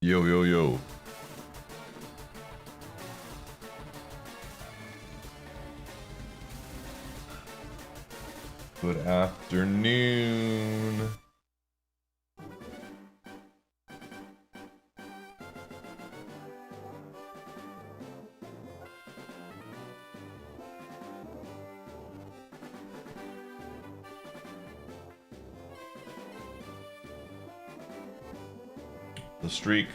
Yo, yo, yo. Good afternoon. The streak.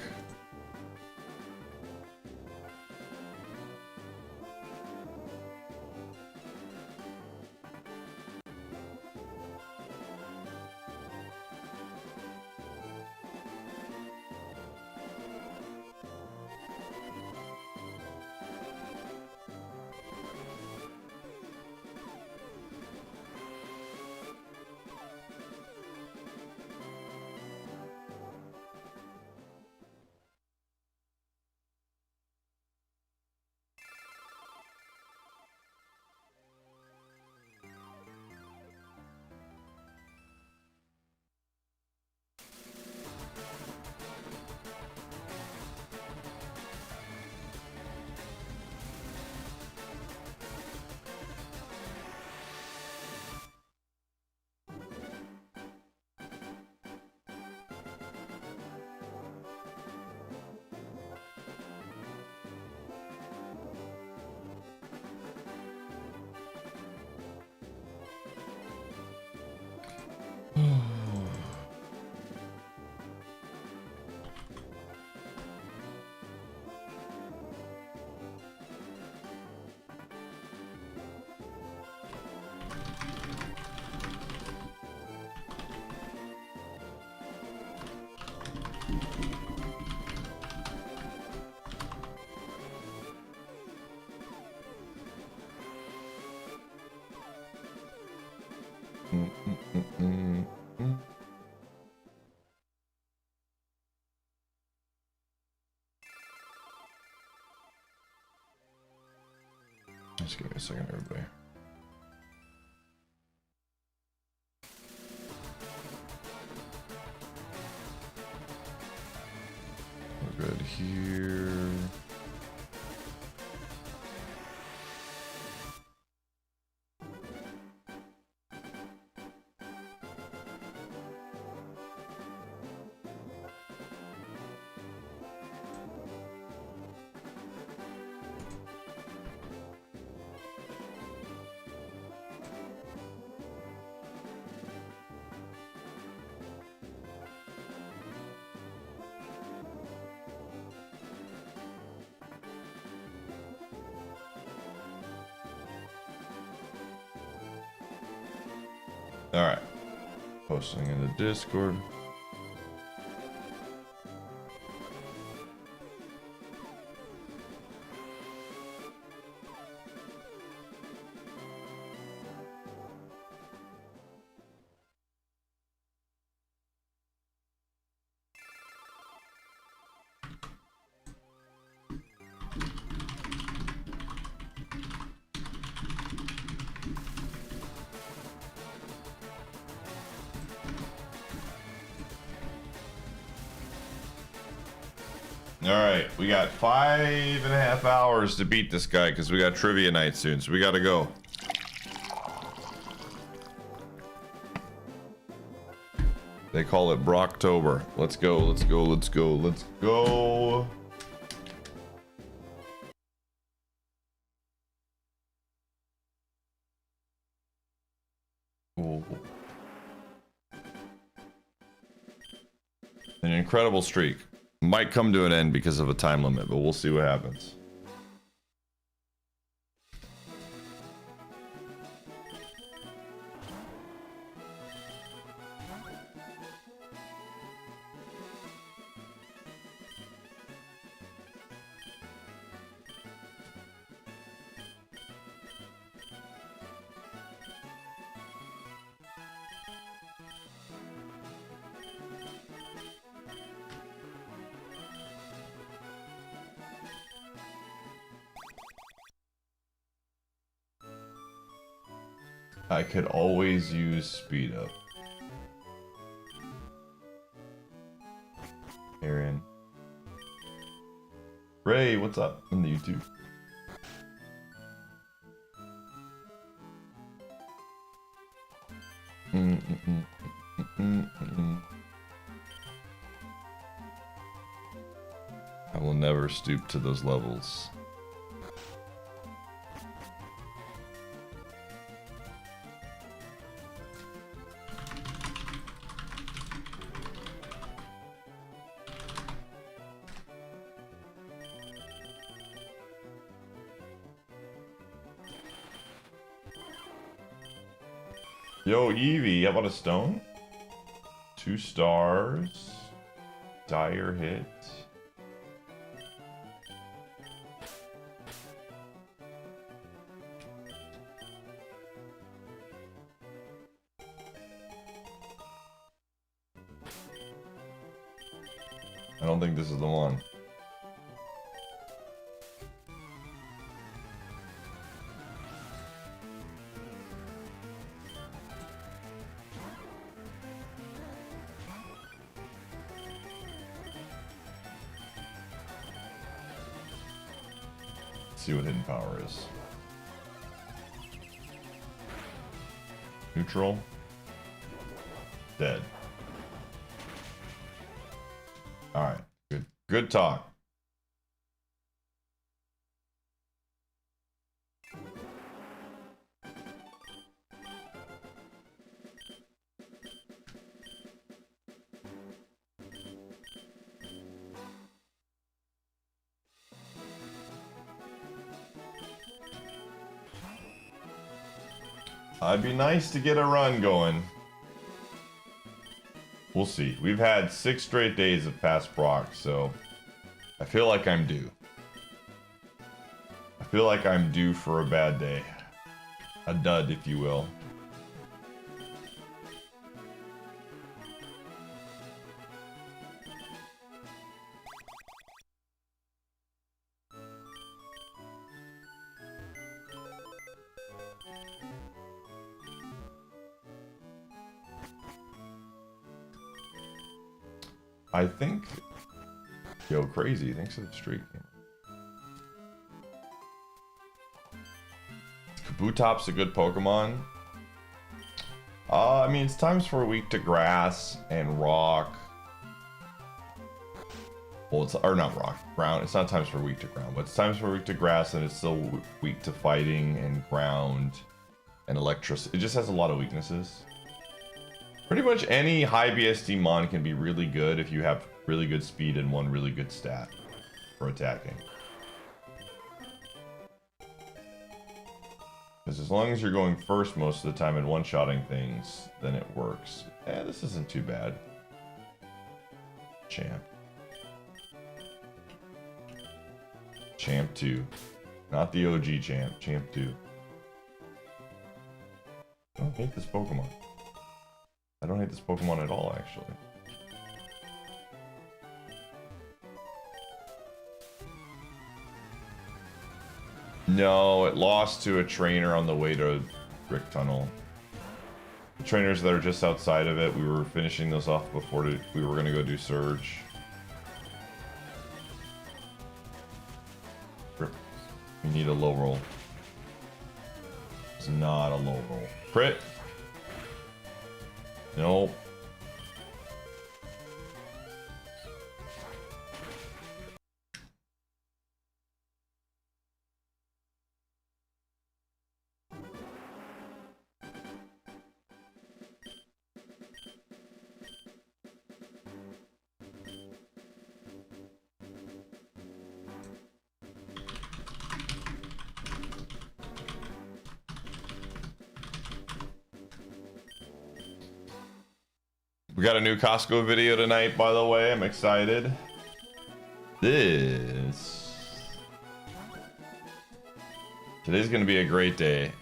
Just give me a second, everybody. We're good here. All right, posting in the Discord. All right, we got 5.5 hours to beat this guy because we got trivia night soon, so we gotta go. They call it Brocktober. Let's go, let's go, let's go, let's go. Ooh. An incredible streak. Might come to an end because of a time limit, but we'll see what happens. I could always use speed up. Aaron. Ray, what's up in the YouTube? I will never stoop to those levels. Yo, Eevee, how about a stone? 2 stars. Dire hit. I don't think this is the one. Let's see what hidden power is. Neutral. Dead. Alright, good. Good talk. It'd be nice to get a run going. We'll see. We've had 6 straight days of past proc, so I feel like I'm due. I feel like I'm due for a bad day. A dud, if you will. I think... Yo, crazy. Thanks for the streak. Kabutops a good Pokemon? I mean, it's times for weak to grass and rock. Well, it's... Or not rock. Ground. It's not times for weak to ground, but it's times for weak to grass and it's still weak to fighting and ground and electricity. It just has a lot of weaknesses. Pretty much any high BSD mon can be really good if you have really good speed and one really good stat for attacking. Because as long as you're going first most of the time and one-shotting things, then it works. Eh, this isn't too bad. Champ. Champ 2. Not the OG champ. Champ 2. I don't hate this Pokemon. I don't hate this Pokemon at all, actually. No, it lost to a trainer on the way to Brick Tunnel. The trainers that are just outside of it, we were finishing those off before we were going to go do Surge. We need a low roll. It's not a low roll. Crit! Nope. We got a new Costco video tonight, by the way. I'm excited. Today's gonna be a great day.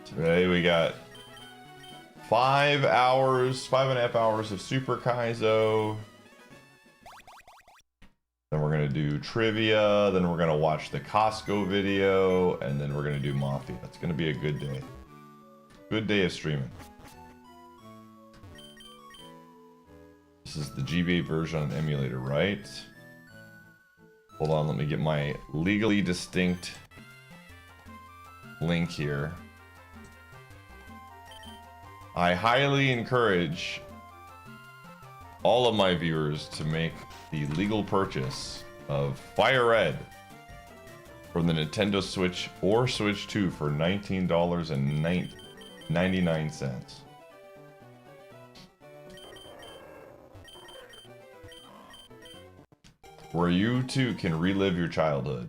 Today we got 5 hours, 5.5 hours of Super Kaizo. Then we're gonna gonna do trivia, then we're gonna watch the Costco video, and then we're gonna do Mafia. It's gonna be a good day. Good day of streaming. This is the GBA version on the emulator, right? Hold on, let me get my legally distinct link here. I highly encourage all of my viewers to make the legal purchase of Fire Red for the Nintendo Switch or Switch 2 for $19.99. Where you too can relive your childhood.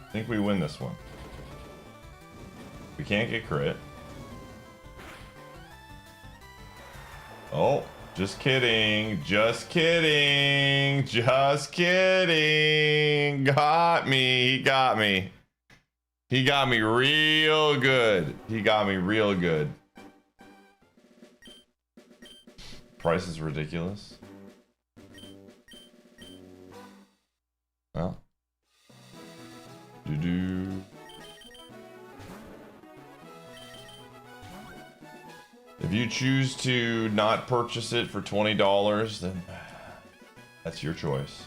I think we win this one. We can't get crit. Oh, just kidding. Just kidding. Just kidding. Got me. He got me. He got me real good. He got me real good. Price is ridiculous. Well. If you choose to not purchase it for $20, then that's your choice.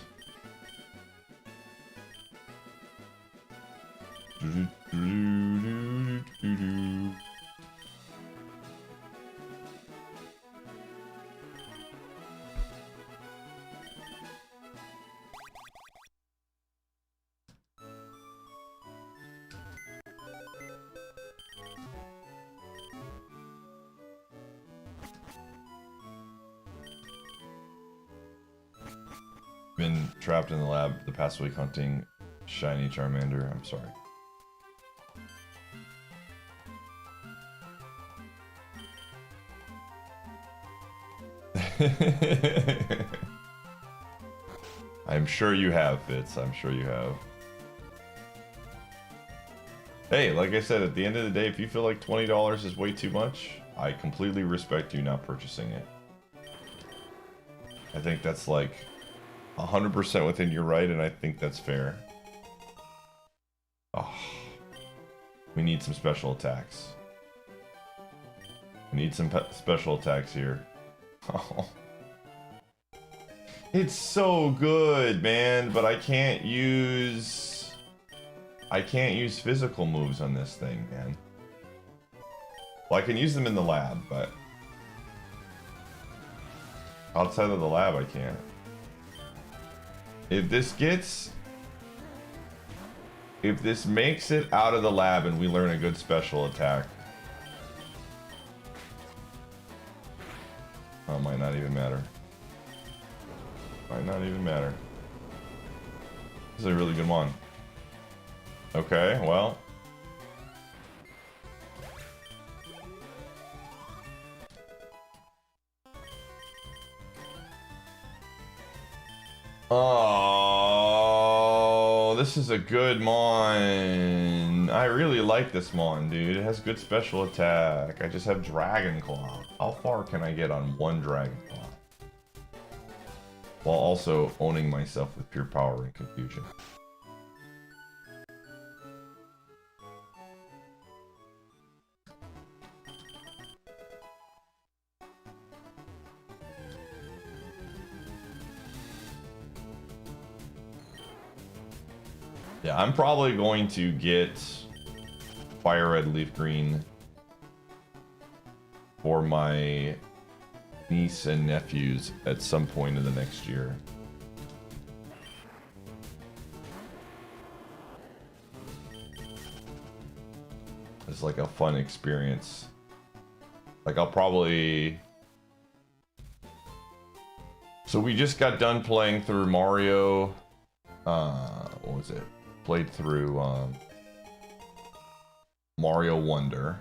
Been trapped in the lab the past week hunting shiny Charmander. I'm sorry. I'm sure you have, Fitz. I'm sure you have. Hey, like I said, at the end of the day, if you feel like $20 is way too much, I completely respect you not purchasing it. I think that's like 100% within your right, and I think that's fair. Oh, we need some special attacks. We need some special attacks here. Oh. It's so good, man, but I can't use physical moves on this thing, man. Well, I can use them in the lab, but outside of the lab, I can't. If this makes it out of the lab and we learn a good special attack, oh, might not even matter. Might not even matter. This is a really good one. Okay, well. Oh, this is a good Mon. I really like this Mon, dude. It has good special attack. I just have Dragon Claw. How far can I get on one Dragon Claw? While also owning myself with pure power and confusion. Yeah, I'm probably going to get Fire Red Leaf Green for my niece and nephews at some point in the next year. is like a fun experience. Like I'll probably... So we just got done playing through Mario, what was it? Played through Mario Wonder.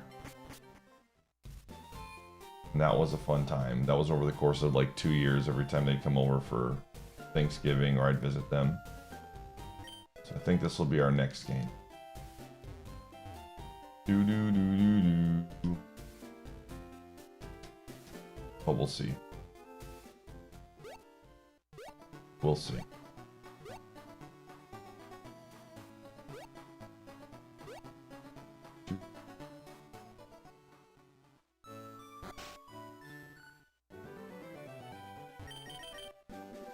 And that was a fun time. That was over the course of like 2 years, every time they'd come over for Thanksgiving or I'd visit them. So I think this will be our next game. But we'll see. We'll see.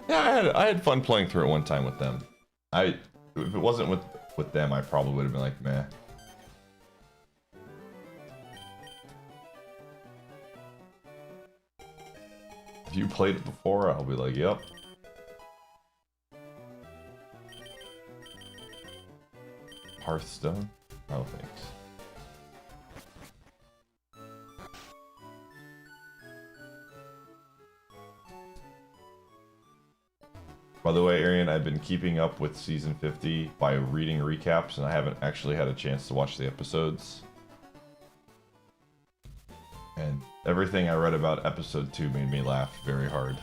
Yeah, I had fun playing through it one time with them. If it wasn't with them, I probably would have been like, meh. If you played it before, I'll be like, yep. Hearthstone? Oh, thanks. By the way, Arian, I've been keeping up with season 50 by reading recaps, and I haven't actually had a chance to watch the episodes. And everything I read about episode 2 made me laugh very hard.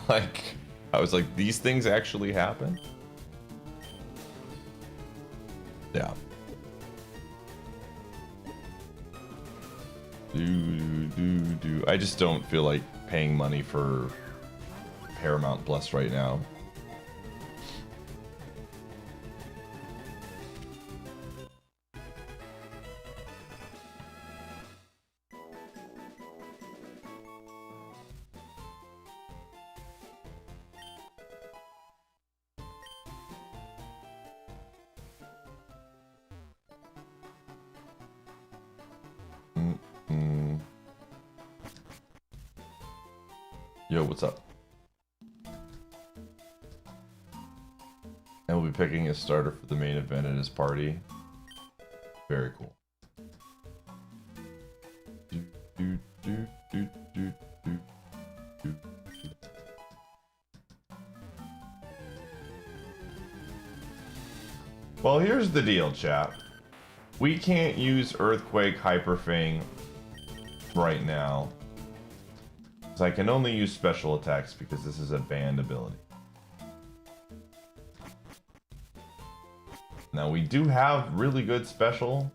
Like, I was like, these things actually happen? Yeah. I just don't feel like paying money for Paramount Plus right now. Yo, what's up? And we'll be picking a starter for the main event at his party. Very cool. Well, here's the deal, chat. We can't use Earthquake Hyperfang right now. I can only use special attacks because this is a banned ability. Now we do have really good special,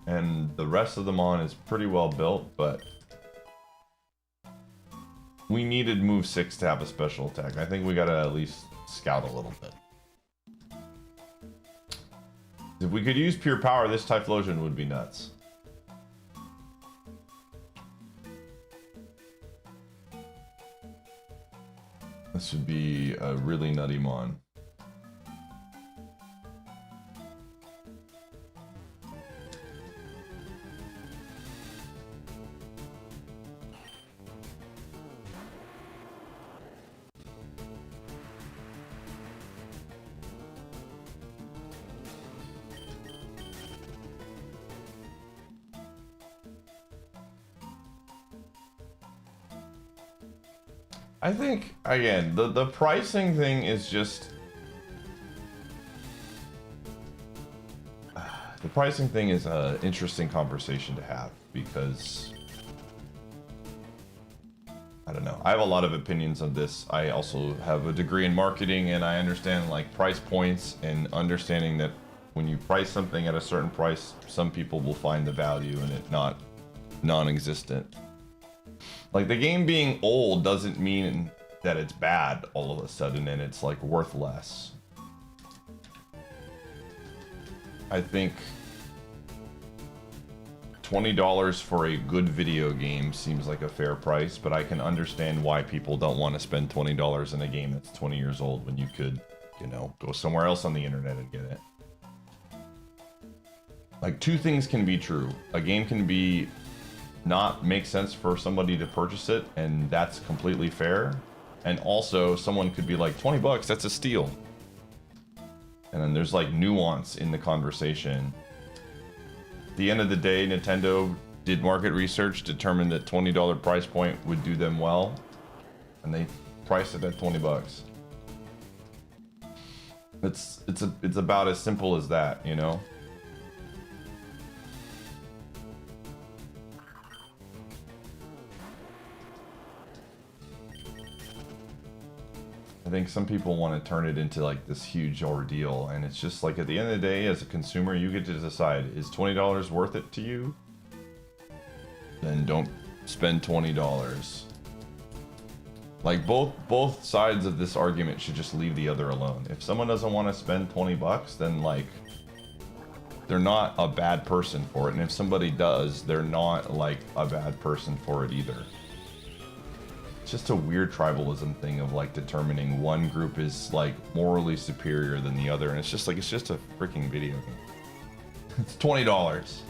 and the rest of the mon is pretty well built, but we needed move 6 to have a special attack. I think we gotta at least scout a little bit. If we could use pure power, this Typhlosion would be nuts. This would be a really nutty mon. I think, again, the pricing thing is just... the pricing thing is an interesting conversation to have, because... I don't know. I have a lot of opinions on this. I also have a degree in marketing, and I understand, like, price points, and understanding that when you price something at a certain price, some people will find the value in it not non-existent. Like, the game being old doesn't mean that it's bad all of a sudden and it's, like, worth less. I think $20 for a good video game seems like a fair price, but I can understand why people don't want to spend $20 in a game that's 20 years old when you could, you know, go somewhere else on the internet and get it. Like, two things can be true. A game can be not make sense for somebody to purchase it, and that's completely fair. And also, someone could be like, 20 bucks, that's a steal. And then there's like nuance in the conversation. At the end of the day, Nintendo did market research, determined that $20 price point would do them well, and they priced it at 20 bucks. It's about as simple as that, you know? I think some people want to turn it into like this huge ordeal, and it's just like at the end of the day, as a consumer, you get to decide, is $20 worth it to you? Then don't spend $20. Like both sides of this argument should just leave the other alone. If someone doesn't want to spend 20 bucks, then like they're not a bad person for it, and if somebody does, they're not like a bad person for it either. It's just a weird tribalism thing of like determining one group is like morally superior than the other, and it's just a freaking video game. It's $20.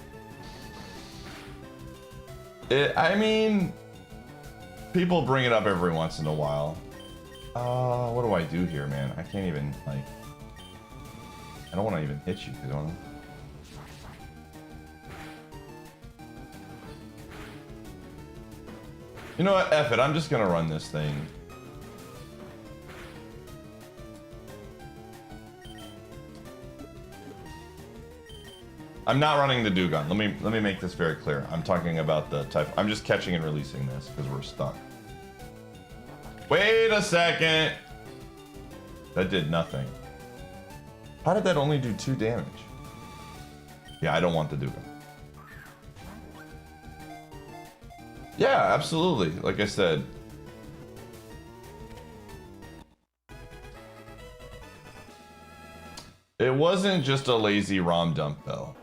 I mean, people bring it up every once in a while. What do I do here, man? I can't even like. I don't want to even hit you, don't I? You know what? F it. I'm just gonna run this thing. I'm not running the Dugon. Let me make this very clear. I'm talking about the type. I'm just catching and releasing this because we're stuck. Wait a second. That did nothing. How did that only do 2 damage? Yeah, I don't want the Dugon. Yeah, absolutely. Like I said. It wasn't just a lazy ROM dump, though.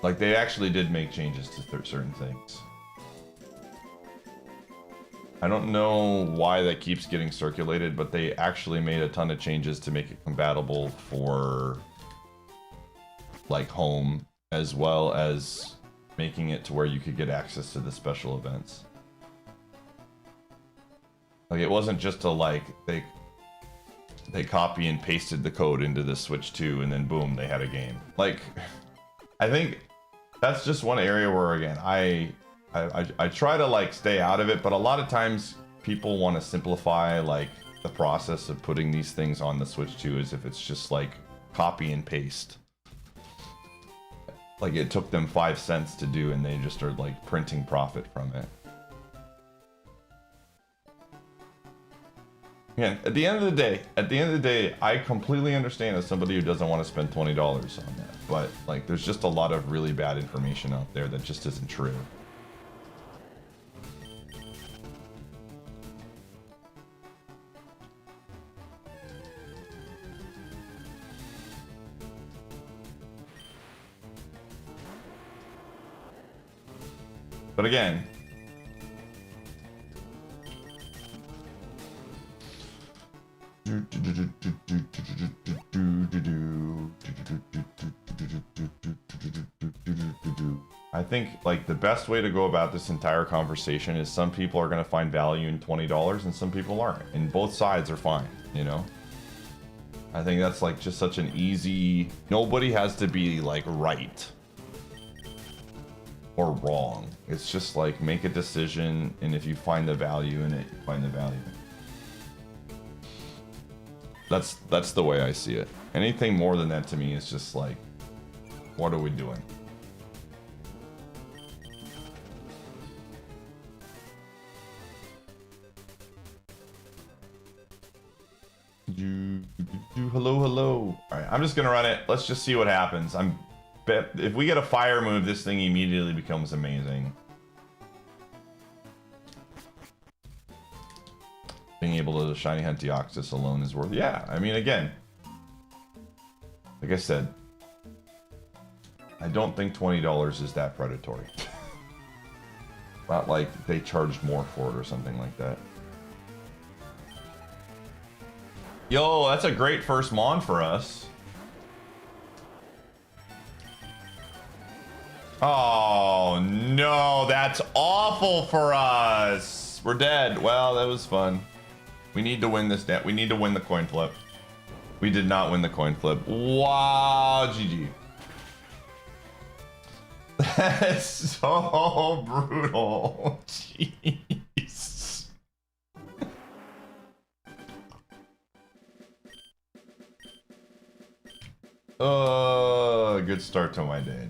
Like, they actually did make changes to certain things. I don't know why that keeps getting circulated, but they actually made a ton of changes to make it compatible for, like, home, as well as making it to where you could get access to the special events. Like, it wasn't just a, like, they copy and pasted the code into the Switch 2 and then boom, they had a game. Like, I think that's just one area where, again, I try to like stay out of it, but a lot of times people want to simplify like the process of putting these things on the Switch 2 as if it's just like copy and paste. Like it took them 5 cents to do and they just are like printing profit from it. Yeah, at the end of the day, I completely understand as somebody who doesn't want to spend $20 on that. But like, there's just a lot of really bad information out there that just isn't true. But again, I think like the best way to go about this entire conversation is some people are going to find value in $20 and some people aren't, and both sides are fine, you know. I think that's like just such an easy, nobody has to be like right or wrong. It's just like make a decision, and if you find the value in it, you find the value. That's the way I see it. Anything more than that to me is just like, what are we doing? Hello. All right, I'm just gonna run it. Let's just see what happens. If we get a fire move, this thing immediately becomes amazing. Being able to shiny hunt Deoxys alone is worth. Yeah, I mean, again, like I said, I don't think $20 is that predatory. Not like they charged more for it or something like that. Yo, that's a great first Mon for us. Oh no, that's awful for us. We're dead. Well, that was fun. We need to win this. We need to win the coin flip. We did not win the coin flip. Wow, GG. That's so brutal. Jeez. Oh, good start to my day.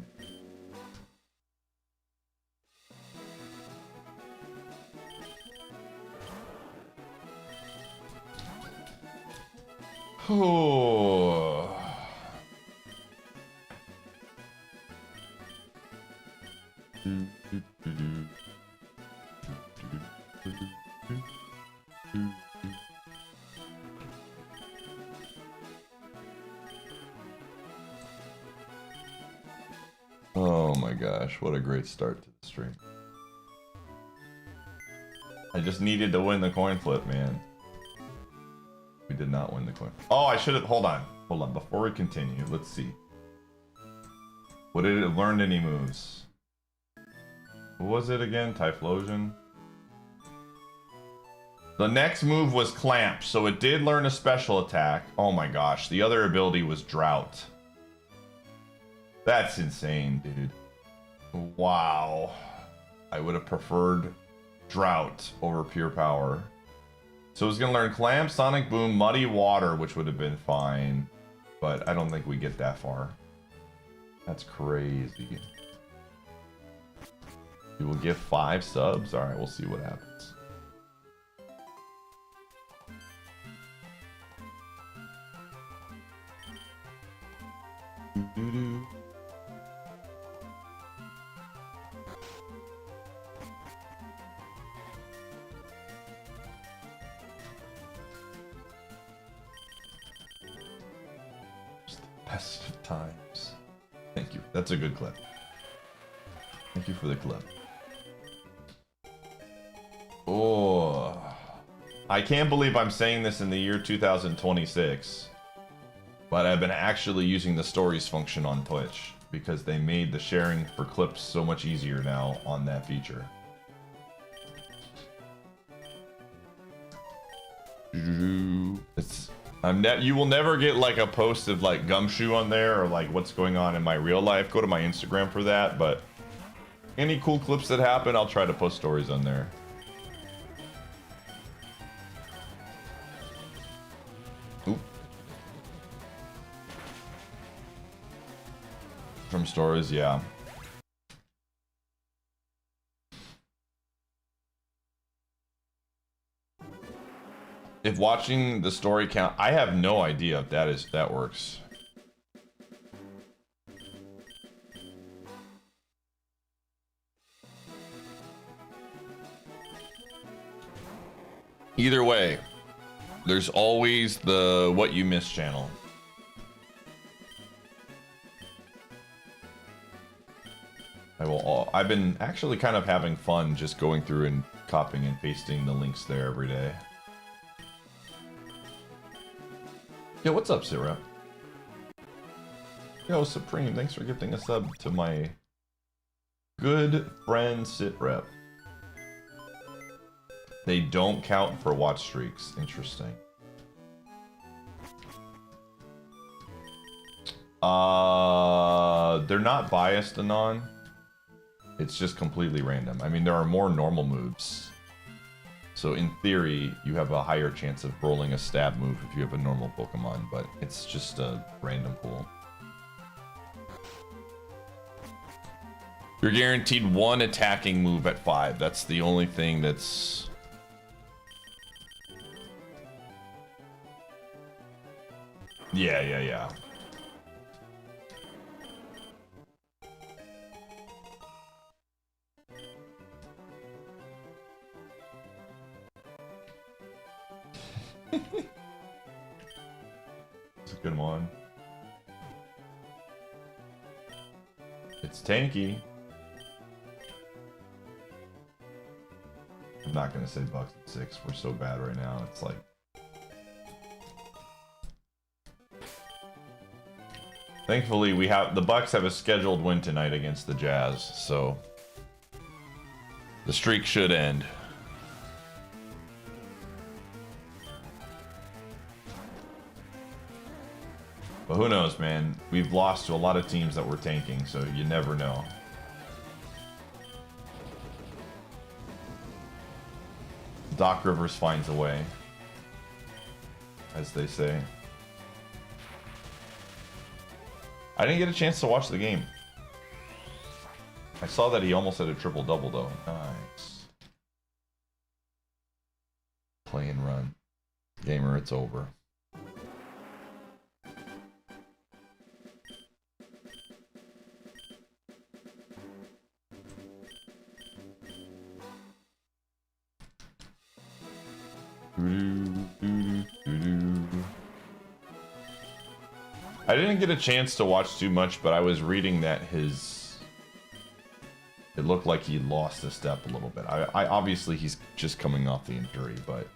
Oh. Oh my gosh, what a great start to the stream. I just needed to win the coin flip, man. We did not win the coin. Oh, I should have. Hold on. Hold on. Before we continue, let's see. What did it learn? Any moves? What was it again? Typhlosion? The next move was Clamp, so it did learn a special attack. Oh my gosh. The other ability was Drought. That's insane, dude. Wow. I would have preferred Drought over Pure Power. So it was going to learn Clamp, Sonic Boom, Muddy Water, which would have been fine. But I don't think we get that far. That's crazy. You will give 5 subs? Alright, we'll see what happens. Doo-doo-doo. Best of times. Thank you. That's a good clip. Thank you for the clip. Oh. I can't believe I'm saying this in the year 2026. But I've been actually using the stories function on Twitch because they made the sharing for clips so much easier now on that feature. It's you will never get like a post of like Gumshoe on there or like what's going on in my real life. Go to my Instagram for that, but any cool clips that happen, I'll try to post stories on there. Oop. From stories, yeah. If watching the story count, I have no idea if that works. Either way, there's always the What You Missed channel. I've been actually kind of having fun just going through and copying and pasting the links there every day. Yo, what's up, Syrah? Yo, Supreme, thanks for gifting a sub to my good friend Sitrep. They don't count for watch streaks. Interesting. They're not biased, Anon. It's just completely random. I mean, there are more normal moves. So in theory, you have a higher chance of rolling a stab move if you have a normal Pokemon, but it's just a random pool. You're guaranteed 1 attacking move at 5. That's the only thing that's... Yeah. It's a good one. It's tanky. I'm not gonna say Bucks at 6. We're so bad right now. It's like... Thankfully, the Bucks have a scheduled win tonight against the Jazz, so the streak should end. who knows, man? We've lost to a lot of teams that were tanking, so you never know. Doc Rivers finds a way, as they say. I didn't get a chance to watch the game. I saw that he almost had a triple-double, though. Nice. Play and run. Gamer, it's over. I didn't get a chance to watch too much, but I was reading that it looked like he lost a step a little bit. I obviously he's just coming off the injury, but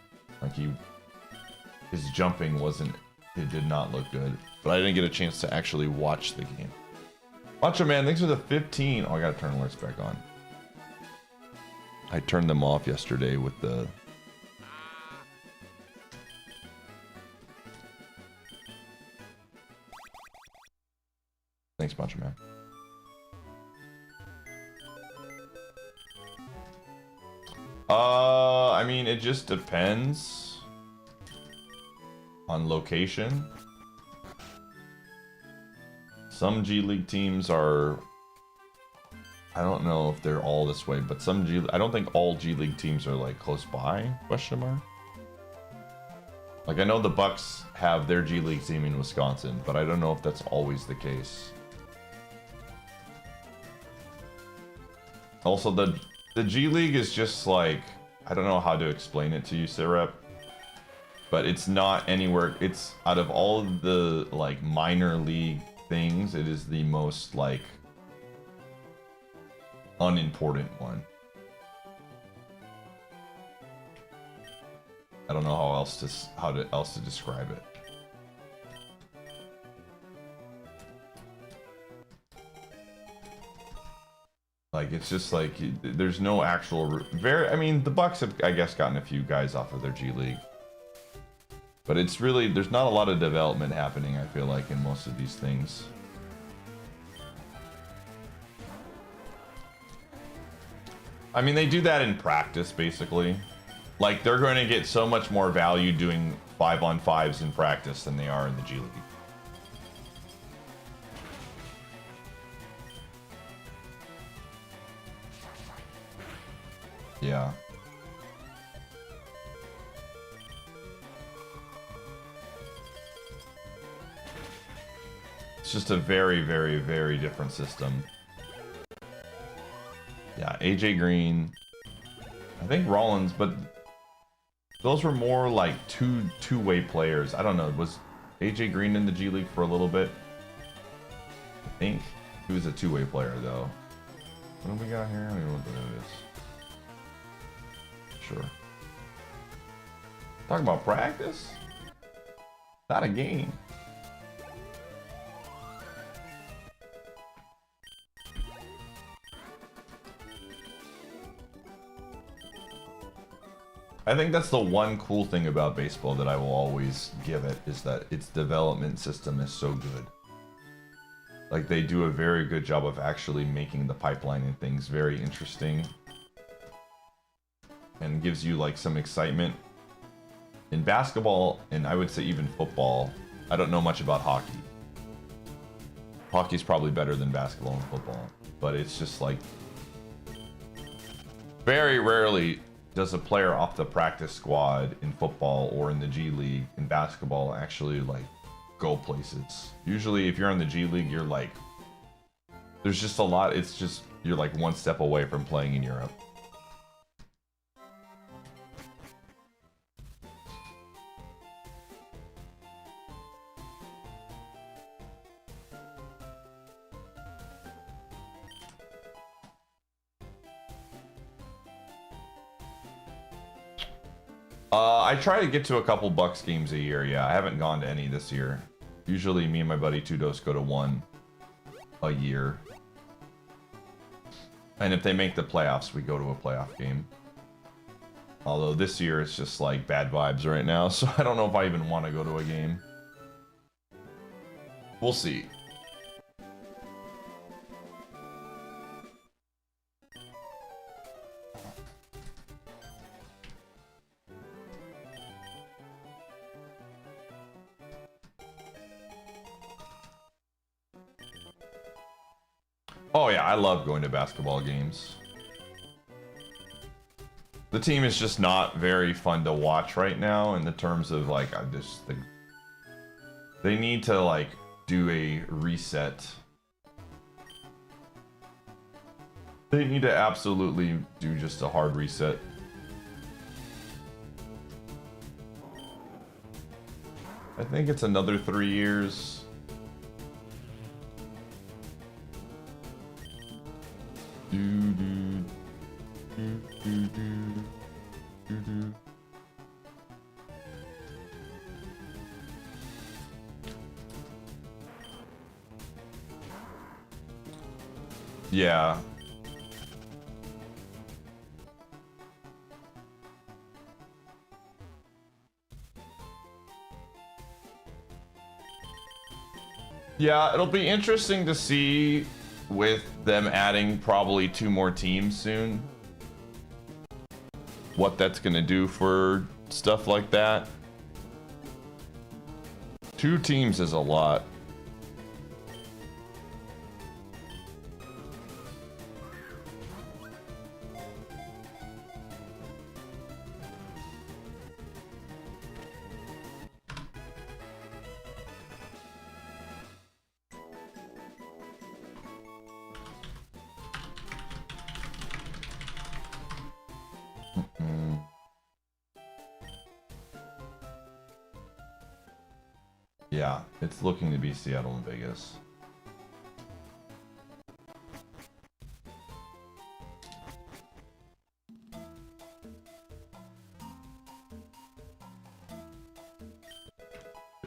like his jumping it did not look good. But I didn't get a chance to actually watch the game. Macho Man, thanks for the 15. Oh, I gotta turn alerts back on. I turned them off yesterday with the... Thanks, Macho Man. I mean, it just depends on location. Some G League teams are... I don't know if they're all this way, but I don't think all G League teams are like close by, question mark. Like I know the Bucks have their G League team in Wisconsin, but I don't know if that's always the case. Also, the G League is just like, I don't know how to explain it to you, Sirep, but it's not anywhere, it's out of all of the like minor league things, it is the most like unimportant one. I don't know how else to describe it. Like, it's just like, there's no actual... I mean, the Bucks have, I guess, gotten a few guys off of their G League. But it's really... There's not a lot of development happening, I feel like, in most of these things. I mean, they do that in practice, basically. Like, they're going to get so much more value doing 5-on-5s in practice than they are in the G League. Yeah. It's just a very, very, very different system. Yeah, AJ Green. I think Rollins, but those were more like two-way players. I don't know. Was AJ Green in the G League for a little bit? I think he was a two-way player though. What do we got here? I don't even know what that is. Sure. Talking about practice? Not a game. I think that's the one cool thing about baseball that I will always give it, is that its development system is so good. Like, they do a very good job of actually making the pipeline and things very interesting. And gives you like some excitement. In basketball, and I would say even football, I don't know much about hockey. Hockey's probably better than basketball and football, but it's just like very rarely does a player off the practice squad in football or in the G League in basketball actually like go places. Usually if you're in the G League, you're like, there's just a lot, it's just, you're like one step away from playing in Europe. I try to get to a couple Bucks games a year, yeah. I haven't gone to any this year. Usually me and my buddy Tudos go to one a year. And if they make the playoffs, we go to a playoff game. Although this year it's just like bad vibes right now, so I don't know if I even want to go to a game. We'll see. Oh yeah, I love going to basketball games. The team is just not very fun to watch right now in the terms of like they need to like do a reset. They need to absolutely do just a hard reset. I think it's another 3 years. Yeah. Yeah, it'll be interesting to see with them adding probably 2 more teams soon. What that's gonna do for stuff like that. 2 teams is a lot. Yeah, it's looking to be Seattle and Vegas.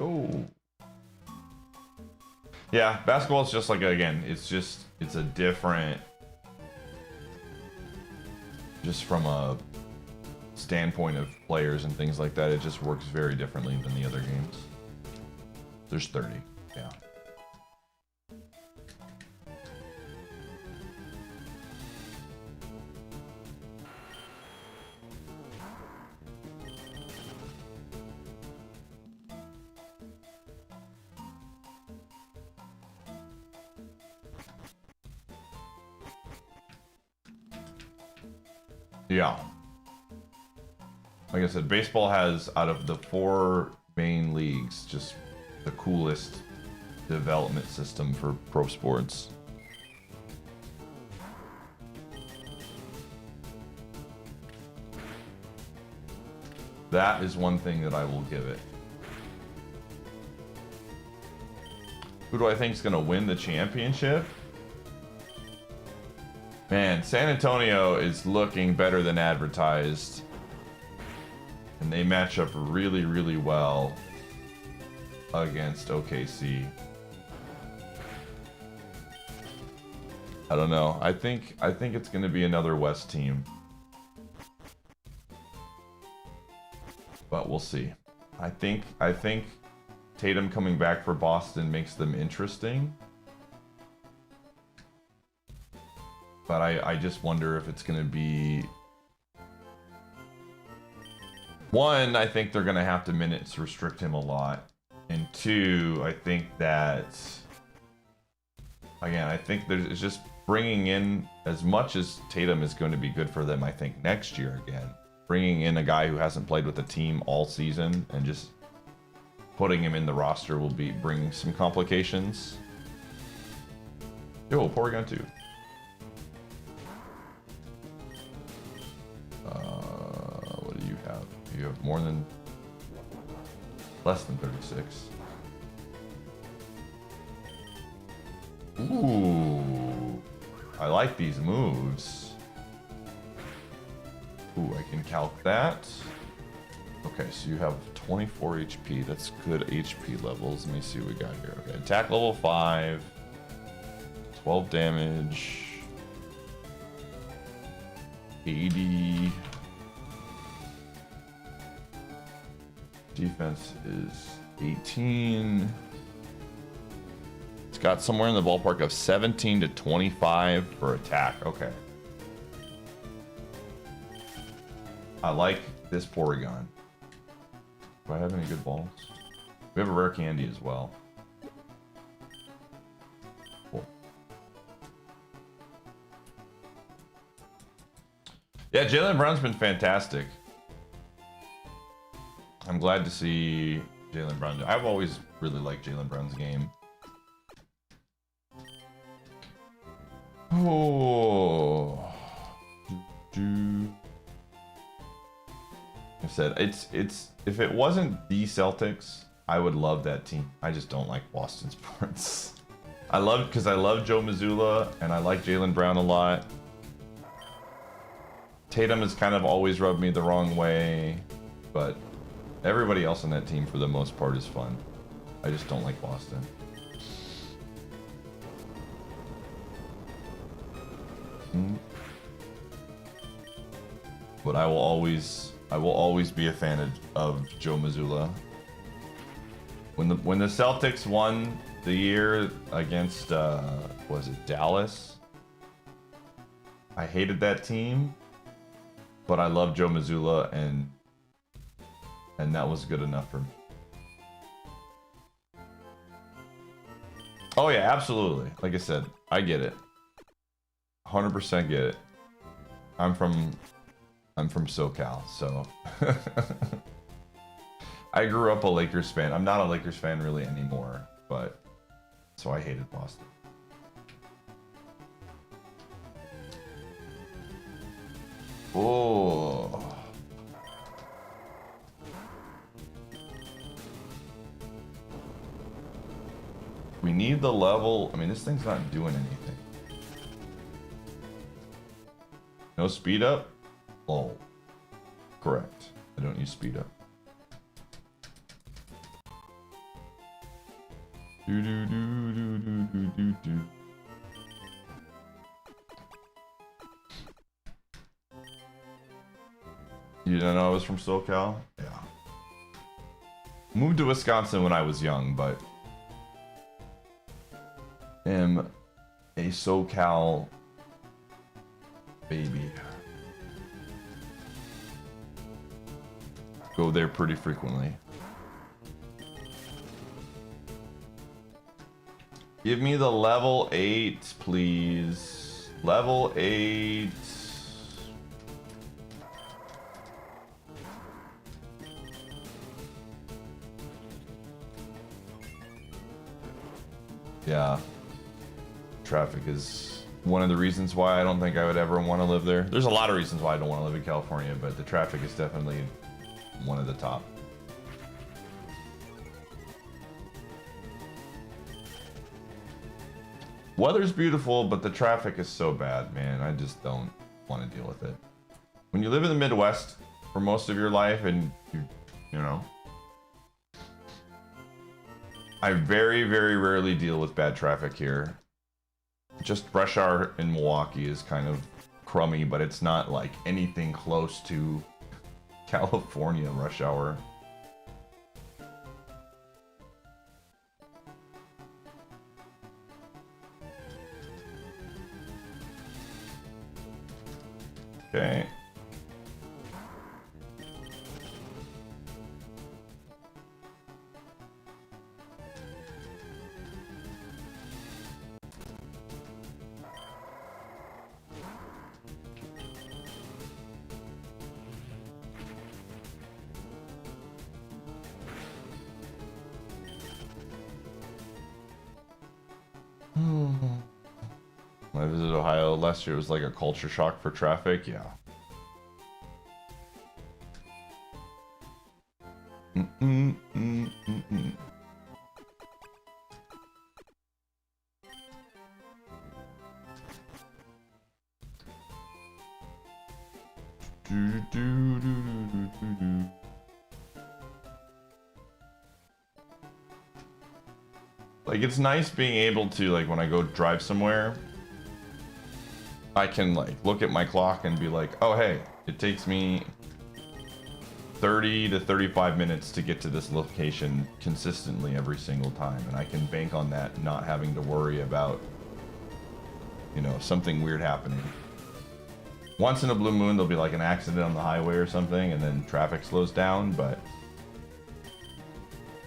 Oh. Yeah, basketball is just like, again, it's a different, just from a standpoint of players and things like that, it just works very differently than the other games. There's 30, yeah. Yeah. Like I said, baseball has, out of the 4 main leagues, just the coolest development system for pro sports. That is one thing that I will give it. Who do I think is going to win the championship? Man, San Antonio is looking better than advertised. And they match up really, really well against OKC. I don't know. I think it's going to be another West team. But we'll see. I think Tatum coming back for Boston makes them interesting. But I just wonder if it's going to be... One, I think they're going to have to minutes restrict him a lot. And 2, I think that... Again, I think it's just bringing in, as much as Tatum is going to be good for them, I think, next year again. Bringing in a guy who hasn't played with the team all season and just putting him in the roster will bring some complications. Yo, Porygon 2. What do you have? You have more than... less than 36. Ooh. I like these moves. Ooh, I can calc that. Okay, so you have 24 HP. That's good HP levels. Let me see what we got here. Okay, attack level 5. 12 damage. 80. Defense is 18. It's got somewhere in the ballpark of 17 to 25 for attack. Okay. I like this Porygon. Do I have any good balls? We have a rare candy as well. Cool. Yeah, Jaylen Brown's been fantastic. I'm glad to see Jaylen Brown. I've always really liked Jaylen Brown's game. Oh. I said it's if it wasn't the Celtics, I would love that team. I just don't like Boston sports. I love Joe Mazzulla and I like Jaylen Brown a lot. Tatum has kind of always rubbed me the wrong way, but everybody else on that team for the most part is fun. I just don't like Boston. But I will always be a fan of Joe Mazzulla. When the Celtics won the year against was it Dallas? I hated that team, but I love Joe Mazzulla and that was good enough for me. Oh yeah, absolutely. Like I said, I get it. 100% get it. I'm from SoCal, so I grew up a Lakers fan. I'm not a Lakers fan really anymore, but so I hated Boston. Oh. We need the level. I mean, this thing's not doing anything. No speed up? Oh. Correct. I don't use speed up. Do do do do do do do do. You didn't know I was from SoCal? Yeah. Moved to Wisconsin when I was young, but am a SoCal baby. Go there pretty frequently. Give me the level 8, please. Level 8. Yeah. Traffic is one of the reasons why I don't think I would ever want to live there. There's a lot of reasons why I don't want to live in California, but the traffic is definitely one of the top. Weather's beautiful, but the traffic is so bad, man. I just don't want to deal with it. When you live in the Midwest for most of your life and you know, I very, very rarely deal with bad traffic here. Just rush hour in Milwaukee is kind of crummy, but it's not like anything close to California rush hour. Okay. When I visited Ohio last year, it was like a culture shock for traffic. Yeah. Like, it's nice being able to, like, when I go drive somewhere, I can, like, look at my clock and be like, oh, hey, it takes me 30 to 35 minutes to get to this location consistently every single time, and I can bank on that not having to worry about, you know, something weird happening. Once in a blue moon there'll be like an accident on the highway or something and then traffic slows down, but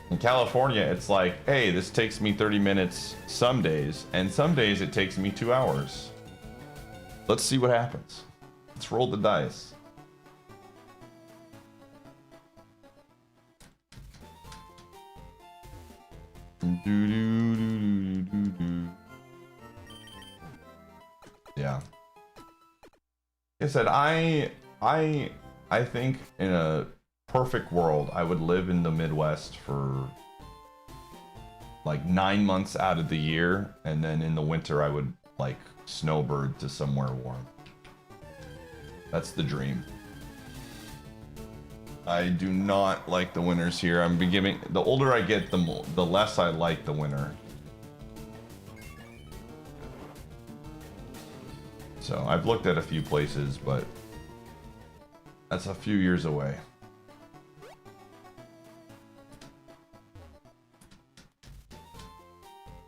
in California it's like, hey, this takes me 30 minutes some days, and some days it takes me 2 hours. Let's see what happens. Let's roll the dice. Yeah. Like I said, I think in a perfect world I would live in the Midwest for like 9 months out of the year, and then in the winter I would like snowbird to somewhere warm. That's the dream. I do not like the winters here. I'm beginning. The older I get, the less I like the winter. So I've looked at a few places, but that's a few years away.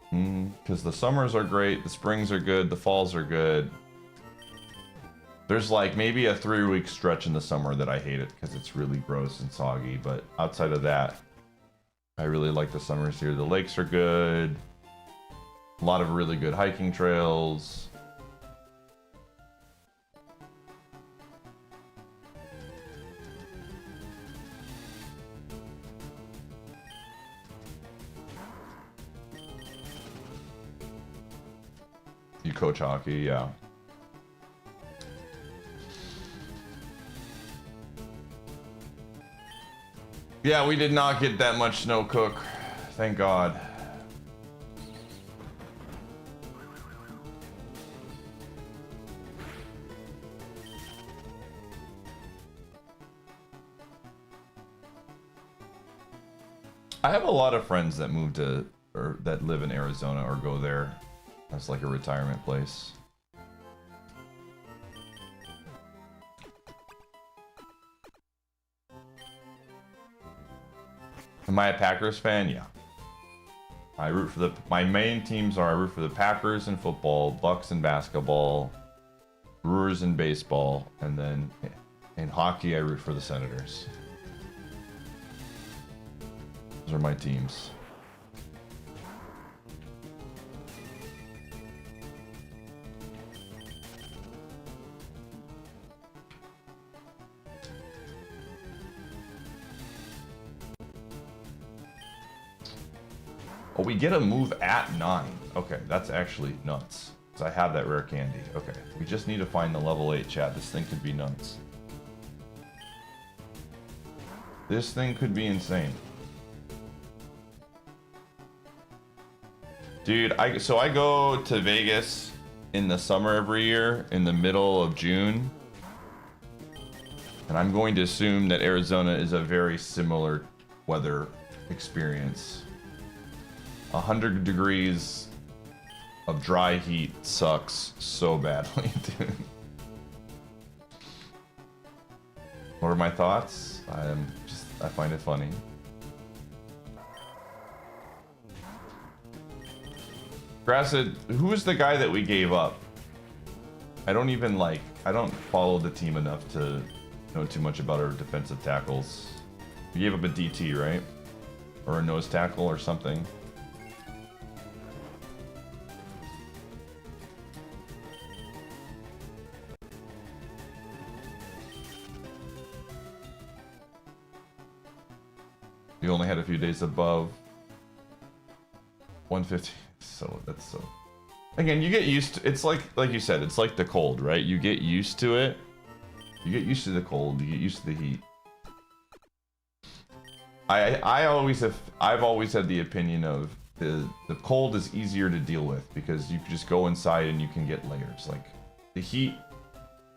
Because the summers are great, the springs are good, the falls are good. There's like maybe a 3-week stretch in the summer that I hate it because it's really gross and soggy, but outside of that, I really like the summers here. The lakes are good. A lot of really good hiking trails. You coach hockey, yeah. Yeah, we did not get that much snow, Cook. Thank God. I have a lot of friends that move to, or that live in Arizona or go there. That's like a retirement place. Am I a Packers fan? Yeah. I root for the, my main teams are, I root for the Packers in football, Bucks in basketball, Brewers in baseball, and then in hockey I root for the Senators. Those are my teams. Oh, we get a move at 9. Okay, that's actually nuts. Because I have that rare candy. Okay, we just need to find the level 8 chat. This thing could be nuts. This thing could be insane. Dude, so I go to Vegas in the summer every year, in the middle of June. And I'm going to assume that Arizona is a very similar weather experience. 100 degrees of dry heat sucks so badly, dude. What are my thoughts? I find it funny. Grasset, who is the guy that we gave up? I don't follow the team enough to know too much about our defensive tackles. We gave up a DT, right? Or a nose tackle or something. You only had a few days above 150. So that's so. Again, you get used to. It's like you said. It's like the cold, right? You get used to it. You get used to the cold. You get used to the heat. I've always had the opinion of the cold is easier to deal with because you can just go inside and you can get layers. Like the heat,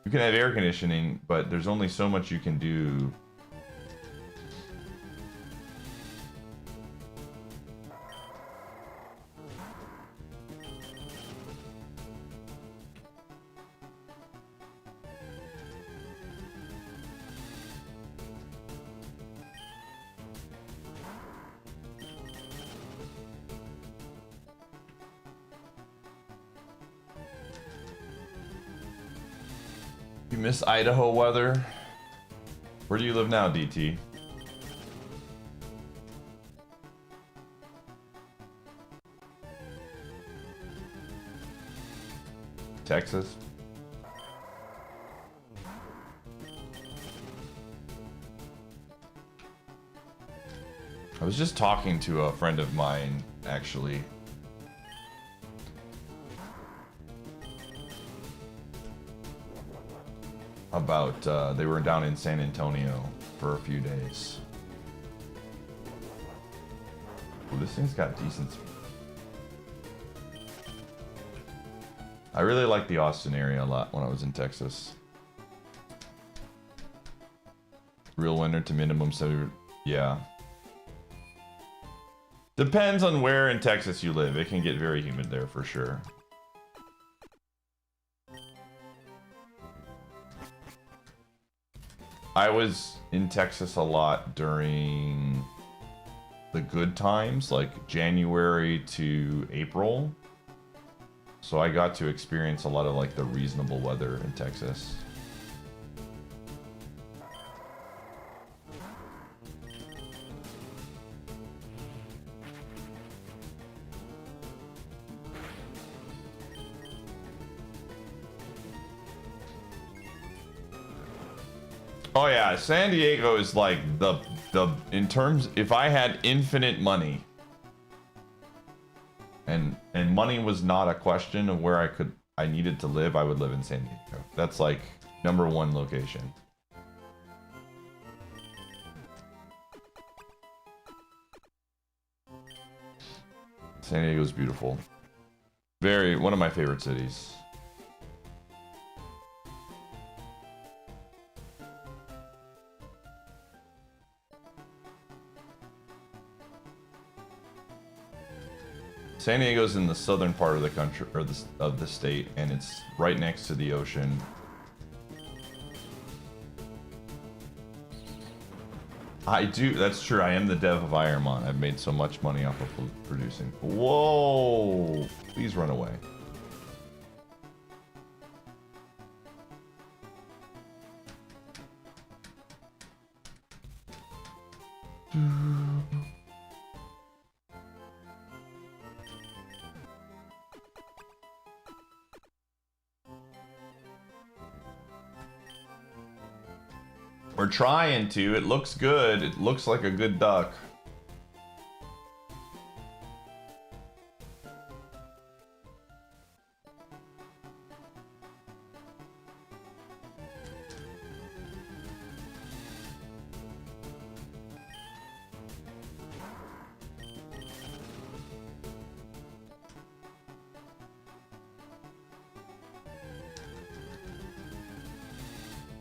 you can have air conditioning, but there's only so much you can do. You miss Idaho weather? Where do you live now, DT? Texas? I was just talking to a friend of mine, actually. About, they were down in San Antonio for a few days. Ooh, this thing's got decent speed. I really liked the Austin area a lot when I was in Texas. Real winter to minimum 70, yeah. Depends on where in Texas you live. It can get very humid there for sure. I was in Texas a lot during the good times, like January to April. So I got to experience a lot of like the reasonable weather in Texas. Oh yeah, San Diego is like the in terms, if I had infinite money and money was not a question of where I needed to live, I would live in San Diego. That's like #1 location. San Diego's beautiful. One of my favorite cities. San Diego's in the southern part of the country, or of the state, and it's right next to the ocean. I do, that's true, I am the dev of IronMON. I've made so much money off of producing. Whoa! Please run away. We're trying to. It looks good. It looks like a good duck.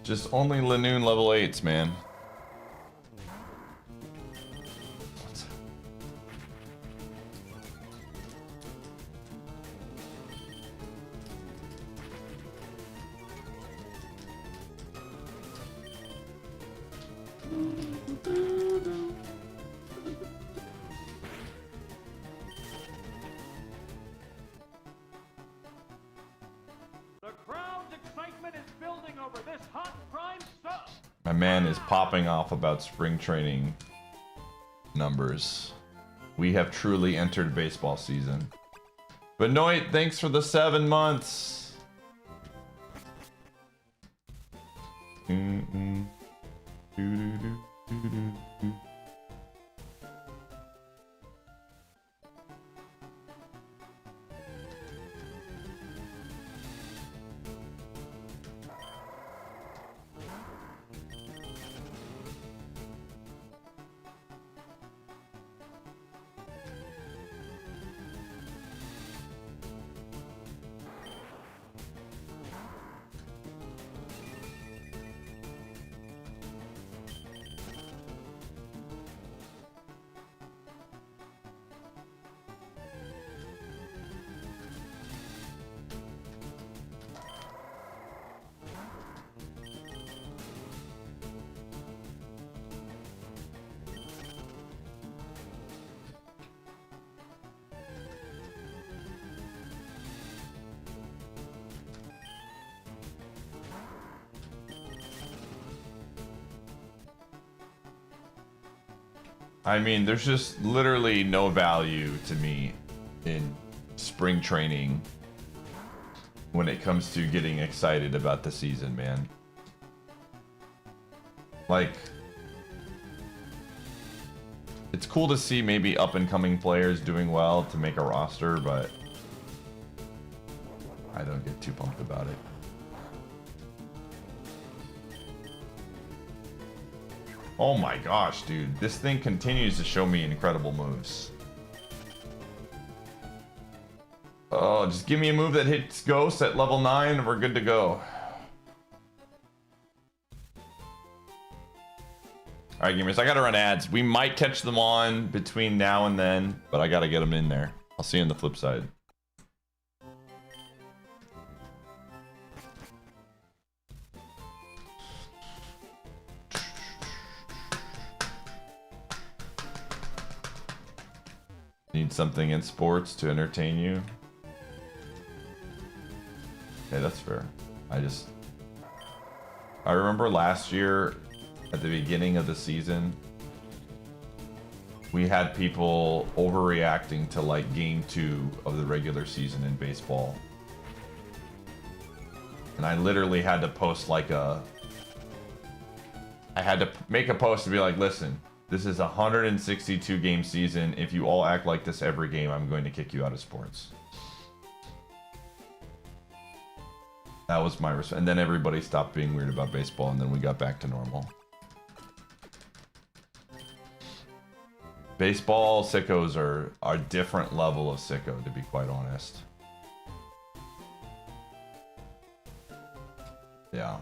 Just only Lanoon level 8s, man. My man is popping off about spring training numbers. We have truly entered baseball season. Benoit, thanks for the 7 months. I mean, there's just literally no value to me in spring training when it comes to getting excited about the season, man. Like, it's cool to see maybe up-and-coming players doing well to make a roster, but I don't get too pumped about it. Oh my gosh, dude. This thing continues to show me incredible moves. Oh, just give me a move that hits Ghost at level 9 and we're good to go. Alright, gamers, I gotta run ads. We might catch them on between now and then, but I gotta get them in there. I'll see you on the flip side. Need something in sports to entertain you? Okay, that's fair. I remember last year at the beginning of the season, we had people overreacting to like game 2 of the regular season in baseball. And I literally had to post like I had to make a post to be like, listen, this is a 162 game season. If you all act like this every game, I'm going to kick you out of sports. That was my response. And then everybody stopped being weird about baseball, and then we got back to normal. Baseball sickos are a different level of sicko, to be quite honest. Yeah.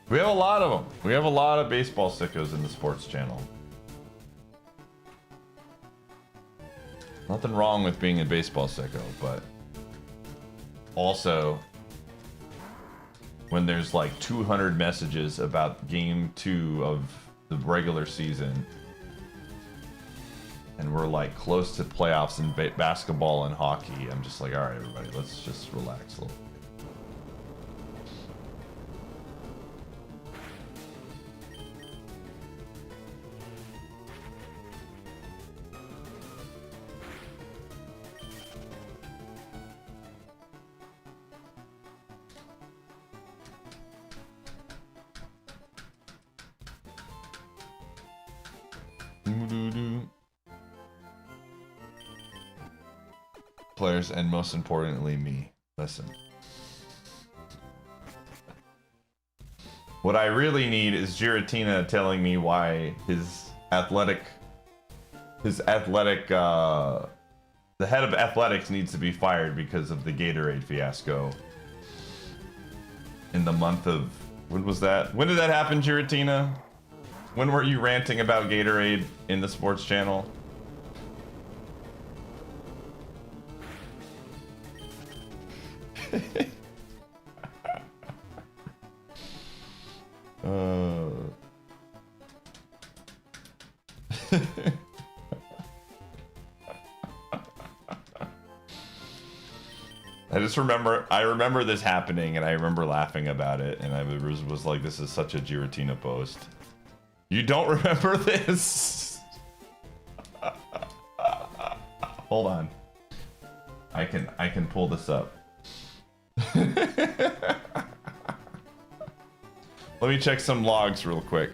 We have a lot of them. We have a lot of baseball sickos in the sports channel. Nothing wrong with being a baseball sicko, but also when there's like 200 messages about game 2 of the regular season and we're like close to playoffs in basketball and hockey, I'm just like, all right, everybody, let's just relax a little. Players, and most importantly me. Listen. What I really need is Giratina telling me why his athletic, the head of athletics needs to be fired because of the Gatorade fiasco in the month of, when was that? When did that happen, Giratina? When were you ranting about Gatorade in the sports channel? I remember this happening, and I remember laughing about it, and I was like, this is such a Giratina post. You don't remember this? Hold on. I can pull this up. Let me check some logs real quick.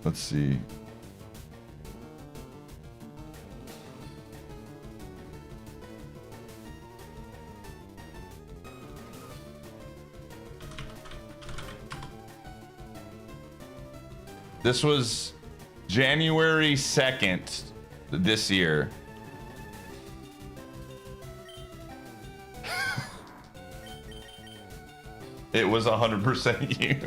Let's see. This was January 2nd this year. It was 100% you.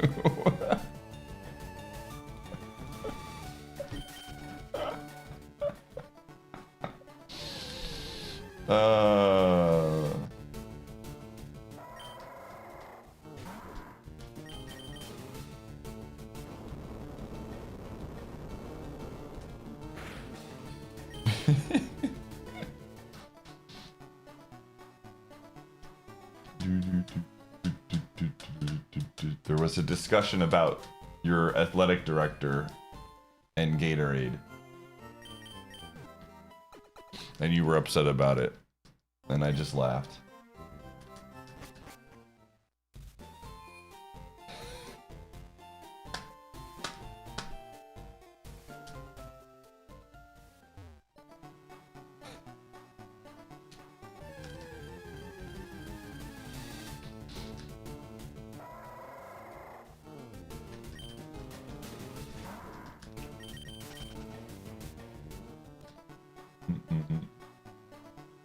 There was a discussion about your athletic director and Gatorade. And you were upset about it. And I just laughed.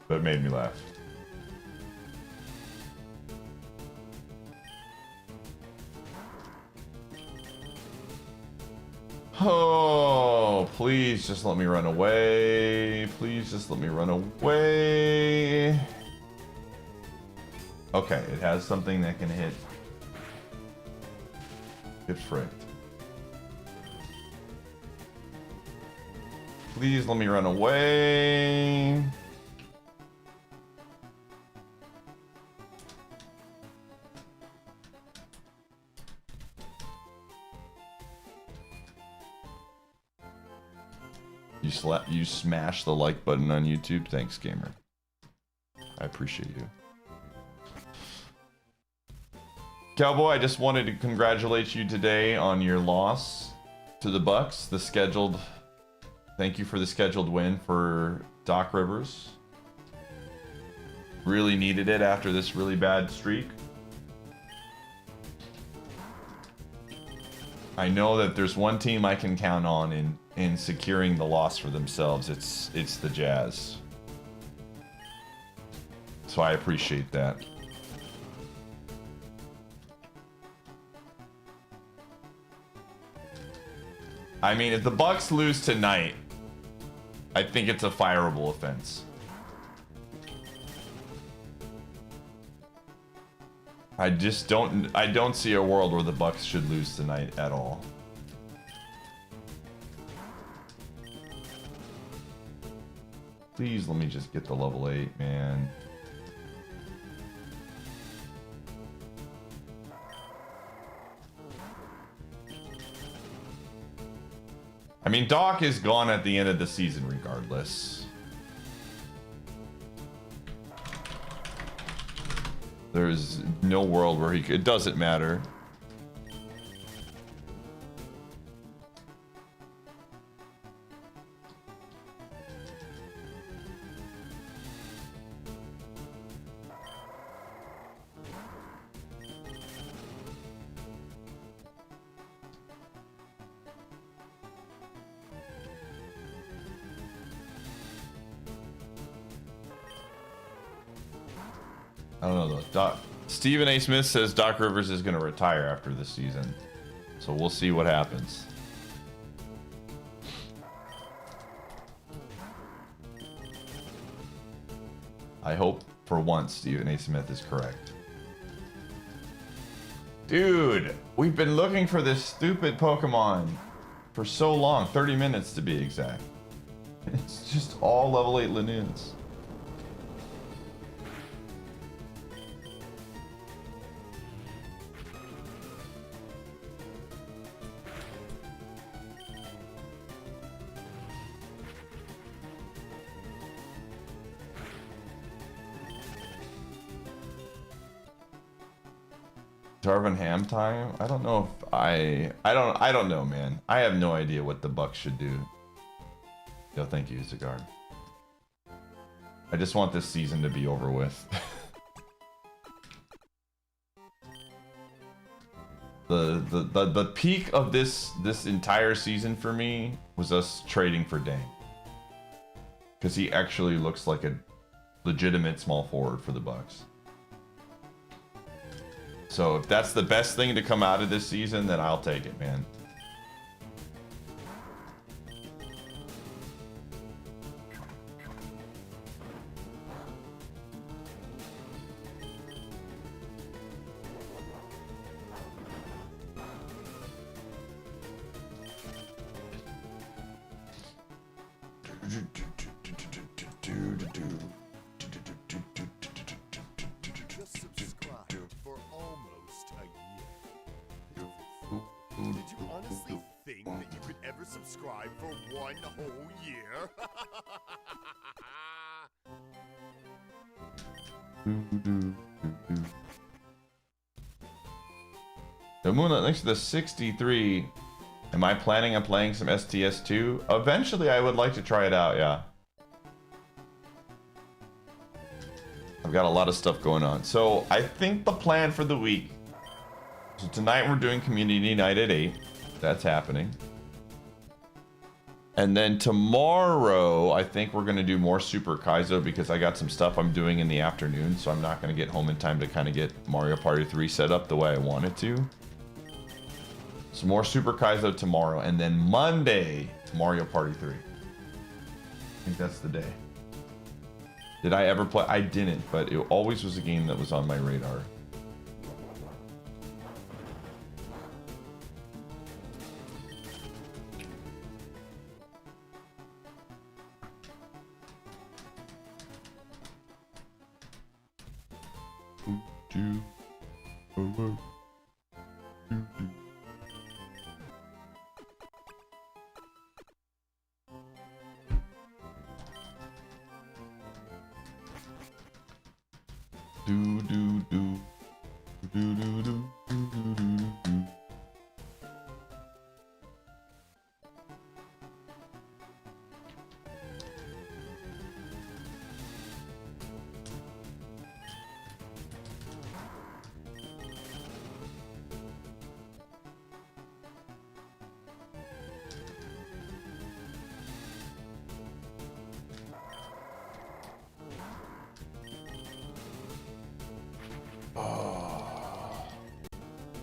That made me laugh. Oh, please just let me run away. Please just let me run away. Okay, it has something that can hit. Get fricked. Please let me run away. You smash the like button on YouTube. Thanks, gamer. I appreciate you. Cowboy, I just wanted to congratulate you today on your loss to the Bucks. Thank you for the scheduled win for Doc Rivers. Really needed it after this really bad streak. I know that there's one team I can count on in securing the loss for themselves. It's the Jazz. So I appreciate that. I mean, if the Bucks lose tonight, I think it's a fireable offense. I don't see a world where the Bucks should lose tonight at all. Please let me just get the level 8, man. I mean, Doc is gone at the end of the season regardless. There's no world where he could. It doesn't matter. I don't know though. Stephen A. Smith says Doc Rivers is going to retire after this season. So we'll see what happens. I hope for once Stephen A. Smith is correct. Dude, we've been looking for this stupid Pokemon for so long. 30 minutes to be exact. It's just all level 8 Linoons. Jarvan Ham time? I don't know if I don't know, man. I have no idea what the Bucks should do. Yo, thank you, Cigar. I just want this season to be over with. The peak of this entire season for me was us trading for Dang. Because he actually looks like a legitimate small forward for the Bucks. So if that's the best thing to come out of this season, then I'll take it, man. think that you could ever subscribe for 1 whole year? The Moonlight links to the 63. Am I planning on playing some STS2? Eventually, I would like to try it out, yeah. I've got a lot of stuff going on. So, I think the plan for the week... So tonight we're doing Community Night at 8. That's happening. And then tomorrow, I think we're going to do more Super Kaizo because I got some stuff I'm doing in the afternoon. So I'm not going to get home in time to kind of get Mario Party 3 set up the way I want it to. So more Super Kaizo tomorrow. And then Monday, Mario Party 3. I think that's the day. Did I ever play? I didn't, but it always was a game that was on my radar.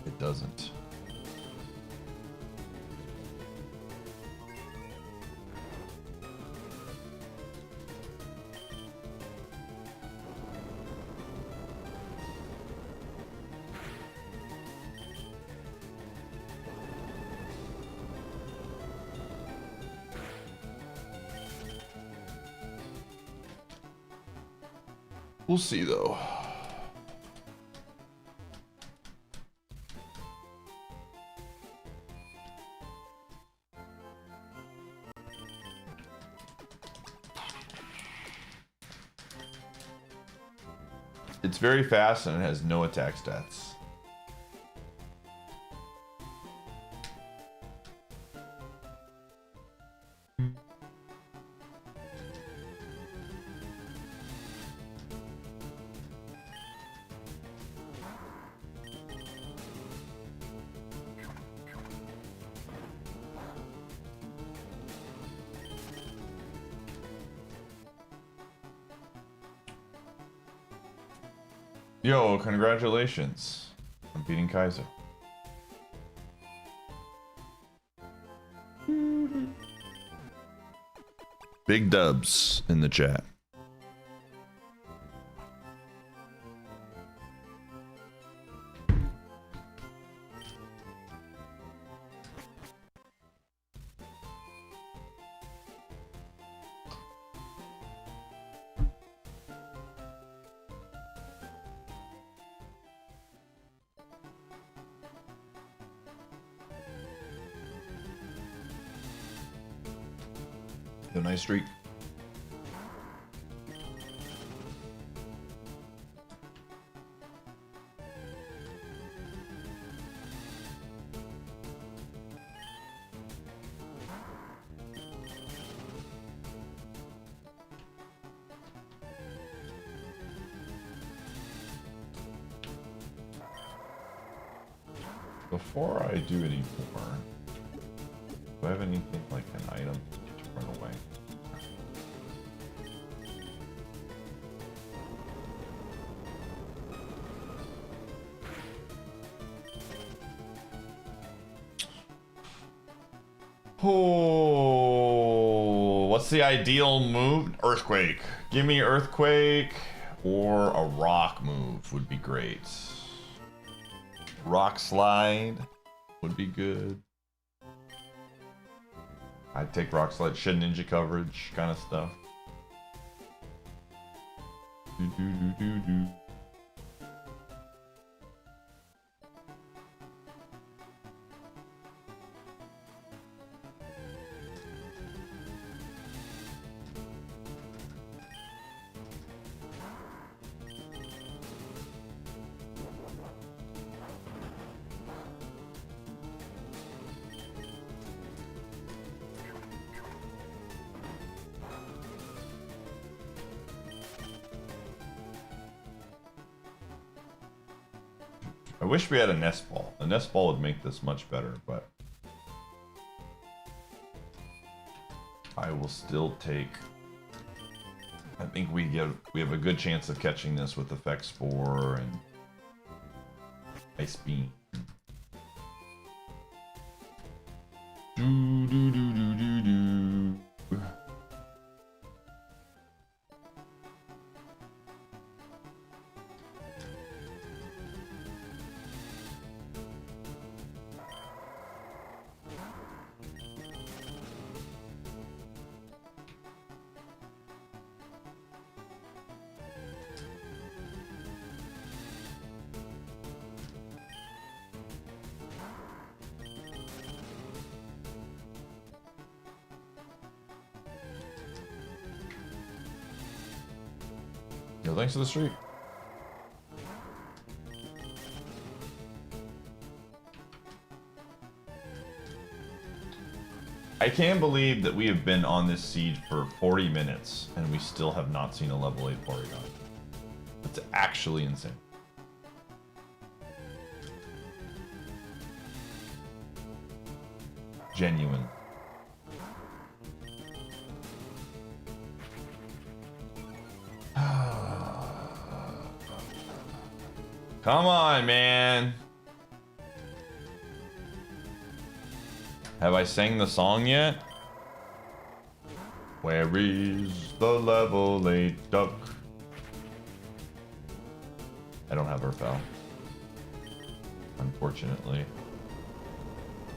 It doesn't. We'll see though. It's very fast and it has no attack stats. Yo, congratulations on beating Kaizo. Big dubs in the chat. A nice streak. Before I do any more, do I have anything like an item to run away? Oh, what's the ideal move? Earthquake. Give me Earthquake or a rock move would be great. Rock Slide would be good. I'd take Rock Slide, Shed Ninja coverage kind of stuff. Do do do do do. I wish we had a nest ball. A nest ball would make this much better, but I will still take. I think we have a good chance of catching this with effect spore and ice beam. Do do do do do do. Yo, thanks for the streak. I can't believe that we have been on this siege for 40 minutes and we still have not seen a level 8 Porygon. That's actually insane. Genuine. Come on, man. Have I sang the song yet? Where is the level 8 duck? I don't have her fell. Unfortunately.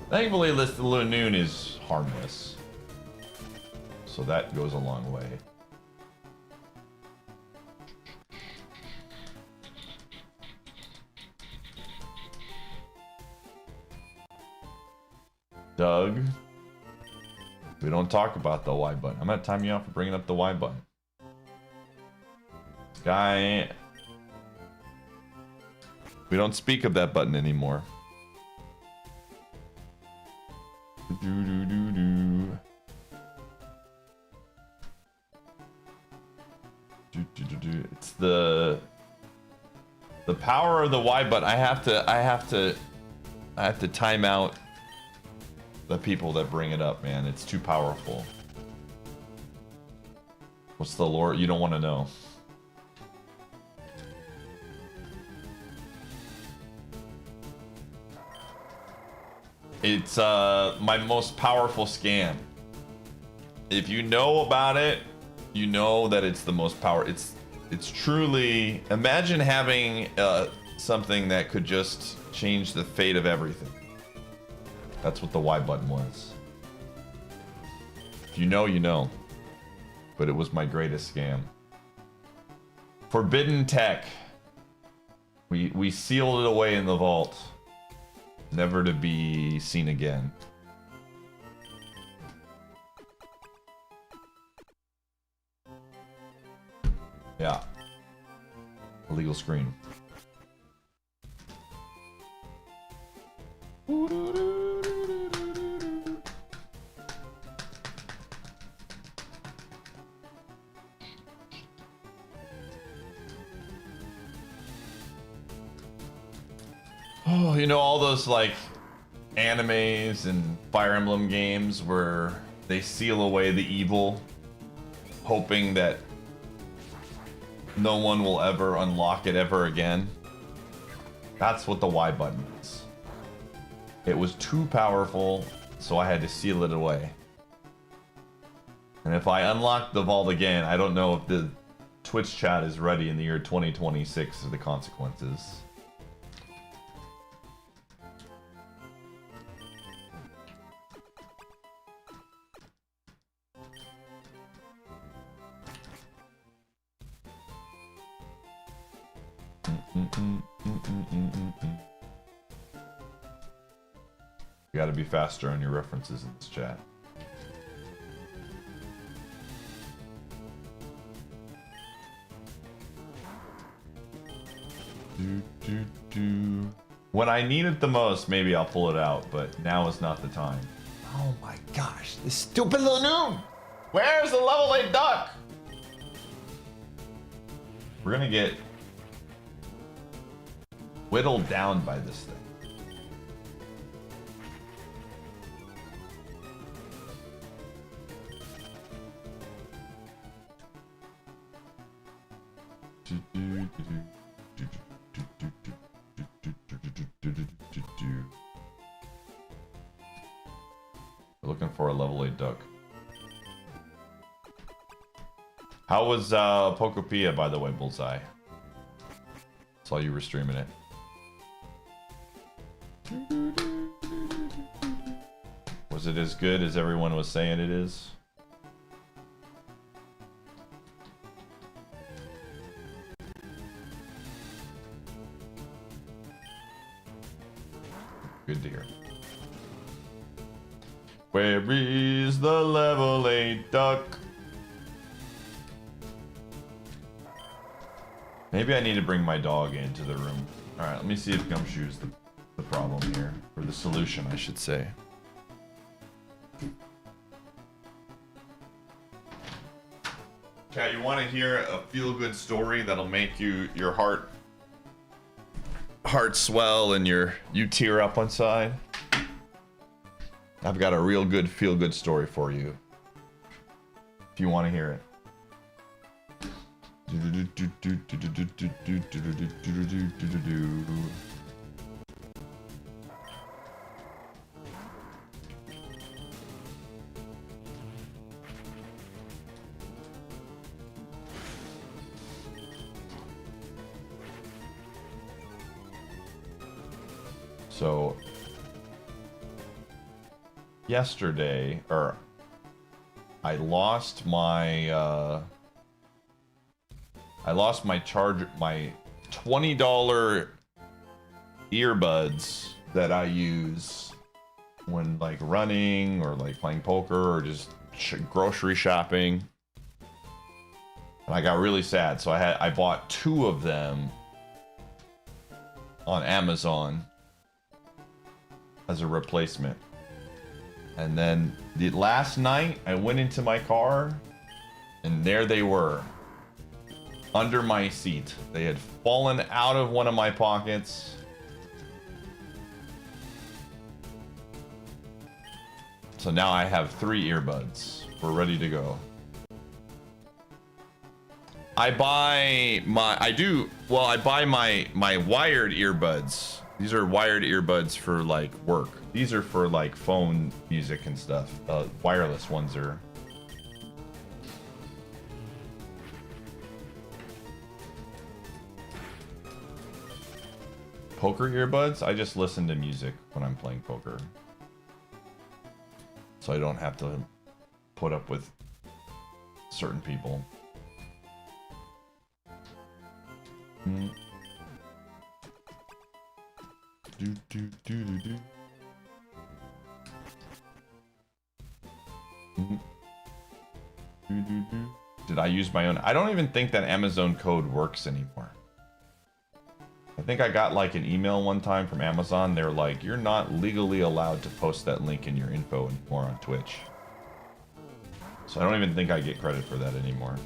Thankfully, the Lanoon is harmless. So that goes a long way. Doug, we don't talk about the Y button. I'm gonna time you out for bringing up the Y button. Guy, we don't speak of that button anymore. Do do do do. Do do do do. It's the power of the Y button. I have to time out the people that bring it up, man. It's too powerful. What's the lore? You don't want to know. It's my most powerful scam. If you know about it, you know that it's the most power. It's truly, imagine having something that could just change the fate of everything. That's what the Y button was. If you know, you know. But it was my greatest scam. Forbidden tech. We sealed it away in the vault. Never to be seen again. Yeah. Illegal screen. Oh, you know, all those like animes and Fire Emblem games where they seal away the evil, hoping that no one will ever unlock it ever again. That's what the Y button is. It was too powerful, so I had to seal it away. And if I unlock the vault again, I don't know if the Twitch chat is ready in the year 2026 for the consequences. You gotta be faster on your references in this chat. When I need it the most, maybe I'll pull it out, but now is not the time. Oh my gosh, this stupid Lanoon! Where's the level 8 duck? We're gonna get whittled down by this thing. Looking for a level 8 duck. How was Pokopia, by the way, Bullseye? Saw you were streaming it. Was it as good as everyone was saying it is? Good to hear. Where is the level 8 duck? Maybe I need to bring my dog into the room. Alright, let me see if Gumshoe's the problem here. Or the solution, I should say. Okay, you want to hear a feel-good story that'll make your heart swell and you tear up inside? I've got a real good feel-good story for you. If you want to hear it. So yesterday, I lost my charger, my $20 earbuds that I use when like running or like playing poker or just grocery shopping. And I got really sad, so I bought 2 of them on Amazon as a replacement. And then the last night I went into my car and there they were under my seat. They had fallen out of one of my pockets. So now I have 3 earbuds. We're ready to go. I buy my wired earbuds. These are wired earbuds for like work. These are for like phone music and stuff. Wireless ones are. Poker earbuds? I just listen to music when I'm playing poker. So I don't have to put up with certain people. Did I use my own? I don't even think that Amazon code works anymore. I think I got like an email one time from Amazon. They're like, you're not legally allowed to post that link in your info anymore on Twitch. So I don't even think I get credit for that anymore.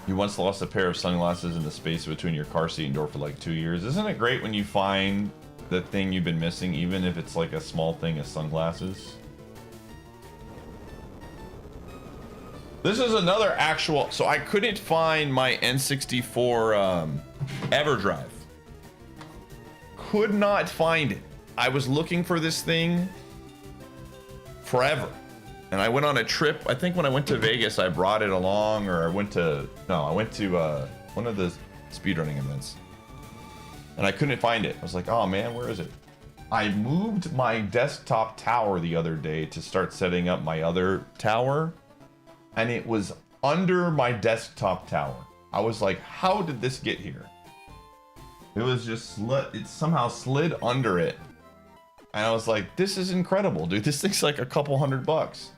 You once lost a pair of sunglasses in the space between your car seat and door for like 2 years. Isn't it great when you find the thing you've been missing, even if it's like a small thing as sunglasses? This is another actual... So I couldn't find my N64 EverDrive. Could not find it. I was looking for this thing forever. And I went on a trip. I think when I went to Vegas, I brought it along, or I went to one of the speedrunning events. And I couldn't find it. I was like, oh man, where is it? I moved my desktop tower the other day to start setting up my other tower. And it was under my desktop tower. I was like, how did this get here? It was just, it somehow slid under it. And I was like, this is incredible, dude. This thing's like a couple $100.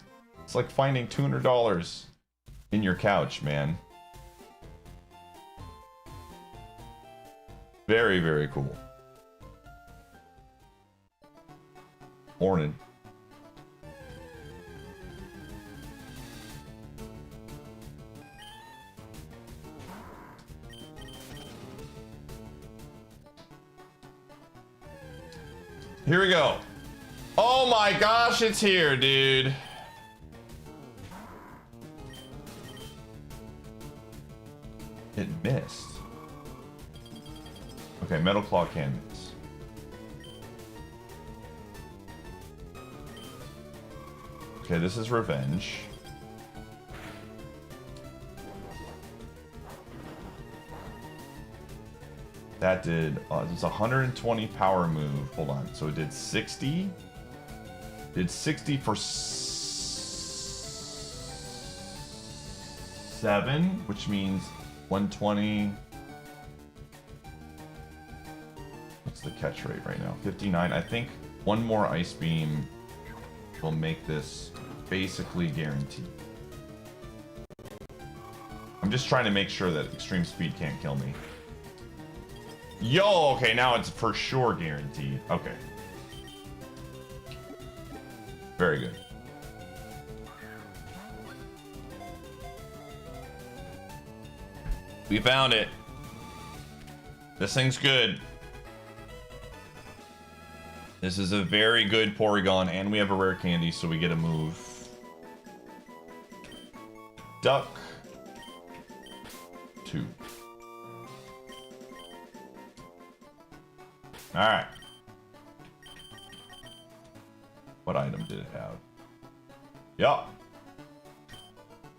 It's like finding $200 in your couch, man. Very, very cool. Morning. Here we go. Oh my gosh, it's here, dude. It missed. Okay, metal claw cannons. Okay, this is revenge. That did, it's 120 power move. Hold on, so it did 60. Did 60 for 7, which means 120. What's the catch rate right now? 59. I think one more ice beam will make this basically guaranteed. I'm just trying to make sure that extreme speed can't kill me. Yo, okay, now it's for sure guaranteed. Okay. Very good. We found it. This thing's good. This is a very good Porygon, and we have a rare candy, so we get a move. Duck. 2. Alright. What item did it have? Yup.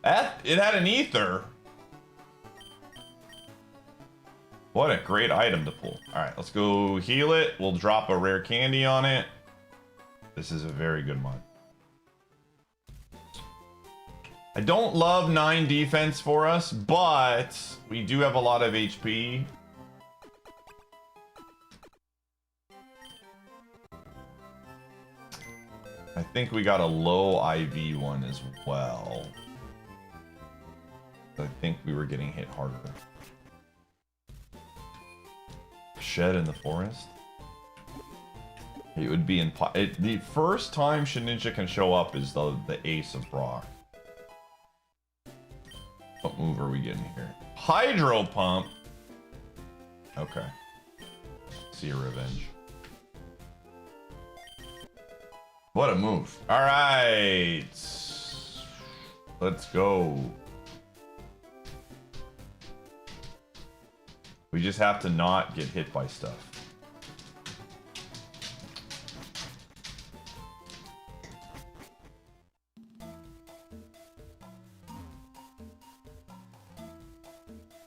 It had an ether. What a great item to pull. Alright, let's go heal it. We'll drop a rare candy on it. This is a very good mod. I don't love 9 defense for us, but we do have a lot of HP. I think we got a low IV one as well. I think we were getting hit harder. Shed in the forest? It would be in... the first time Shedinja can show up is the Ace of Brock. What move are we getting here? Hydro Pump! Okay. See your revenge. What a move. Alright. Let's go. We just have to not get hit by stuff.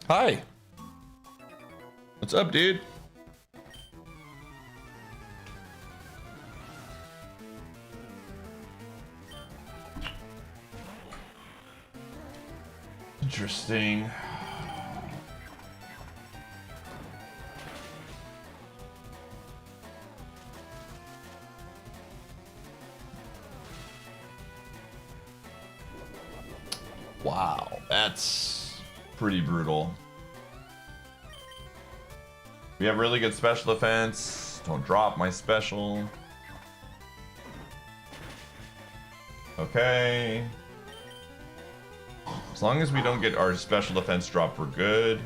Hi. What's up, dude? Interesting. Wow, that's pretty brutal. We have really good special defense. Don't drop my special. Okay. As long as we don't get our special defense drop, we're good.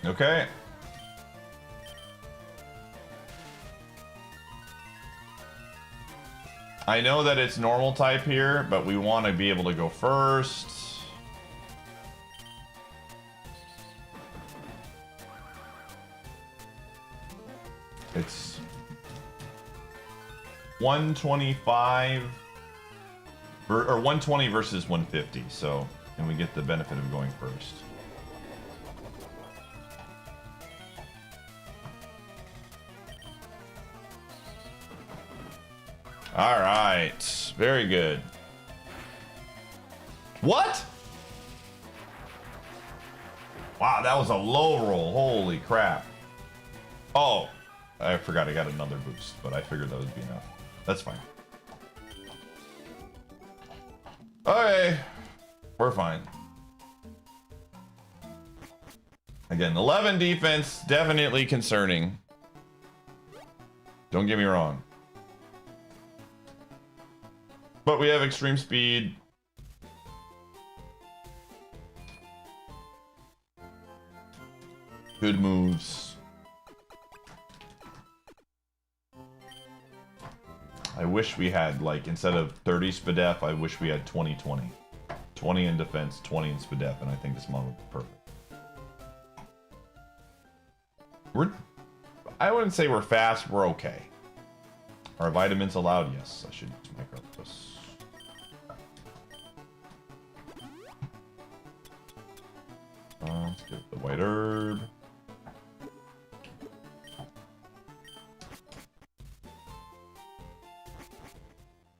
Okay. I know that it's normal type here, but we want to be able to go first. It's 125 or 120 versus 150, so and we get the benefit of going first. All right, very good. What? Wow, that was a low roll. Holy crap. Oh, I forgot I got another boost, but I figured that would be enough. That's fine. Okay, we're fine. Again, 11 defense, definitely concerning. Don't get me wrong. But we have extreme speed. Good moves. I wish we had, like, instead of 30 SPDF, I wish we had 20-20. 20 in defense, 20 in SPDF, and I think this model would be perfect. I wouldn't say we're fast, we're okay. Are vitamins allowed? Yes, I should use microdose. Let's get the white herb.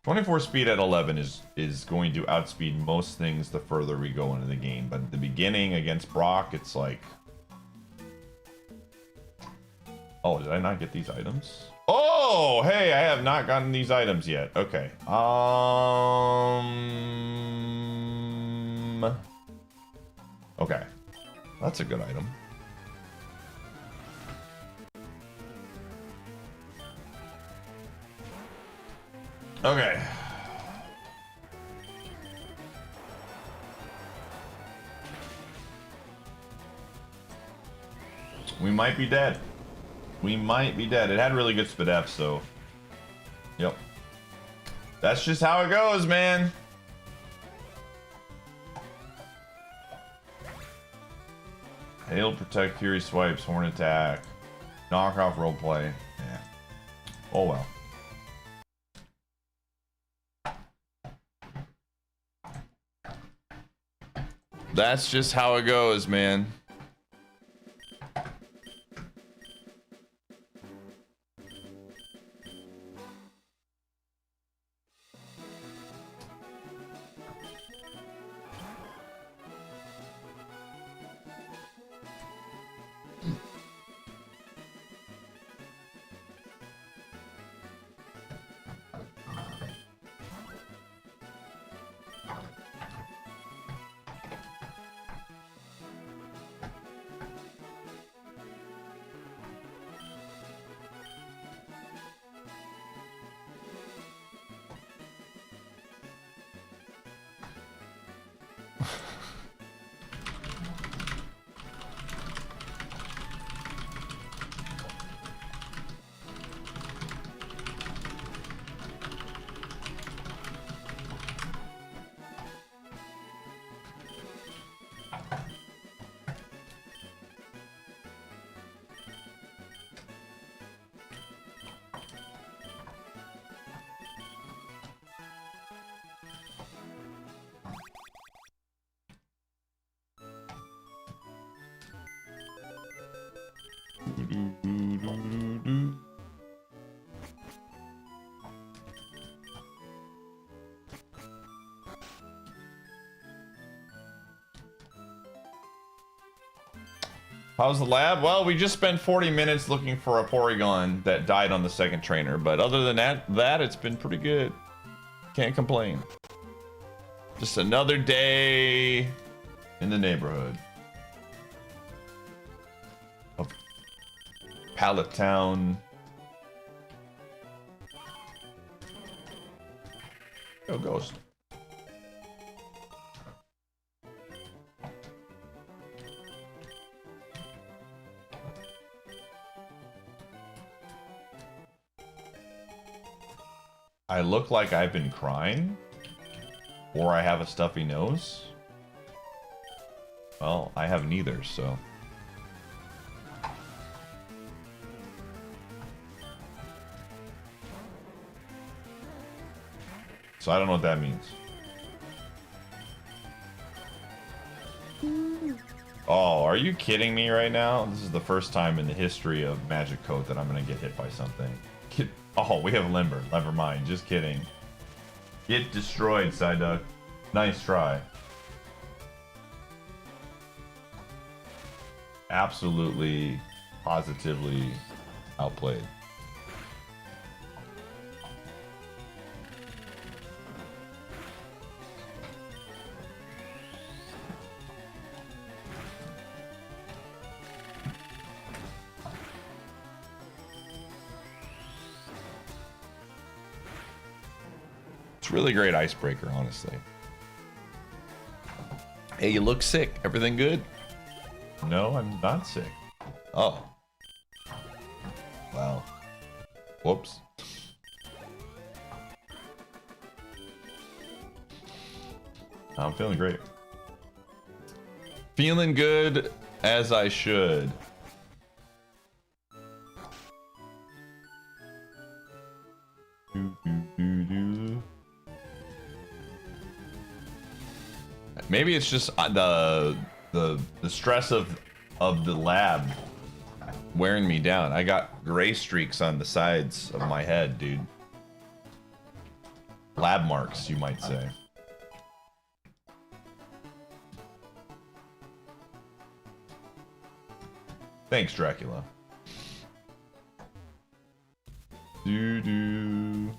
.24 speed at 11 is going to outspeed most things the further we go into the game. But at the beginning against Brock, it's like... Oh, did I not get these items? Oh, hey, I have not gotten these items yet. Okay. Okay. That's a good item. Okay. We might be dead. We might be dead. It had really good SPDF, so... Yep. That's just how it goes, man. Hail, protect, fury swipes, horn attack, knockoff roleplay. Yeah. Oh well. That's just how it goes, man. How's the lab? Well, we just spent 40 minutes looking for a Porygon that died on the second trainer, but other than that it's been pretty good. Can't complain. Just another day in the neighborhood of Pallet Town. Go Ghost. I look like I've been crying, or I have a stuffy nose. Well, I have neither, so. So I don't know what that means. Oh, are you kidding me right now? This is the first time in the history of Magic Coat that I'm gonna get hit by something. Oh, we have Limber. Never mind. Just kidding. Get destroyed, Psyduck. Nice try. Absolutely, positively outplayed. It's really great icebreaker, honestly. Hey, you look sick. Everything good? No, I'm not sick. Oh. Wow. Whoops. I'm feeling great. Feeling good as I should. Maybe it's just the stress of the lab wearing me down. I got gray streaks on the sides of my head, dude. Lab marks, you might say. Thanks, Dracula. Doo-doo.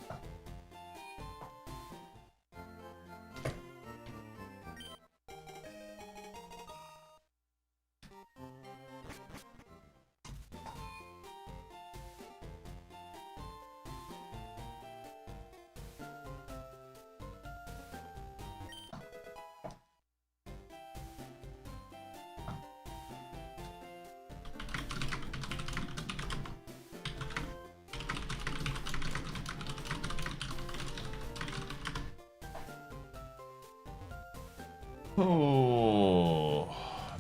Oh,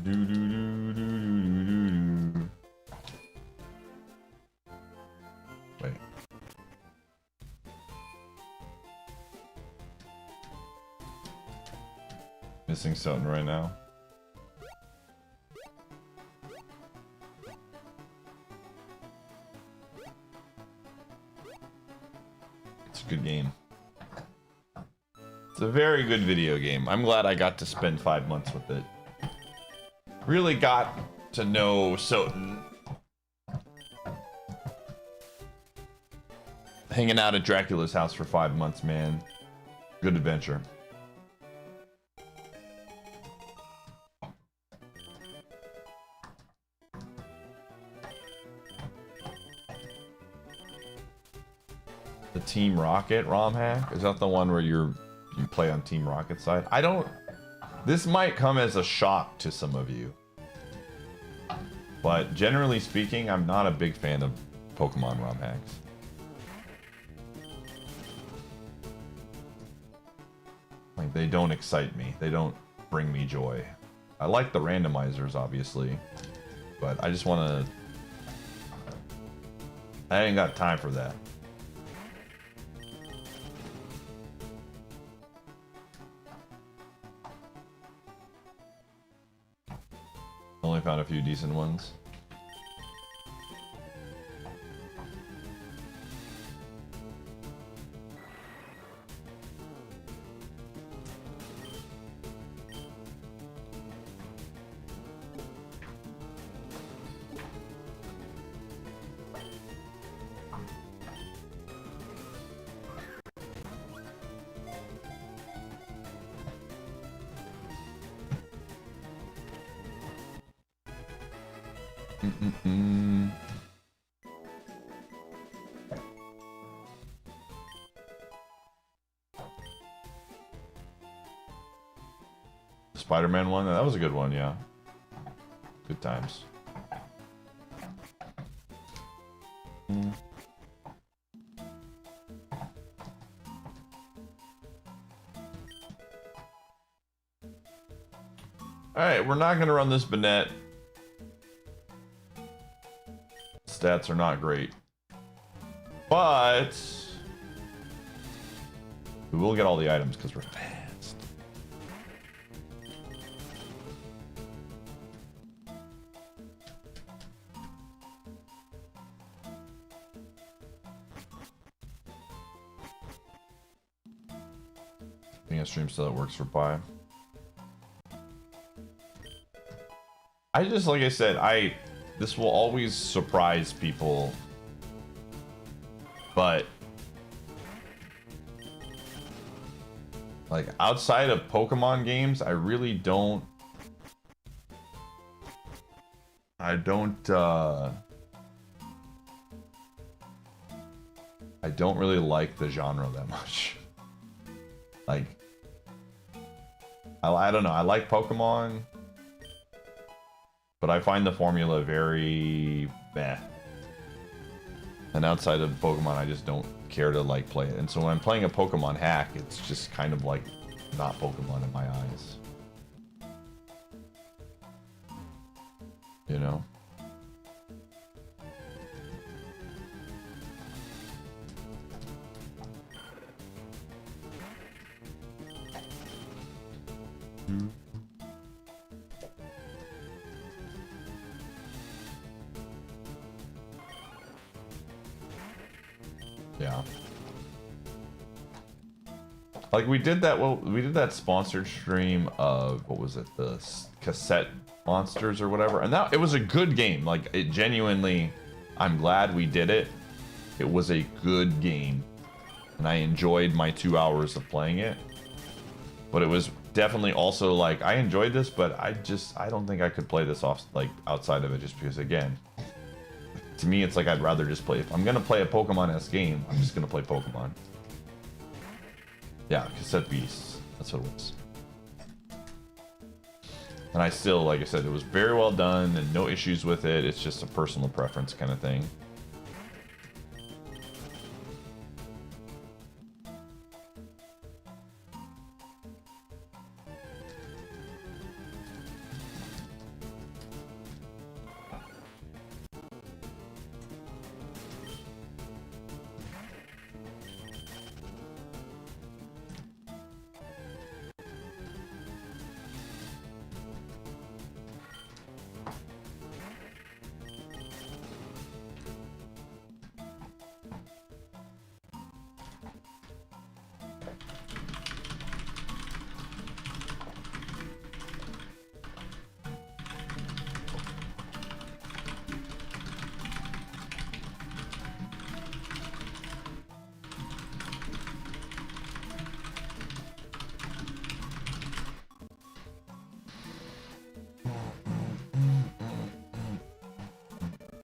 do do do do do do do. Wait. Missing something right now. It's a good game. It's a very good video game. I'm glad I got to spend 5 months with it. Really got to know Soten. Hanging out at Dracula's house for 5 months, man. Good adventure. The Team Rocket ROM hack? Is that the one where you play on Team Rocket side? I don't... This might come as a shock to some of you. But generally speaking, I'm not a big fan of Pokemon ROM hacks. Like, they don't excite me. They don't bring me joy. I like the randomizers, obviously. But I just want to... I ain't got time for that. Only found a few decent ones. Spider-Man one? That was a good one, yeah. Good times. Alright, we're not gonna run this Banette. Stats are not great. But we will get all the items because we're fast. I think I stream so that works for Pi. I just, like I said, this will always surprise people But like outside of Pokemon games, I really don't. I don't really like the genre that much. Like, I don't know. I like Pokemon, but I find the formula very meh. And outside of Pokemon, I just don't care to like play it. And so when I'm playing a Pokemon hack, it's just kind of like not Pokemon in my eyes. You know? Yeah. Like we did that. Well, we did that sponsored stream of what was it, the cassette monsters or whatever, and that it was a good game. Like it genuinely, I'm glad we did it. It was a good game, and I enjoyed my 2 hours of playing it. But it was definitely also like I enjoyed this, but I don't think I could play this off like outside of it, just because again, to me it's like I'd rather just play. If I'm gonna play a Pokemon-esque game, I'm just gonna play Pokemon. Yeah, Cassette Beasts. That's what it was. And I still, like I said, it was very well done and no issues with it. It's just a personal preference kind of thing.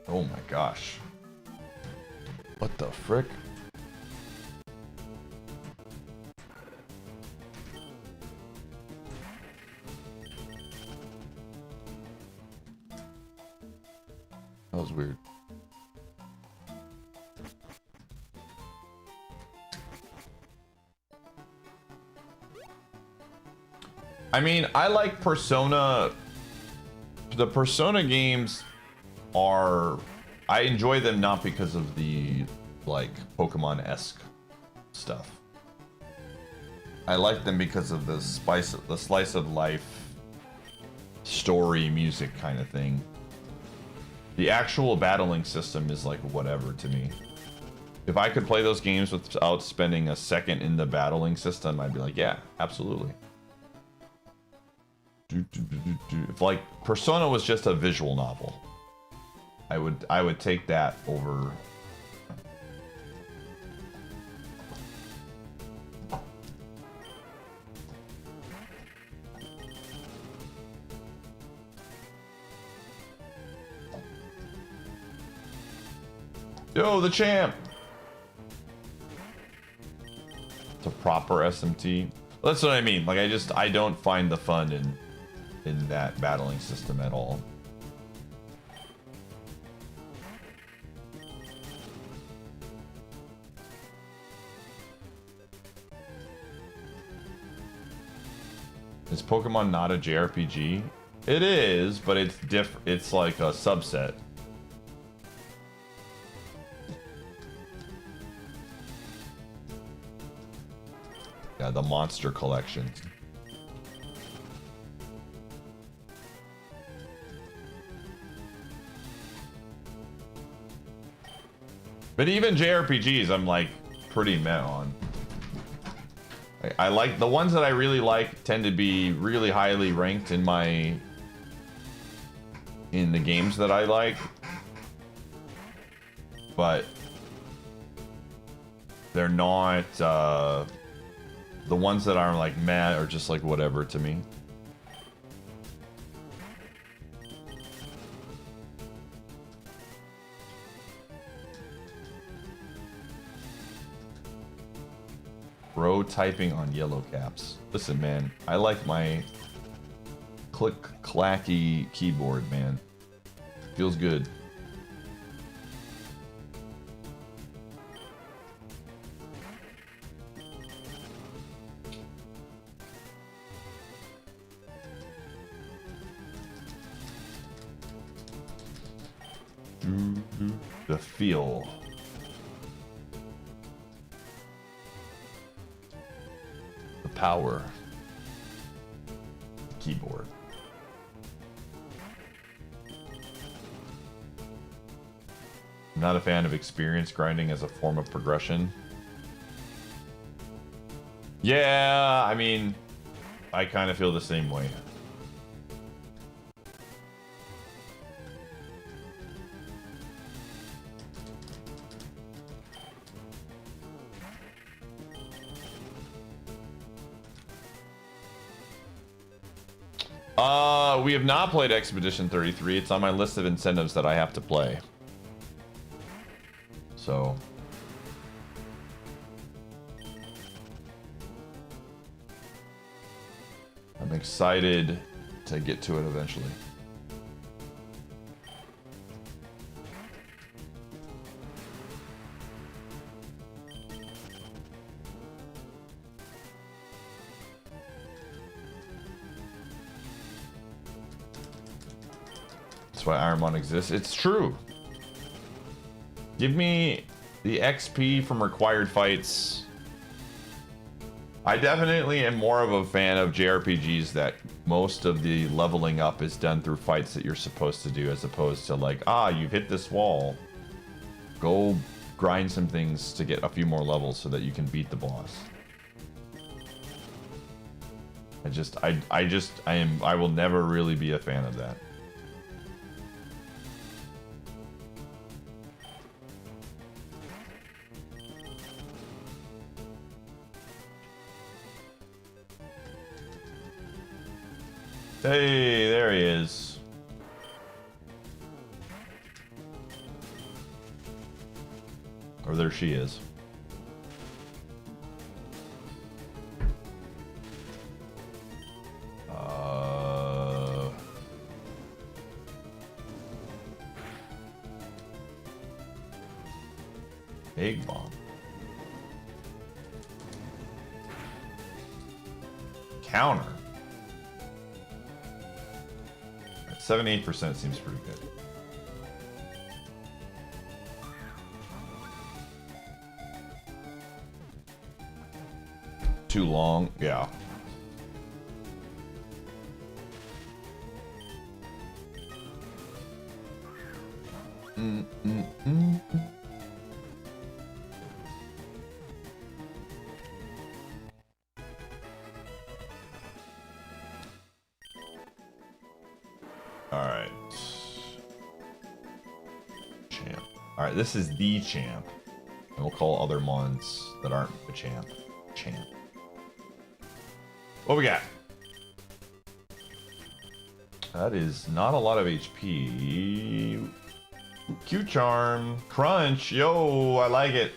Oh my gosh. What the frick? That was weird. I mean, I like Persona. The Persona games are, I enjoy them not because of the like Pokemon-esque stuff. I like them because of the slice of life story music kind of thing. The actual battling system is like whatever to me. If I could play those games without spending a second in the battling system, I'd be like, yeah, absolutely. If like Persona was just a visual novel, I would take that over. Yo, the champ. It's a proper SMT. That's what I mean. Like I don't find the fun in that battling system at all. Is Pokemon not a JRPG? It is, but it's different. It's like a subset. Yeah, the monster collection. But even JRPGs, I'm like pretty meh on. I like the ones that I really like tend to be really highly ranked in the games that I like. But They're not, the ones that are like meh are just like whatever to me. Bro typing on yellow caps. Listen, man, I like my click clacky keyboard, man. Feels good. The feel. The power. Keyboard. I'm not a fan of experience grinding as a form of progression. Yeah, I mean, I kind of feel the same way. We have not played Expedition 33. It's on my list of incentives that I have to play. So I'm excited to get to it eventually. That's why IronMON exists. It's true. Give me the XP from required fights. I definitely am more of a fan of JRPGs that most of the leveling up is done through fights that you're supposed to do, as opposed to like, you've hit this wall. Go grind some things to get a few more levels so that you can beat the boss. I will never really be a fan of that. Hey, there he is. Or there she is. Egg bomb. Counter. 78% seems pretty good. Too long? Yeah. Alright. Champ. Alright, this is the champ. And we'll call other mons that aren't the champ. Champ. What we got? That is not a lot of HP. Cute charm. Crunch. Yo, I like it.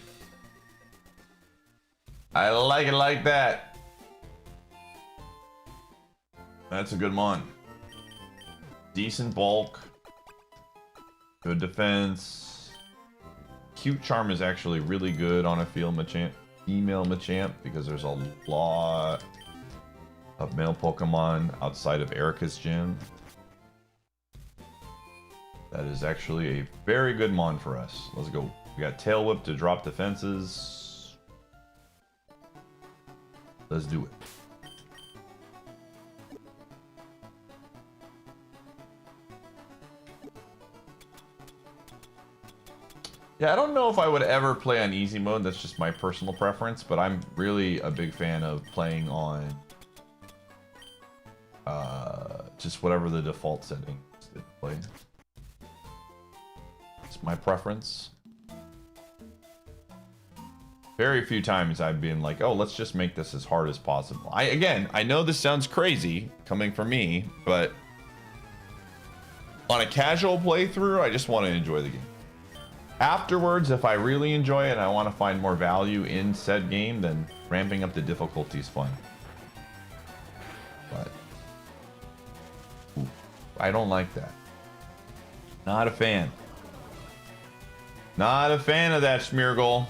I like it like that. That's a good mon. Decent bulk. Good defense. Cute charm is actually really good on a female Machamp because there's a lot of male Pokemon outside of Erica's gym. That is actually a very good mon for us. Let's go. We got Tail Whip to drop defenses. Let's do it. Yeah, I don't know if I would ever play on easy mode. That's just my personal preference, but I'm really a big fan of playing on just whatever the default setting is to play. It's my preference. Very few times I've been like, oh, let's just make this as hard as possible. I know this sounds crazy coming from me, but on a casual playthrough, I just want to enjoy the game. Afterwards, if I really enjoy it and I want to find more value in said game, then ramping up the difficulty is fun. But I don't like that. Not a fan. Not a fan of that, Smeargle.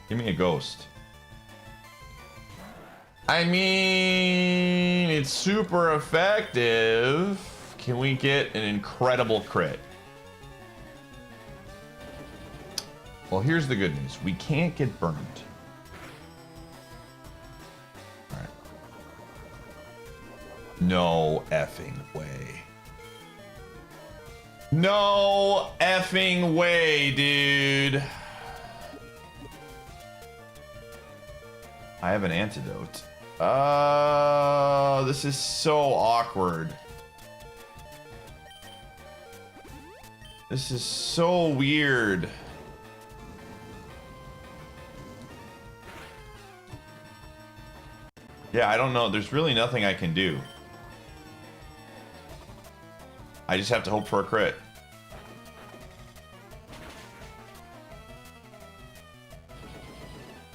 Give me a ghost. I mean, it's super effective. Can we get an incredible crit? Well, here's the good news. We can't get burned. All right. No effing way. No effing way, dude. I have an antidote. This is so awkward. This is so weird. Yeah, I don't know. There's really nothing I can do. I just have to hope for a crit.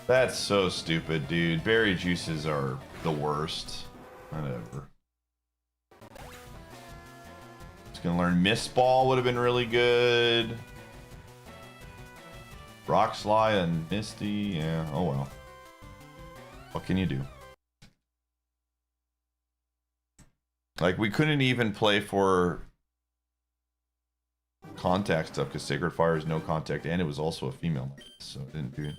That's so stupid, dude. Berry juices are the worst. Whatever. Just gonna learn Mist Ball would have been really good. Rock Slide and Misty, yeah, oh well. What can you do? Like, we couldn't even play for contact stuff because Sacred Fire is no contact and it was also a female, so it didn't do it.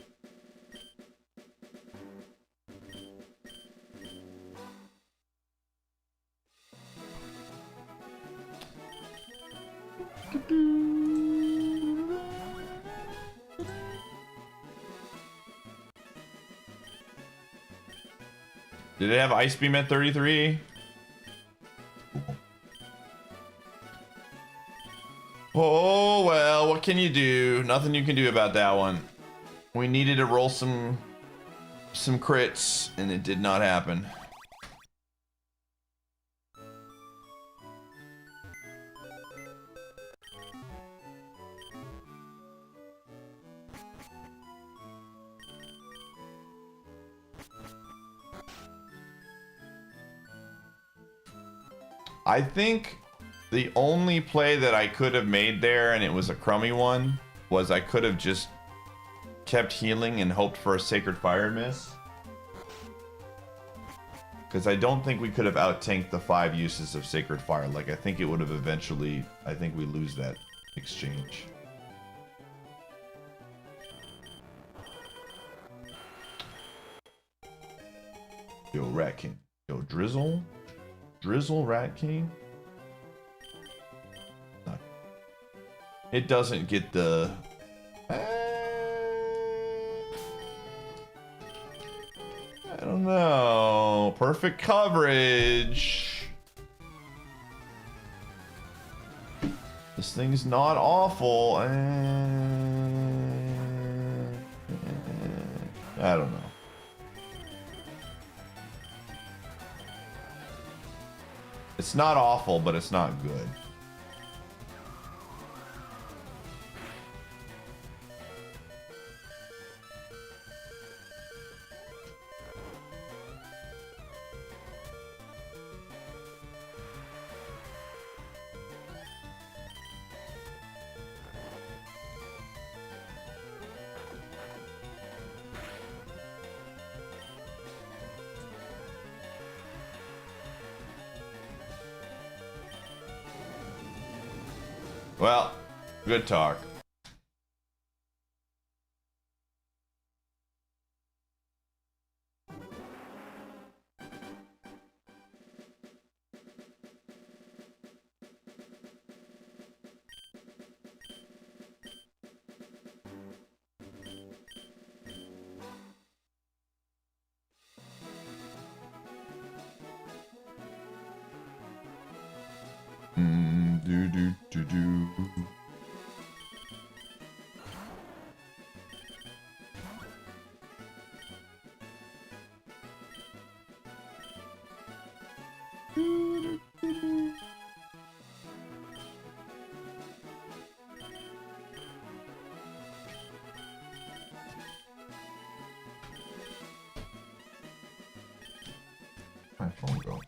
Did it have Ice Beam at 33? Oh, well, what can you do? Nothing you can do about that one. We needed to roll some crits, and it did not happen. I think the only play that I could have made there, and it was a crummy one, was I could have just kept healing and hoped for a Sacred Fire miss. Because I don't think we could have out-tanked the 5 uses of Sacred Fire. Like, I think it would have eventually... I think we lose that exchange. Yo, Rat King. Yo, Drizzle? Drizzle, Rat King? No. It doesn't get the... I don't know. Perfect coverage. This thing's not awful. I don't know. It's not awful, but it's not good. Well, good talk. My phone go.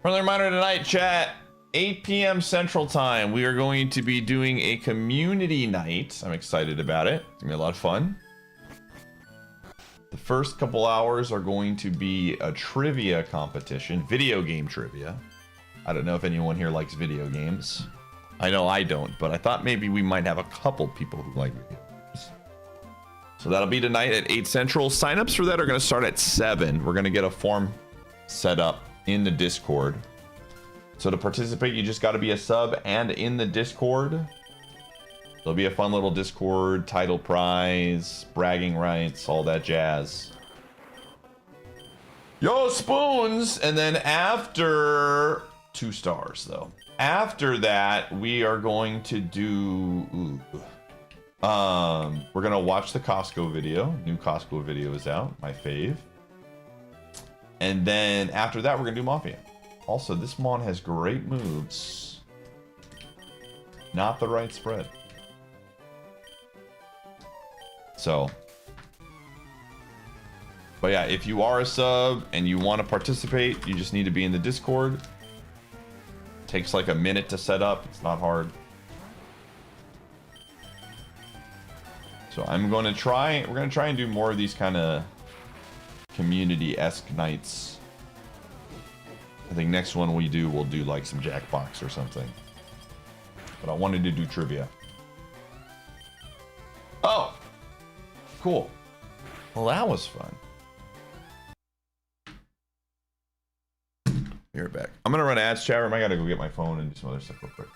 Friendly reminder tonight, chat. 8 p.m. Central Time. We are going to be doing a community night. I'm excited about it. It's gonna be a lot of fun. The first couple hours are going to be a trivia competition, video game trivia. I don't know if anyone here likes video games. I know I don't, but I thought maybe we might have a couple people who like video games. So that'll be tonight at 8 Central. Signups for that are going to start at 7. We're going to get a form set up in the Discord. So to participate, you just got to be a sub and in the Discord. There'll be a fun little Discord, title prize, bragging rights, all that jazz. Yo, spoons! And then after... 2 stars, though. After that, we are going to do... we're going to watch the Costco video. New Costco video is out. My fave. And then after that, we're going to do Mafia. Also, this Mon has great moves. Not the right spread. So, but yeah, if you are a sub and you want to participate, you just need to be in the Discord. Takes like a minute to set up. It's not hard. So I'm going to try, we're going to try and do more of these kind of community-esque nights. I think next one we do, we'll do like some Jackbox or something. But I wanted to do trivia. Oh! Cool. Well, that was fun. Be right back. I'm gonna run ads, chat room. I gotta go get my phone and do some other stuff real quick.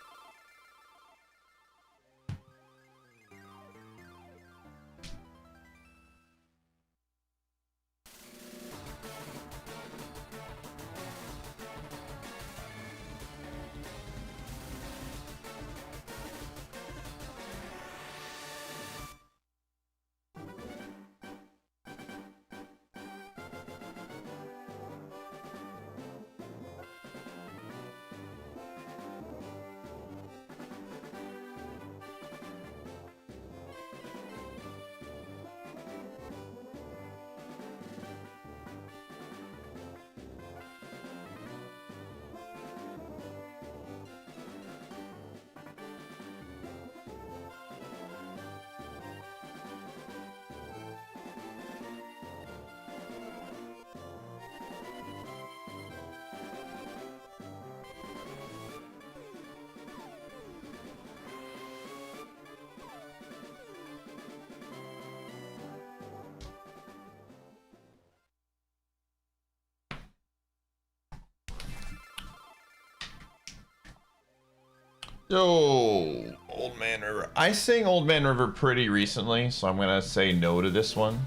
Yo, Old Man River. I sang Old Man River pretty recently, so I'm gonna say no to this one.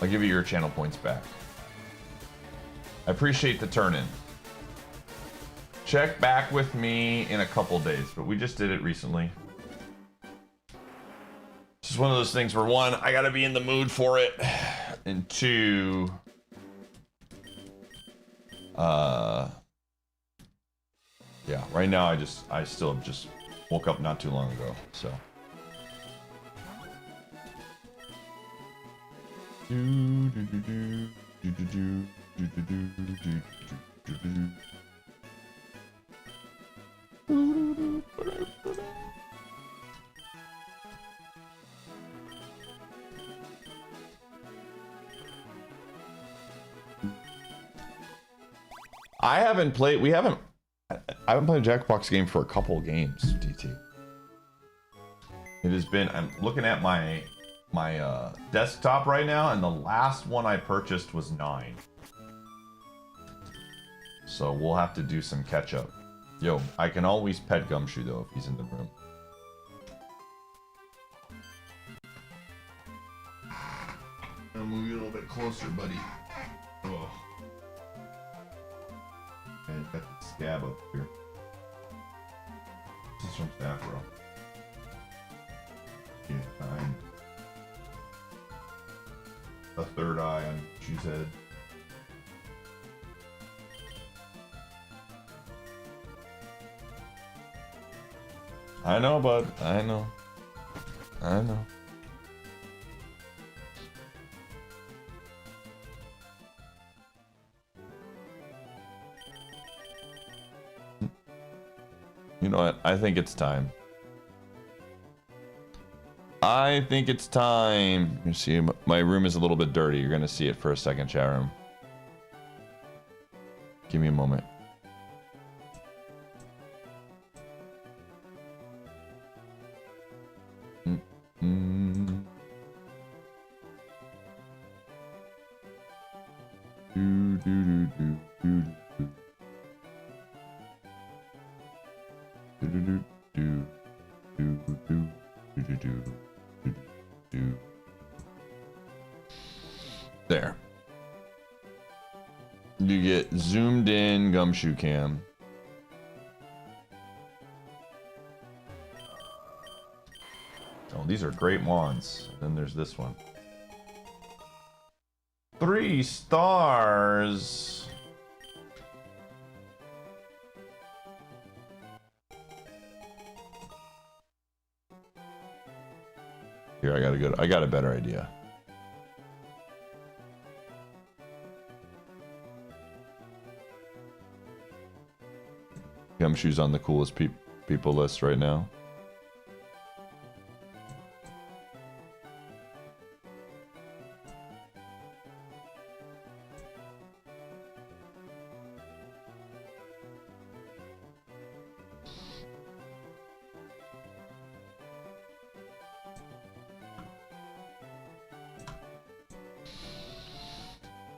I'll give you your channel points back. I appreciate the turn-in. Check back with me in a couple days, but we just did it recently. It's just one of those things where, one, I gotta be in the mood for it, and two, yeah, right now I still just woke up not too long ago, so. I haven't played a Jackbox game for a couple games, DT. It has been, I'm looking at my desktop right now, and the last one I purchased was 9. So we'll have to do some catch up. Yo, I can always pet Gumshoe though if he's in the room. I'm gonna move you a little bit closer, buddy. Oh. And got the scab up here. This is from Sapporo. Yeah, fine. A third eye on Shoe's head. I know, bud. I know. I know. You know what? I think it's time. I think it's time. You see, my room is a little bit dirty. You're gonna see it for a second, chat room. Give me a moment. There. You get zoomed in gumshoe cam. Oh, these are great wands. And then there's this one. 3 stars. Here, I got a better idea. Gumshoe's on the coolest people list right now.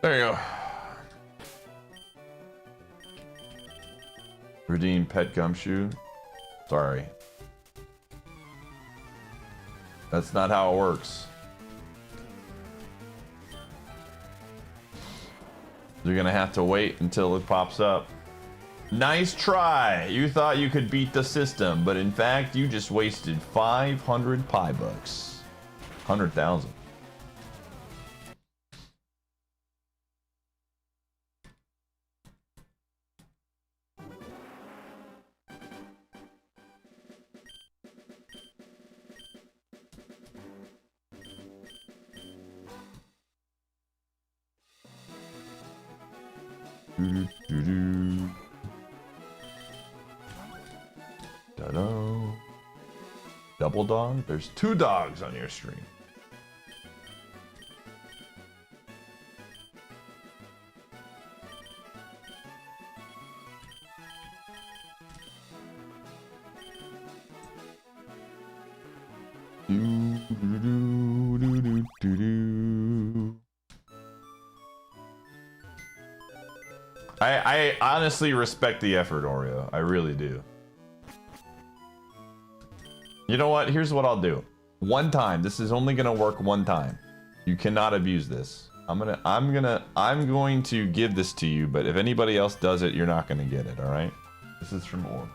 There you go. Redeem pet gumshoe. Sorry. That's not how it works. You're gonna have to wait until it pops up. Nice try! You thought you could beat the system, but in fact you just wasted 500 pie bucks. 100,000. Ta-da. Double dog? There's 2 dogs on your stream. I honestly respect the effort, Oreo. I really do. You know what? Here's what I'll do. One time. This is only gonna work one time. You cannot abuse this. I'm going to give this to you, but if anybody else does it, you're not gonna get it, alright? This is from Oreo.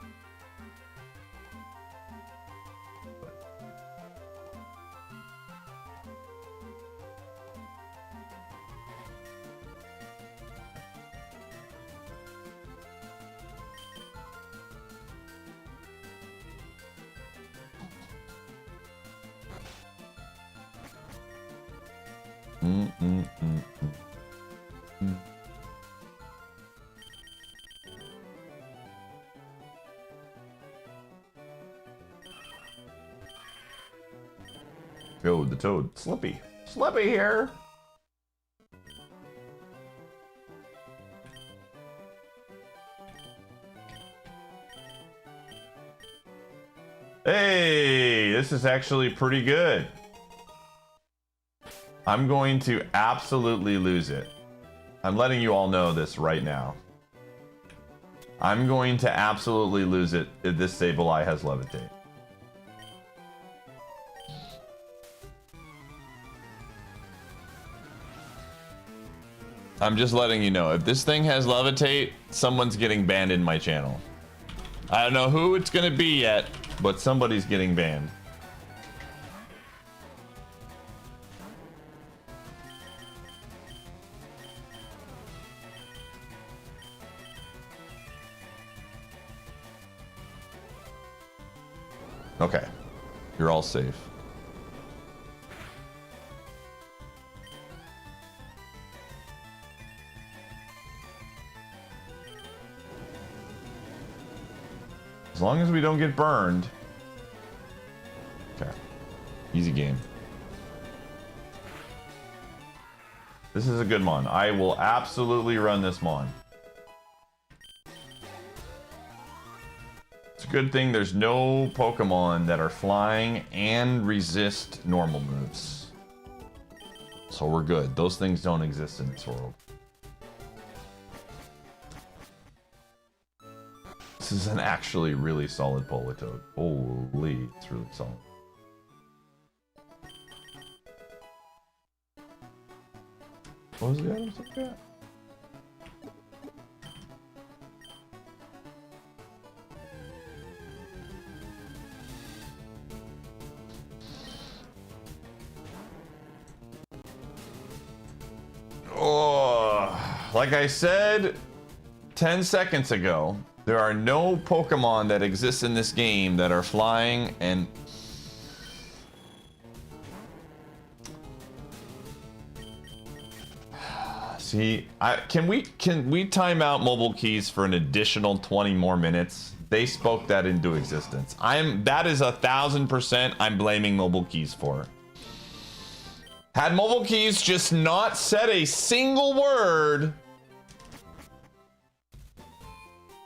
Yo, the toad. Slippy. Slippy here! Hey, this is actually pretty good. I'm going to absolutely lose it. I'm letting you all know this right now. I'm going to absolutely lose it if this Sableye has Levitate. I'm just letting you know. If this thing has levitate, someone's getting banned in my channel. I don't know who it's gonna be yet, but somebody's getting banned. Okay, you're all safe. As long as we don't get burned. Okay, easy game. This is a good mon. I will absolutely run this mon. It's a good thing there's no Pokemon that are flying and resist normal moves. So we're good. Those things don't exist in this world. This is an actually really solid Politoed. Holy, it's really solid. What was the other thing? Oh, like I said 10 seconds ago, there are no Pokemon that exist in this game that are flying and... See, can we time out mobile keys for an additional 20 more minutes? They spoke that into existence. That is 1000% I'm blaming mobile keys for. Had mobile keys just not said a single word,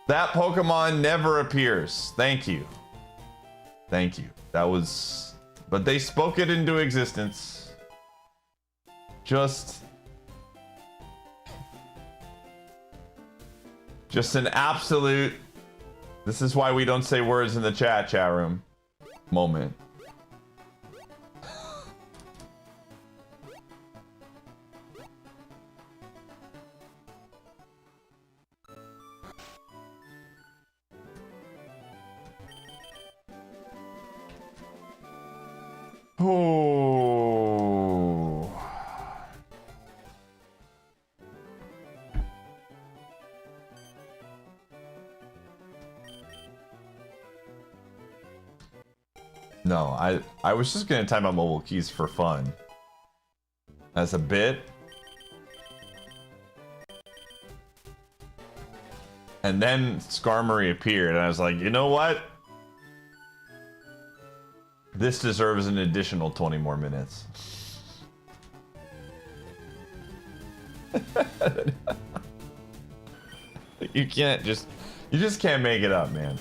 that Pokemon never appears. Thank you. Thank you. That was... But they spoke it into existence. Just an absolute... This is why we don't say words in the chat room moment. Oh. No, I was just gonna time out mobile keys for fun. As a bit. And then Skarmory appeared, and I was like, you know what? This deserves an additional 20 more minutes. You just can't make it up, man.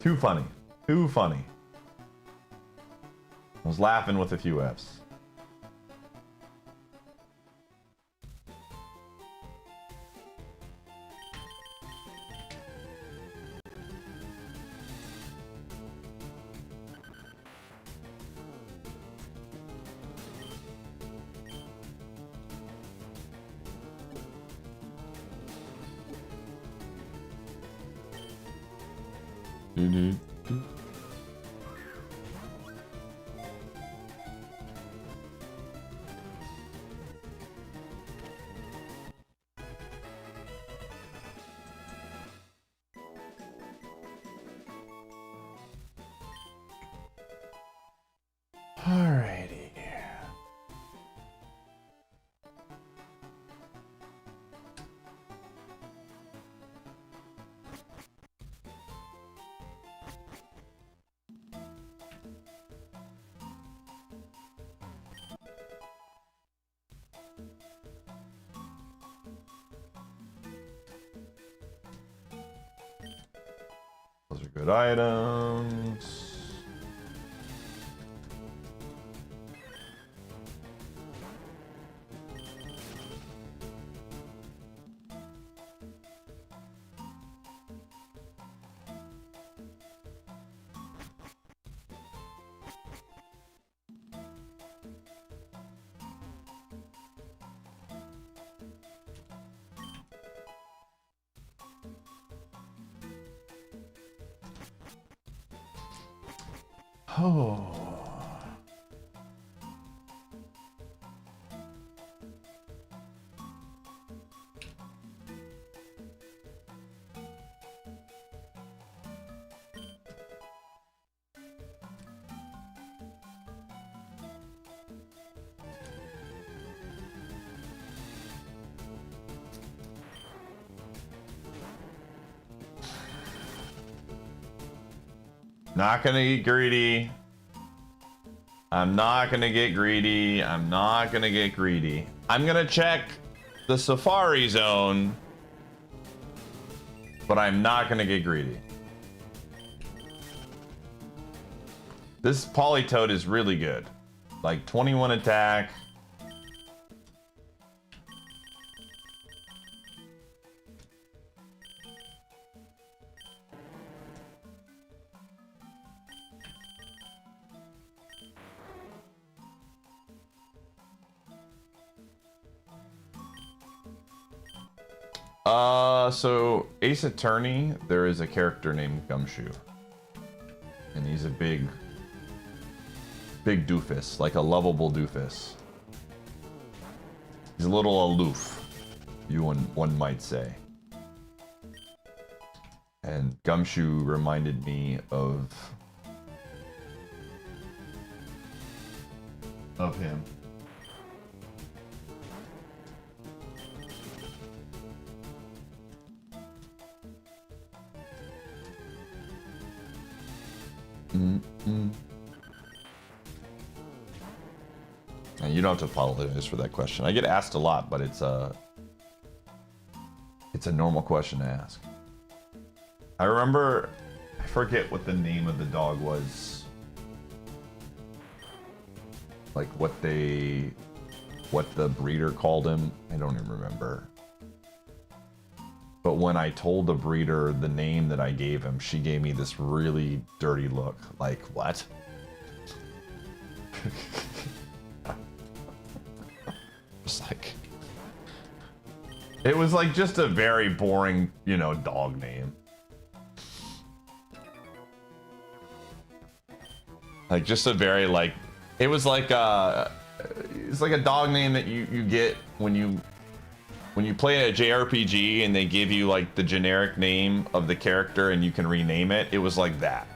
Too funny. Too funny. I was laughing with a few F's. Alrighty. Those are good items. Oh. Not gonna get greedy. I'm not gonna get greedy. I'm not gonna get greedy. I'm gonna check the Safari Zone, but I'm not gonna get greedy. This Polytoad is really good. Like 21 attack. So Ace Attorney, there is a character named Gumshoe. And he's a big doofus, like a lovable doofus. He's a little aloof, one might say. And Gumshoe reminded me of him. And you don't have to apologize for that question. I get asked a lot, but it's a normal question to ask. I remember, I forget what the name of the dog was. Like what the breeder called him. I don't even remember. But when I told the breeder the name that I gave him, she gave me this really dirty look. Like, what? Just like... It was like just a very boring, you know, dog name. Like just a very like... It was like it's like a dog name that you get when you play a JRPG and they give you like the generic name of the character and you can rename it. It was like that,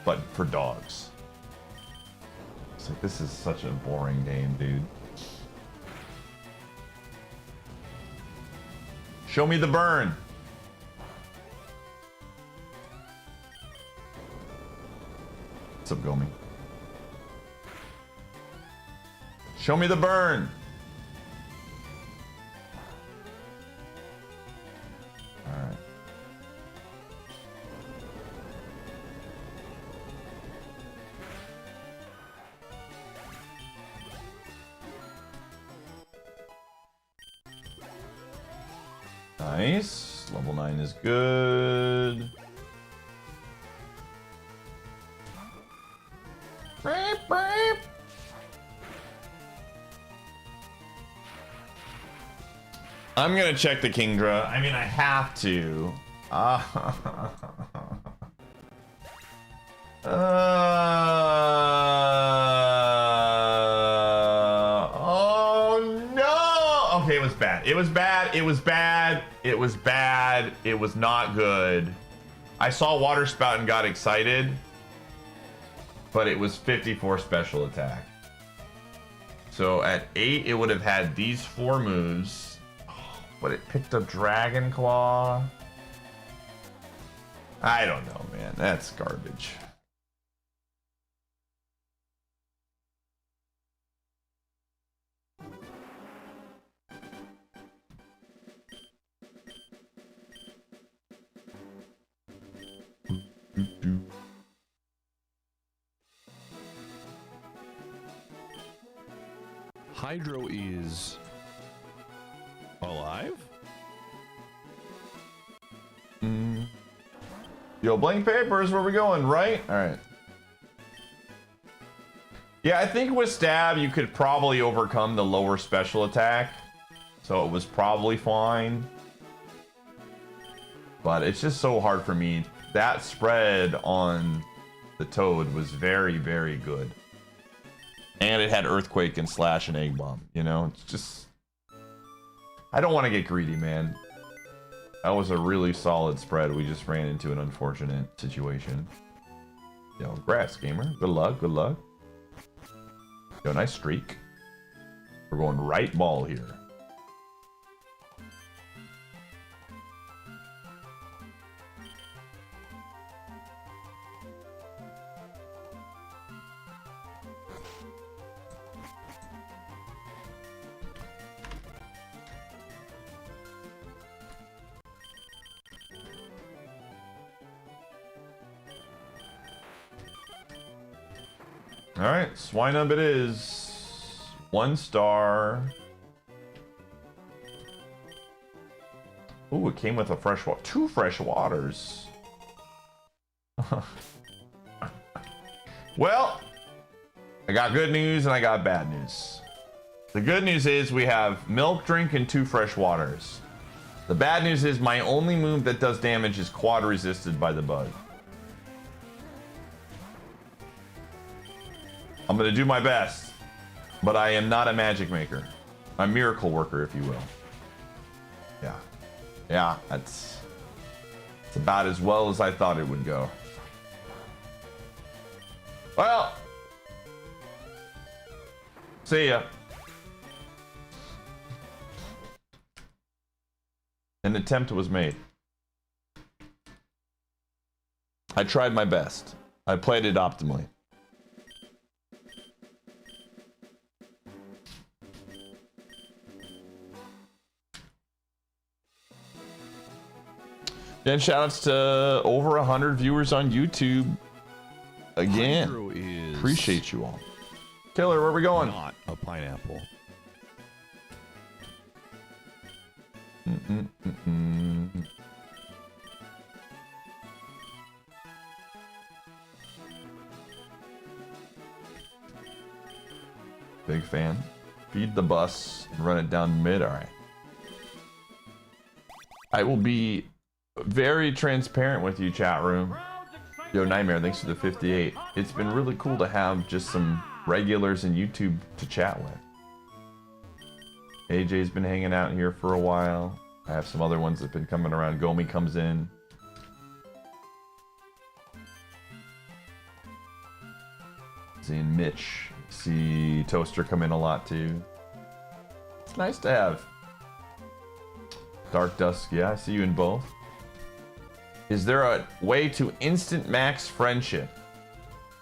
but for dogs. It's like, this is such a boring game, dude. Show me the burn. What's up, Gomi? Show me the burn. Alright. Nice. Level 9 is good. Beep, beep. I'm gonna check the Kingdra. I mean, I have to. Oh no! Okay, it was bad. It was bad. It was bad. It was bad. It was not good. I saw Water Spout and got excited, but it was 54 special attack. So at 8, it would have had these 4 moves. But it picked up Dragon Claw. I don't know, man. That's garbage. Hydro is alive? Yo, blank papers, where we going, right? Alright. Yeah, I think with stab, you could probably overcome the lower special attack. So it was probably fine. But it's just so hard for me. That spread on the toad was very, very good. And it had earthquake and slash and egg bomb. You know, it's just, I don't want to get greedy, man. That was a really solid spread. We just ran into an unfortunate situation. Yo, grass gamer. Good luck, good luck. Yo, nice streak. We're going right ball here. All right, swine up it is. 1 star. Ooh, it came with a fresh water. 2 fresh waters. Well, I got good news and I got bad news. The good news is we have milk drink and 2 fresh waters. The bad news is my only move that does damage is quad resisted by the bug. I'm gonna do my best, but I am not a magic maker. I'm a miracle worker, if you will. Yeah. Yeah, it's about as well as I thought it would go. Well, see ya. An attempt was made. I tried my best. I played it optimally. And shoutouts to over 100 viewers on YouTube. Again, appreciate you all. Killer, where are we going? Not a pineapple. Big fan. Feed the bus and run it down mid. All right. I will be very transparent with you, chat room. Yo, Nightmare, thanks for the 58. It's been really cool to have just some regulars in YouTube to chat with. AJ's been hanging out here for a while. I have some other ones that have been coming around. Gomi comes in. Seeing Mitch. See Toaster come in a lot too. It's nice to have. Dark Dusk, yeah, I see you in both. Is there a way to instant max friendship?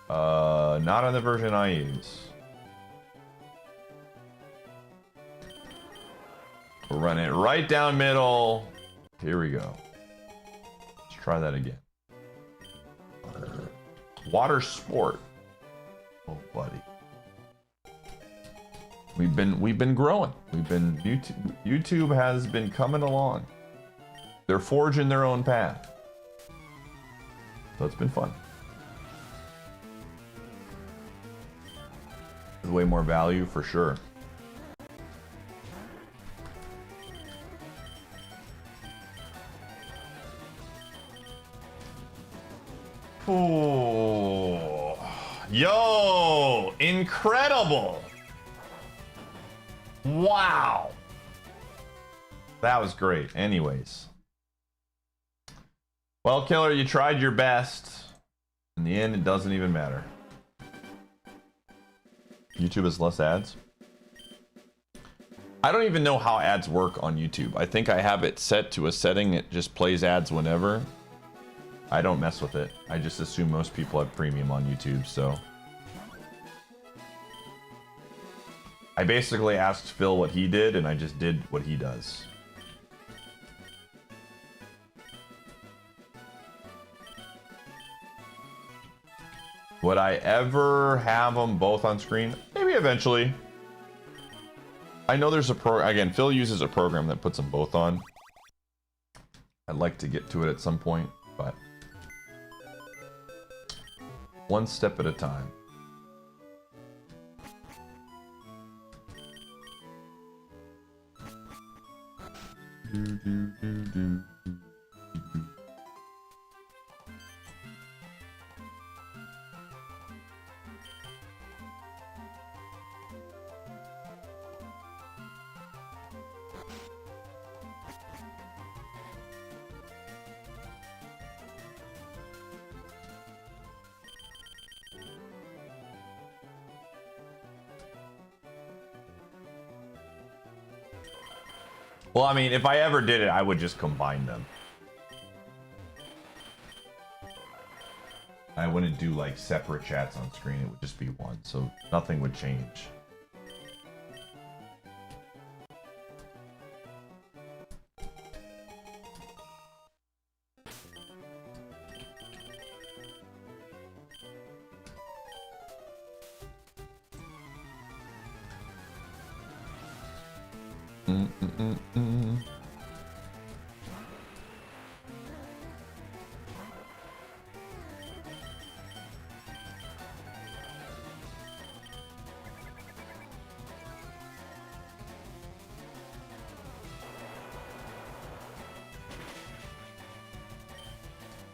Not on the version I use. We'll run it right down middle. Here we go. Let's try that again. Water sport. Oh, buddy. We've been growing. YouTube has been coming along. They're forging their own path. So it's been fun. There's way more value for sure. Oh, yo, incredible. Wow. That was great. Anyways. Well, Killer, you tried your best. In the end, it doesn't even matter. YouTube has less ads. I don't even know how ads work on YouTube. I think I have it set to a setting that just plays ads whenever. I don't mess with it. I just assume most people have premium on YouTube, so. I basically asked Phil what he did, and I just did what he does. Would I ever have them both on screen? Maybe eventually. I know there's a again, Phil uses a program that puts them both on. I'd like to get to it at some point, but one step at a time. Well, I mean, if I ever did it, I would just combine them. I wouldn't do like separate chats on screen. It would just be one, so nothing would change.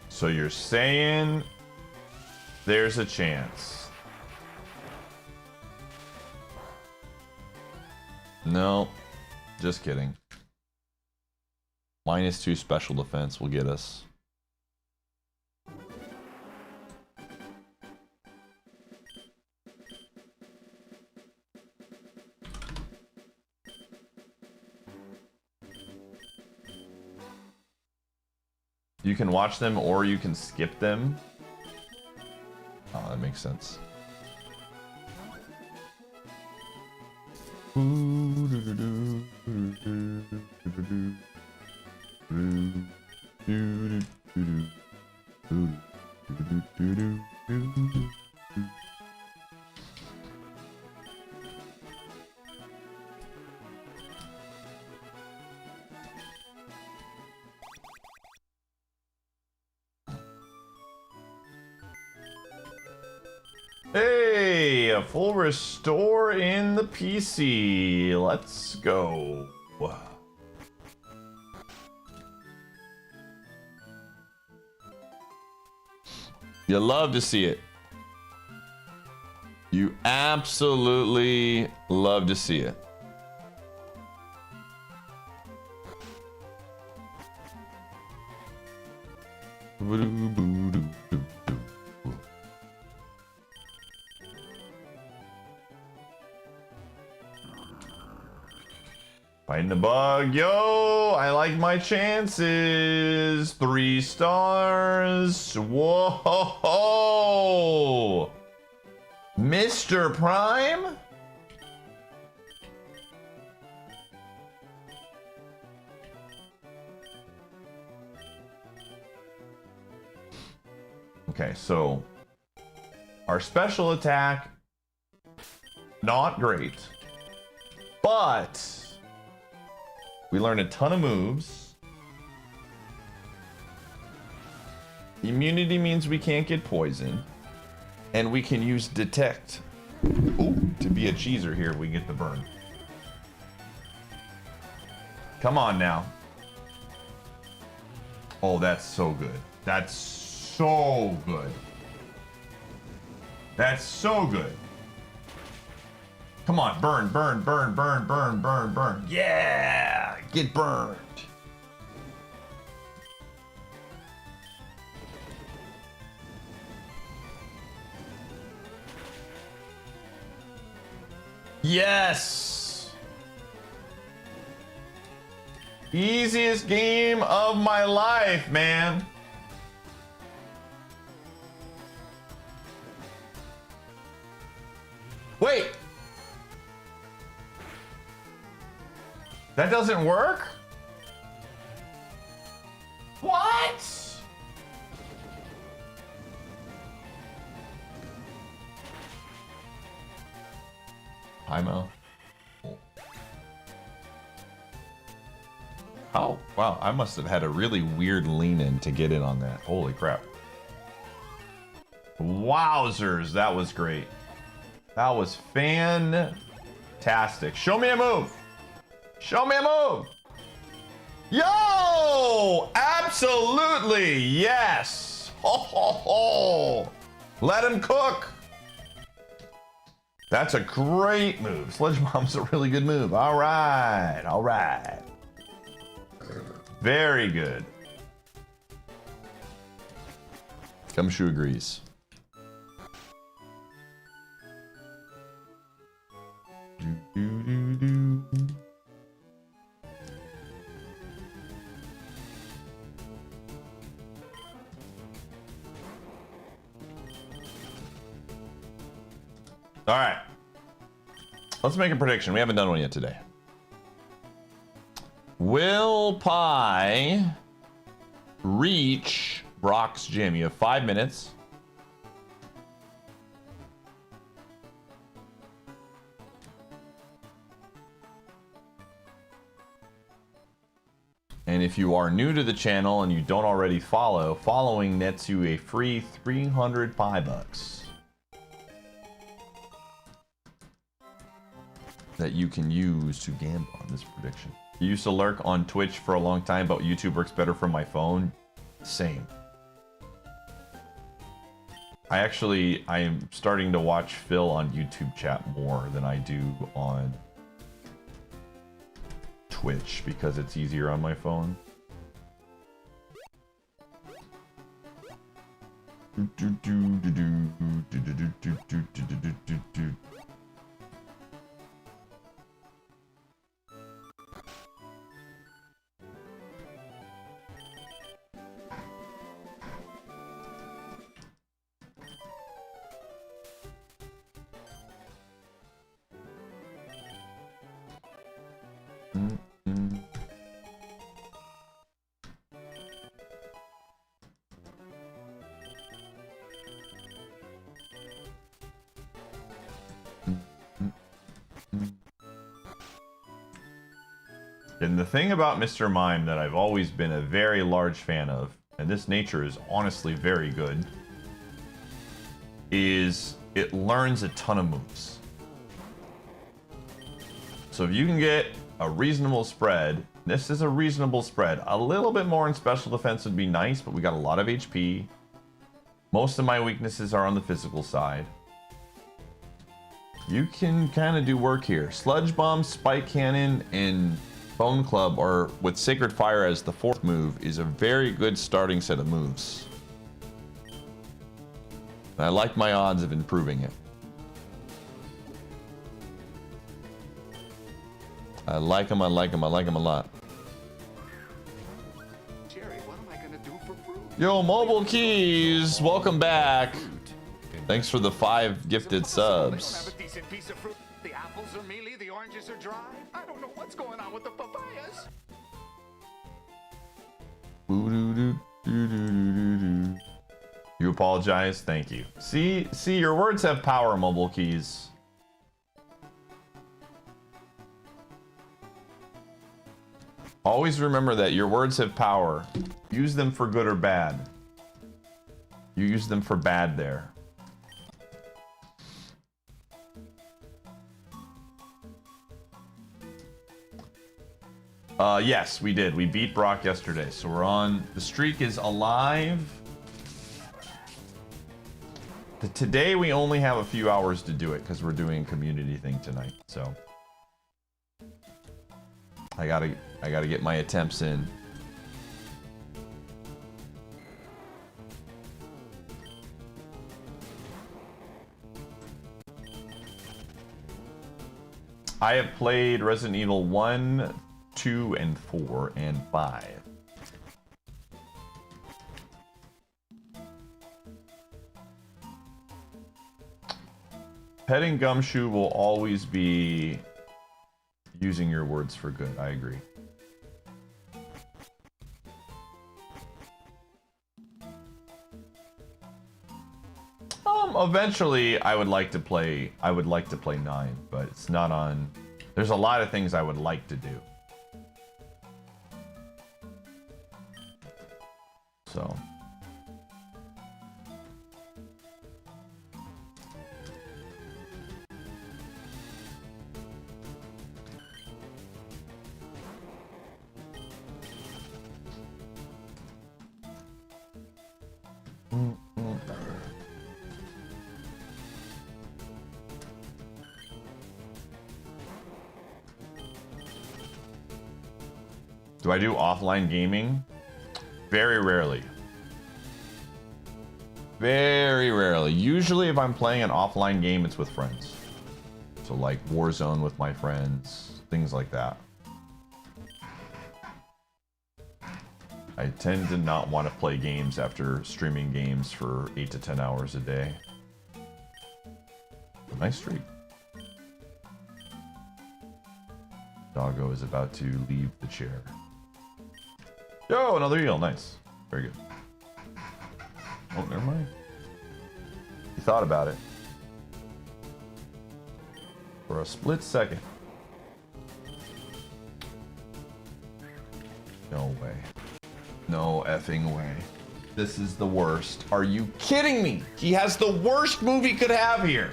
So you're saying there's a chance? No, just kidding. -2 special defense will get us. You can watch them or you can skip them. Oh, that makes sense. Hey, a full restore in the PC. Let's go. You love to see it. You absolutely love to see it. Fighting the bug. Yo, I like my chances. 3 stars. Whoa. Mr. Prime? Okay, so our special attack, not great, but we learned a ton of moves. Immunity means we can't get poisoned. And we can use detect. Ooh, to be a cheeser here, we get the burn. Come on now. Oh, that's so good. That's so good. That's so good. Come on, burn, burn, burn, burn, burn, burn, burn. Yeah, get burned. Yes. Easiest game of my life, man. Wait. That doesn't work? What? Imo. Oh, wow. I must have had a really weird lean in to get in on that. Holy crap. Wowzers. That was great. That was fantastic. Show me a move. Show me a move. Yo! Absolutely. Yes. Ho, ho, ho. Let him cook. That's a great move. Sledge Bomb's a really good move. All right. All right. Very good. Gumshoe agrees. All right. Let's make a prediction. We haven't done one yet today. Will Pie reach Brock's gym? You have 5 minutes. And if you are new to the channel and you don't already follow, following nets you a free 300 pie bucks that you can use to gamble on this prediction. I used to lurk on Twitch for a long time, but YouTube works better from my phone. Same. I am starting to watch Phil on YouTube chat more than I do on Twitch because it's easier on my phone. And the thing about Mr. Mime that I've always been a very large fan of, and this nature is honestly very good, is it learns a ton of moves. So if you can get a reasonable spread, this is a reasonable spread. A little bit more in special defense would be nice, but we got a lot of HP. Most of my weaknesses are on the physical side. You can kind of do work here. Sludge Bomb, Spike Cannon, and Bone Club, or with Sacred Fire as the 4th move, is a very good starting set of moves. And I like my odds of improving it. I like them, I like them, I like them a lot. Jerry, what am I gonna do for fruit? Yo, Mobile Keys, welcome back. Thanks for the 5 gifted subs. Have a decent piece of fruit. The apples are mealy, the oranges are dry. I don't know what's going on with the papayas. You apologize? Thank you. See, your words have power, Mobile Keys. Always remember that your words have power. Use them for good or bad. You use them for bad there. Yes, we did. We beat Brock yesterday, so we're on. The streak is alive. Today we only have a few hours to do it because we're doing a community thing tonight. So I gotta get my attempts in. I have played Resident Evil 1, 2, and 4, and 5. Petting Gumshoe will always be using your words for good. I agree. Eventually I would like to play 9, but it's not on. There's a lot of things I would like to do. So do I do offline gaming? Very rarely. Very rarely. Usually if I'm playing an offline game, it's with friends. So like Warzone with my friends, things like that. I tend to not want to play games after streaming games for 8 to 10 hours a day. Nice streak. Doggo is about to leave the chair. Yo, another eel. Nice. Very good. Oh, never mind. You thought about it. For a split second. No way. No effing way. This is the worst. Are you kidding me? He has the worst move he could have here.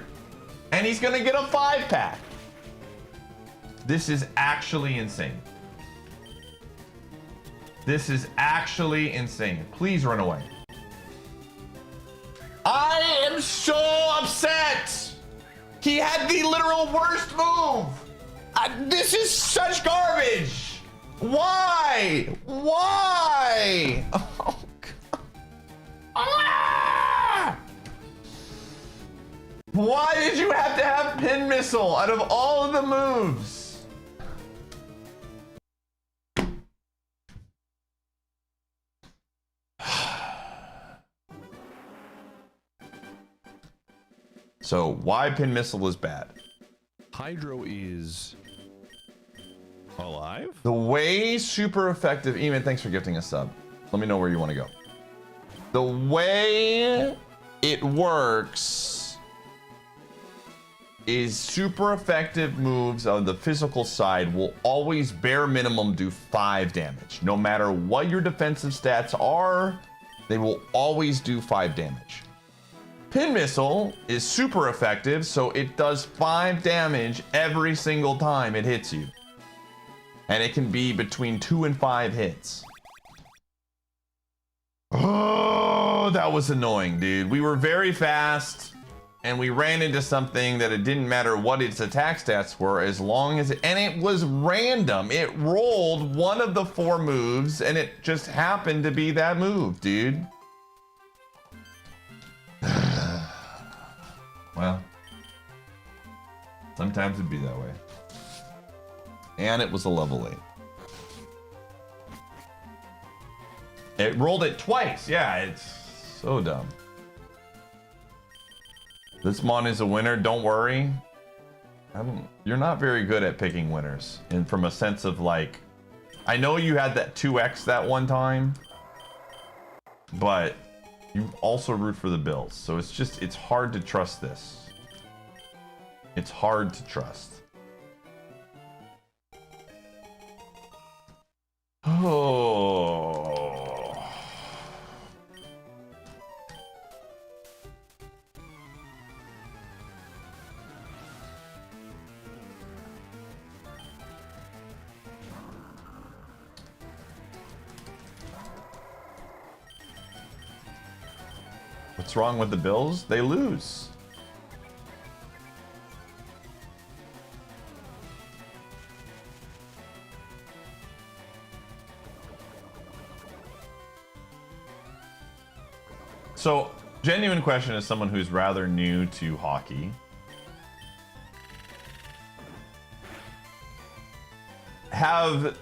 And he's gonna get a 5-pack. This is actually insane. This is actually insane. Please run away. I am so upset. He had the literal worst move. This is such garbage. Why? Why? Oh, God. Ah! Why did you have to have pin missile out of all of the moves? So why pin missile is bad? Hydro is alive? The way super effective, Eamon, thanks for gifting a sub. Let me know where you want to go. The way it works is super effective moves on the physical side will always bare minimum do 5 damage. No matter what your defensive stats are, they will always do 5 damage. Pin missile is super effective, so it does 5 damage every single time it hits you. And it can be between 2 and 5 hits. Oh, that was annoying, dude. We were very fast, and we ran into something that it didn't matter what its attack stats were as long as and it was random. It rolled one of the 4 moves, and it just happened to be that move, dude. Well, sometimes it'd be that way. And it was a level 8. It rolled it twice. Yeah, it's so dumb. This mon is a winner. Don't worry. You're not very good at picking winners. And from a sense of like, I know you had that 2x that one time, but you also root for the Bills. So it's hard to trust this. It's hard to trust. Oh. What's wrong with the Bills? They lose. So, genuine question as someone who's rather new to hockey. Have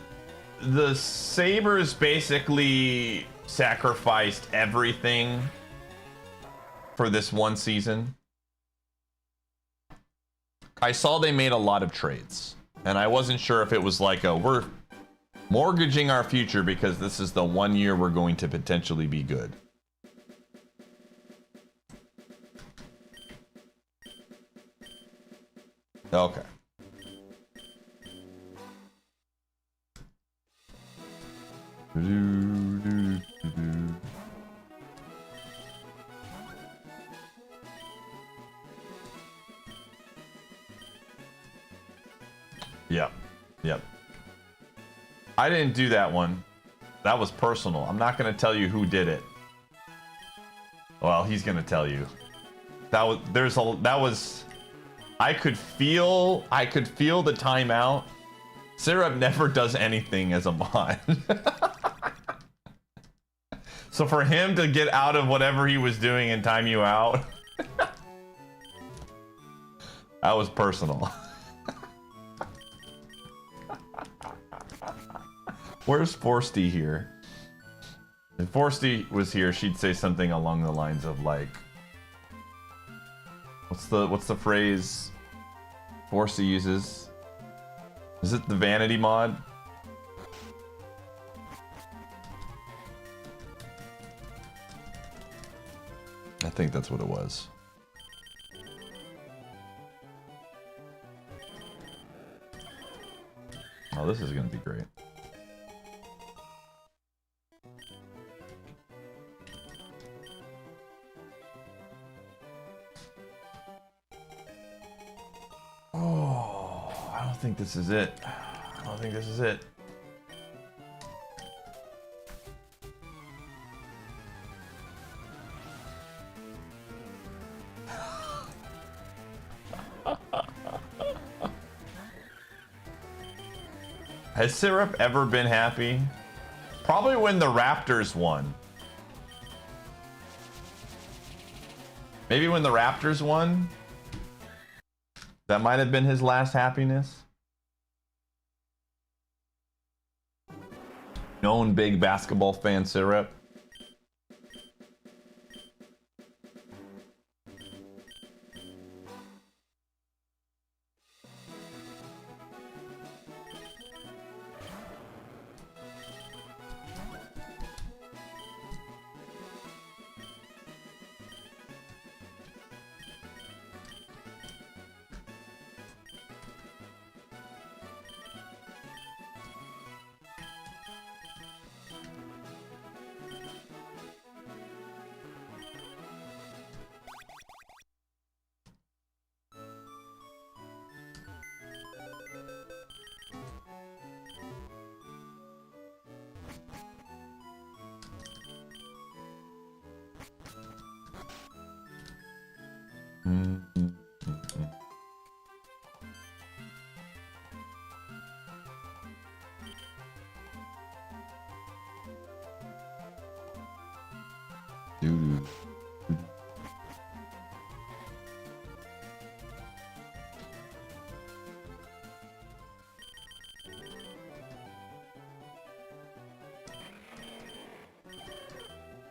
the Sabres basically sacrificed everything for this one season? I saw they made a lot of trades, and I wasn't sure if it was like we're mortgaging our future because this is the one year we're going to potentially be good. Okay. Yep. I didn't do that one. That was personal. I'm not gonna tell you who did it. Well, he's gonna tell you. That was I could feel the timeout. Syrup never does anything as a mod. So for him to get out of whatever he was doing and time you out, that was personal. Where's Forsty here? If Forsty was here, she'd say something along the lines of like, What's the phrase Forza uses? Is it the vanity mod? I think that's what it was. Oh, this is gonna be great. Oh, I don't think this is it. I don't think this is it. Has Syrup ever been happy? Probably when the Raptors won. Maybe when the Raptors won? That might have been his last happiness. Known big basketball fan, Syrup.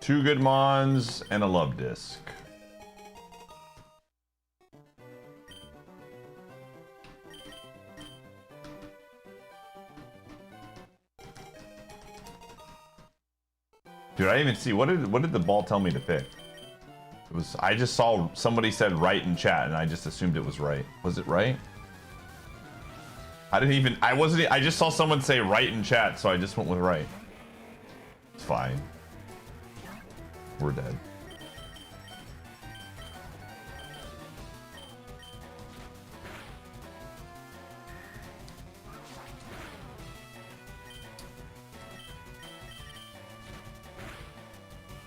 Two good mons and a love disc. Dude, I didn't even see what did the ball tell me to pick? It was I just saw somebody said right in chat and I just assumed it was right. Was it right? I just saw someone say right in chat, so I just went with right. It's fine. We're dead.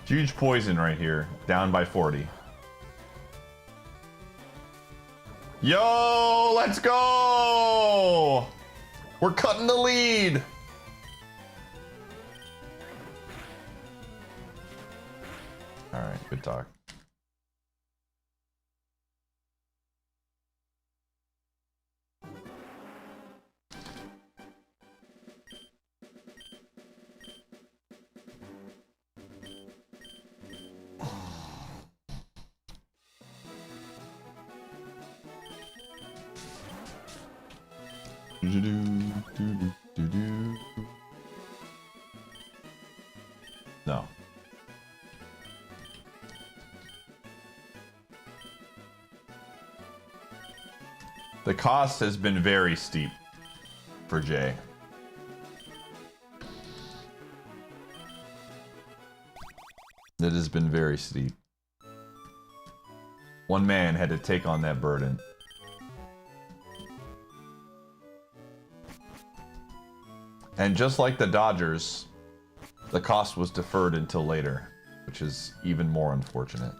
Huge poison right here. Down by 40. Yo, let's go! We're cutting the lead! Alright, good talk. No. The cost has been very steep for Jay. It has been very steep. One man had to take on that burden. And just like the Dodgers, the cost was deferred until later, which is even more unfortunate.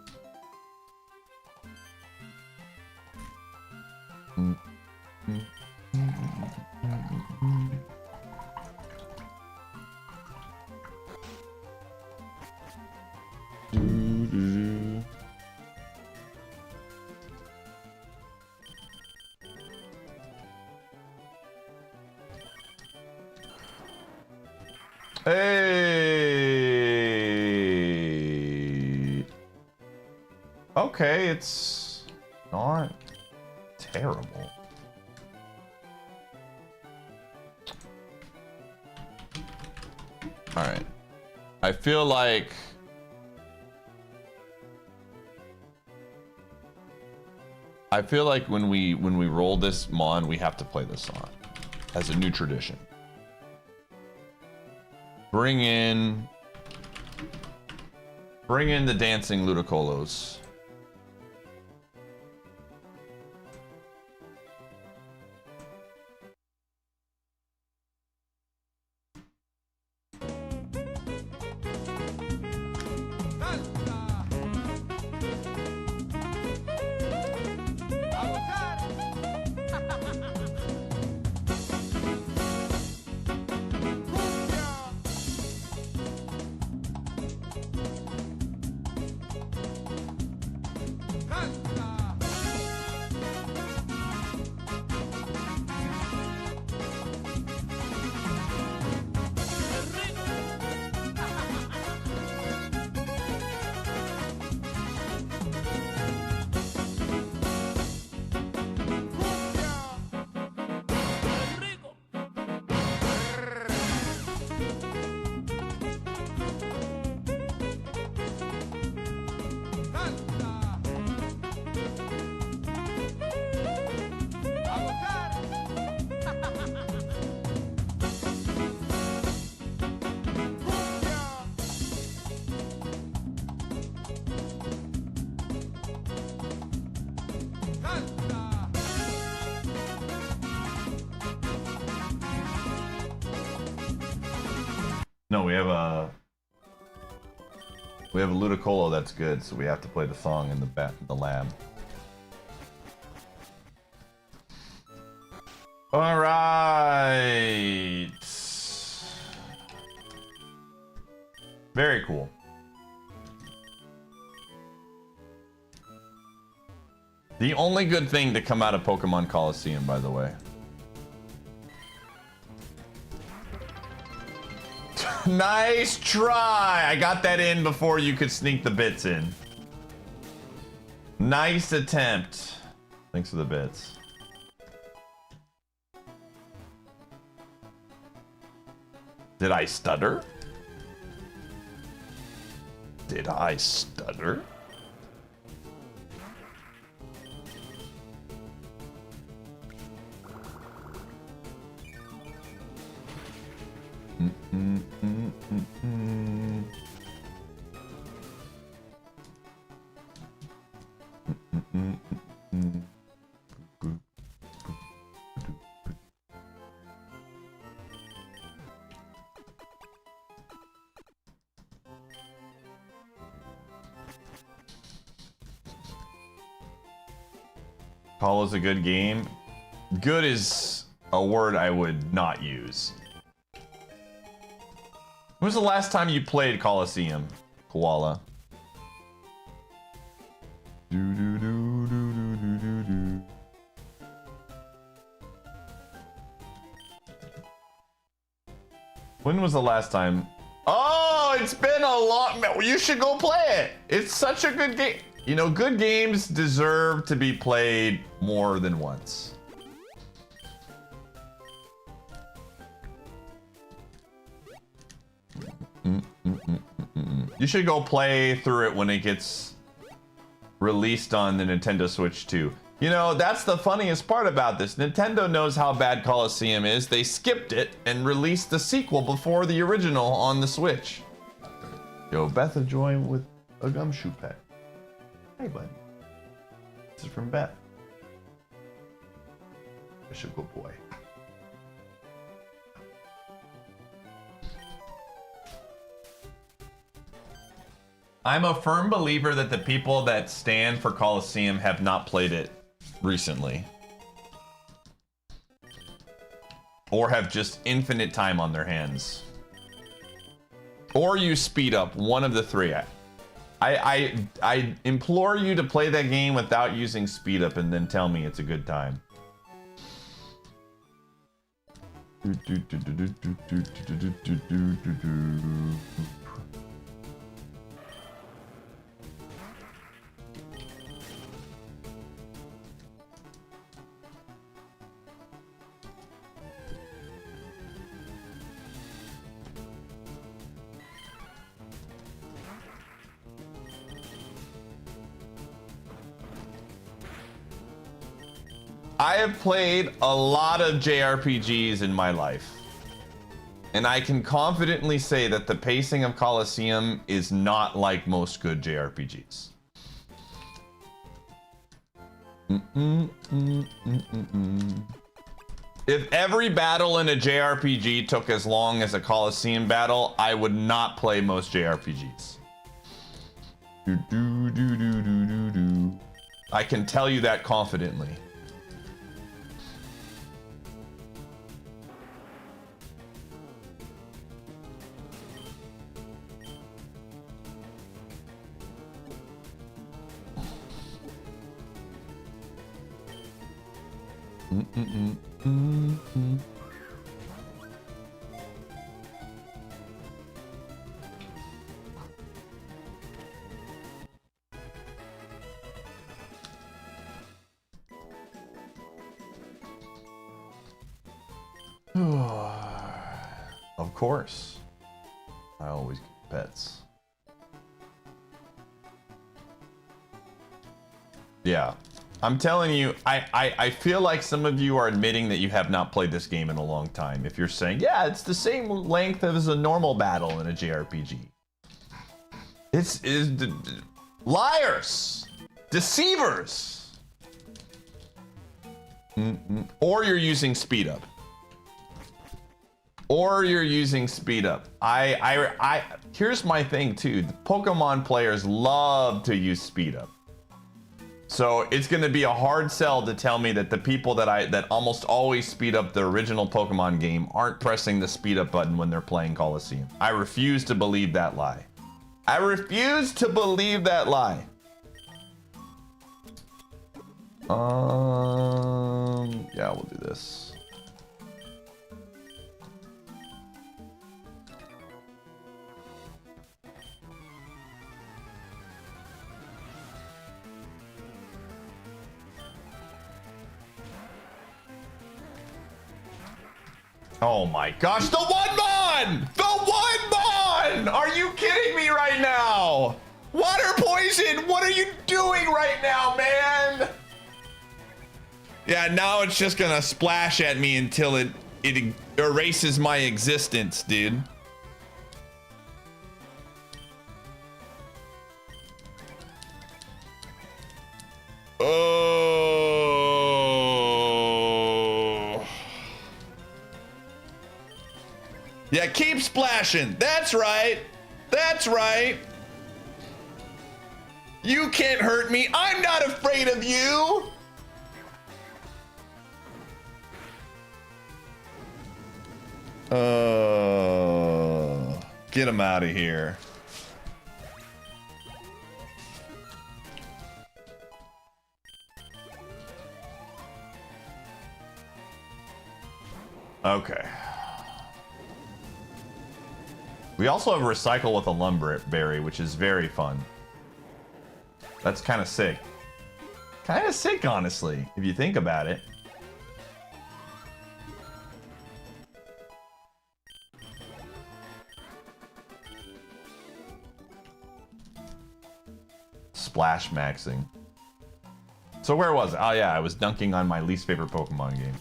Hey. Okay, it's not terrible. All right. I feel like when we roll this Mon, we have to play this song as a new tradition. Bring in the dancing Ludicolos. No, we have a Ludicolo that's good, so we have to play the song in the lab. All right. Very cool. The only good thing to come out of Pokemon Coliseum, by the way. Nice try! I got that in before you could sneak the bits in. Nice attempt. Thanks for the bits. Did I stutter? Did I stutter? Call is a good game. Good is a word I would not use. When was the last time you played Coliseum, Koala? When was the last time? Oh, it's been a long... You should go play it. It's such a good game. You know, good games deserve to be played more than once. You should go play through it when it gets released on the Nintendo Switch 2. You know, that's the funniest part about this. Nintendo knows how bad Coliseum is. They skipped it and released the sequel before the original on the Switch. Yo, Beth, enjoy with a gumshoe pet. Hey, buddy. This is from Beth. You're a good boy. I'm a firm believer that the people that stand for Coliseum have not played it recently. Or have just infinite time on their hands. Or use speed up, one of the three. I implore you to play that game without using speed up and then tell me it's a good time. I have played a lot of JRPGs in my life. And I can confidently say that the pacing of Colosseum is not like most good JRPGs. If every battle in a JRPG took as long as a Colosseum battle, I would not play most JRPGs. I can tell you that confidently. Of course. I always get pets. Yeah. I'm telling you, I feel like some of you are admitting that you have not played this game in a long time. If you're saying, yeah, it's the same length as a normal battle in a JRPG. It's liars, deceivers. Or you're using speed up. Or you're using speed up. Here's my thing too. The Pokemon players love to use speed up. So it's going to be a hard sell to tell me that the people that almost always speed up the original Pokemon game aren't pressing the speed up button when they're playing Colosseum. I refuse to believe that lie. I refuse to believe that lie. Yeah, we'll do this. Oh my gosh, the one mon! The one mon! Are you kidding me right now? Water poison, what are you doing right now, man? Yeah, now it's just gonna splash at me until it erases my existence, dude. Oh. Yeah, keep splashing. That's right. That's right. You can't hurt me. I'm not afraid of you. Get him out of here. Okay. We also have a recycle with a lumber berry, which is very fun. That's kind of sick. Kind of sick, honestly, if you think about it. Splash maxing. So where was it? Oh yeah, I was dunking on my least favorite Pokemon game.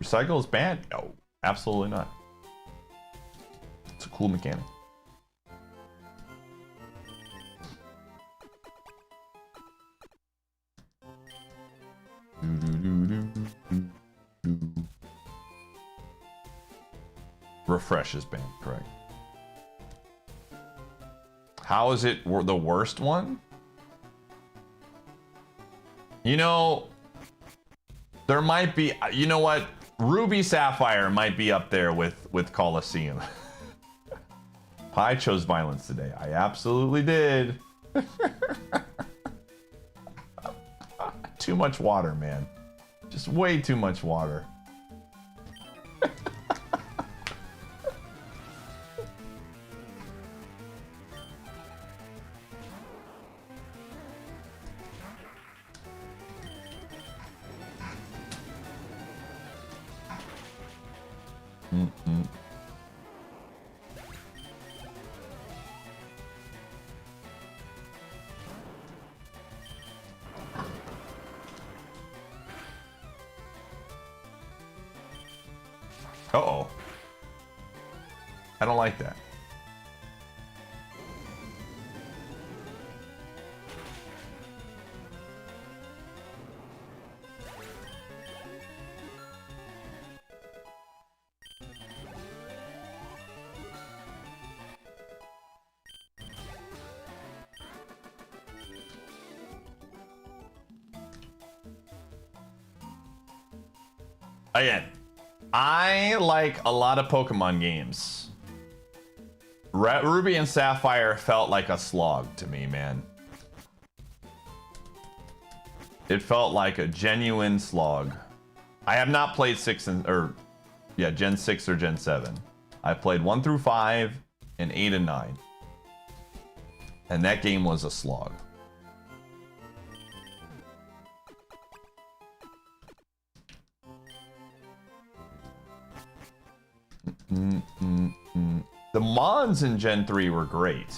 Recycle is banned? No, absolutely not. It's a cool mechanic. Refresh is banned, correct. How is it the worst one? You know, there might be, you know what? Ruby Sapphire might be up there with Colosseum. I chose violence today. I absolutely did. Too much water, man. Just way too much water. Uh-oh. I don't like that. Again, I like a lot of Pokemon games. Ruby and Sapphire felt like a slog to me, man. It felt like a genuine slog. I have not played Gen 6 or Gen 7. I played 1 through 5 and 8 and 9. And that game was a slog. The Mons in Gen 3 were great,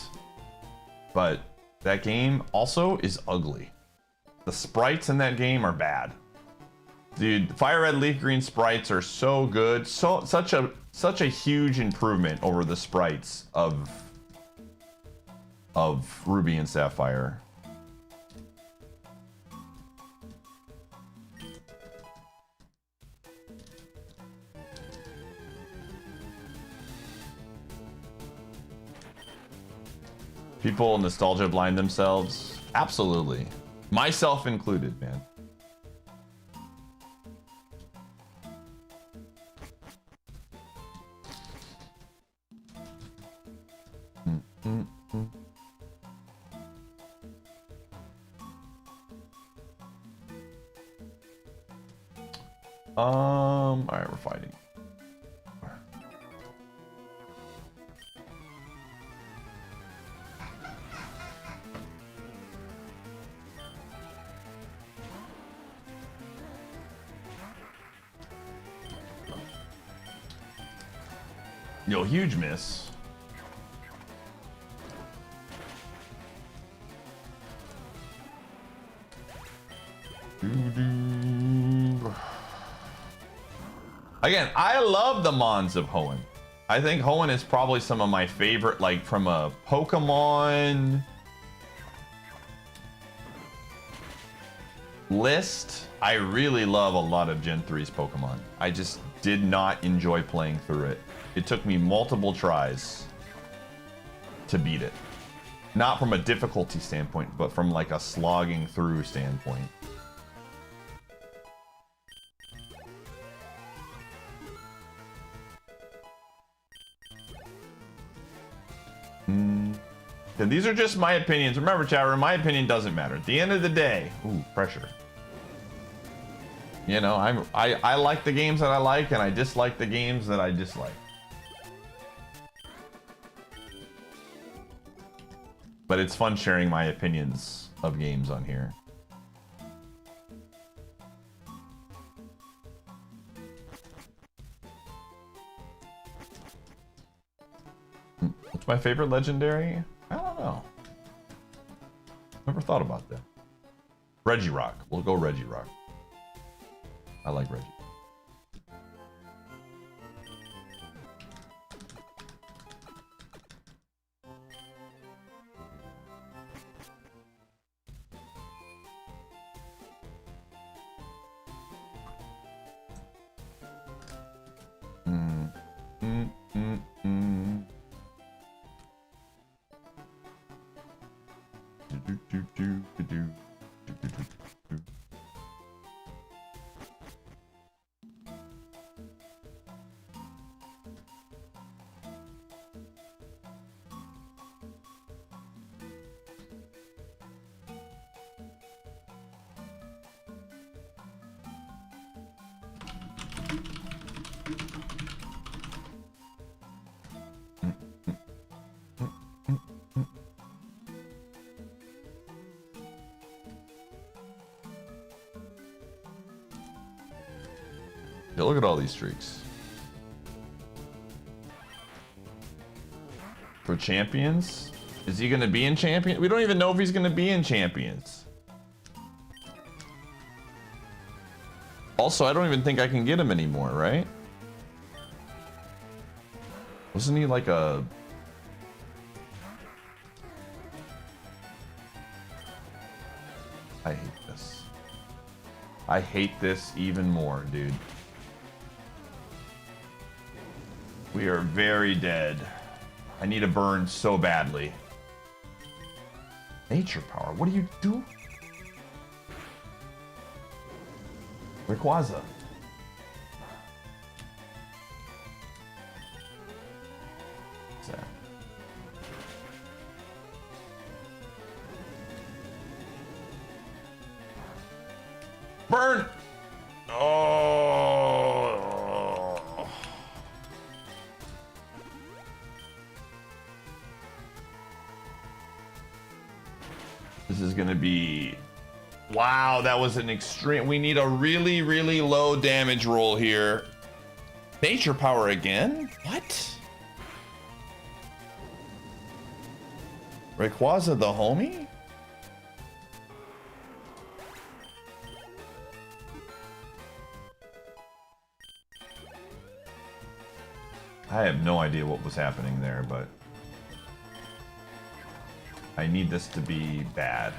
but that game also is ugly. The sprites in that game are bad. Dude, Fire Red Leaf Green sprites are so good. Such a huge improvement over the sprites of Ruby and Sapphire. People nostalgia blind themselves. Absolutely. Myself included, man. All right, we're fighting. Yo, huge miss. Again, I love the Mons of Hoenn. I think Hoenn is probably some of my favorite, like from a Pokemon list. I really love a lot of Gen 3's Pokemon. I just did not enjoy playing through it. It took me multiple tries to beat it. Not from a difficulty standpoint, but from like a slogging through standpoint. And these are just my opinions. Remember, chat room, my opinion doesn't matter. At the end of the day, ooh, pressure. You know, I like the games that I like, and I dislike the games that I dislike. But it's fun sharing my opinions of games on here. What's my favorite legendary? I don't know. Never thought about that. Regirock. We'll go Regirock. I like Reggie. Yeah, look at all these streaks. For champions? Is he gonna be in champion? We don't even know if he's gonna be in champions. Also, I don't even think I can get him anymore, right? Wasn't he like a... I hate this. I hate this even more, dude. We are very dead. I need a burn so badly. Nature power, what do you do? Rayquaza. What's that? Burn! Oh. This is gonna be... Wow, that was an extreme... We need a really, really low damage roll here. Nature power again? What? Rayquaza the homie? I have no idea what was happening there, but... I need this to be bad.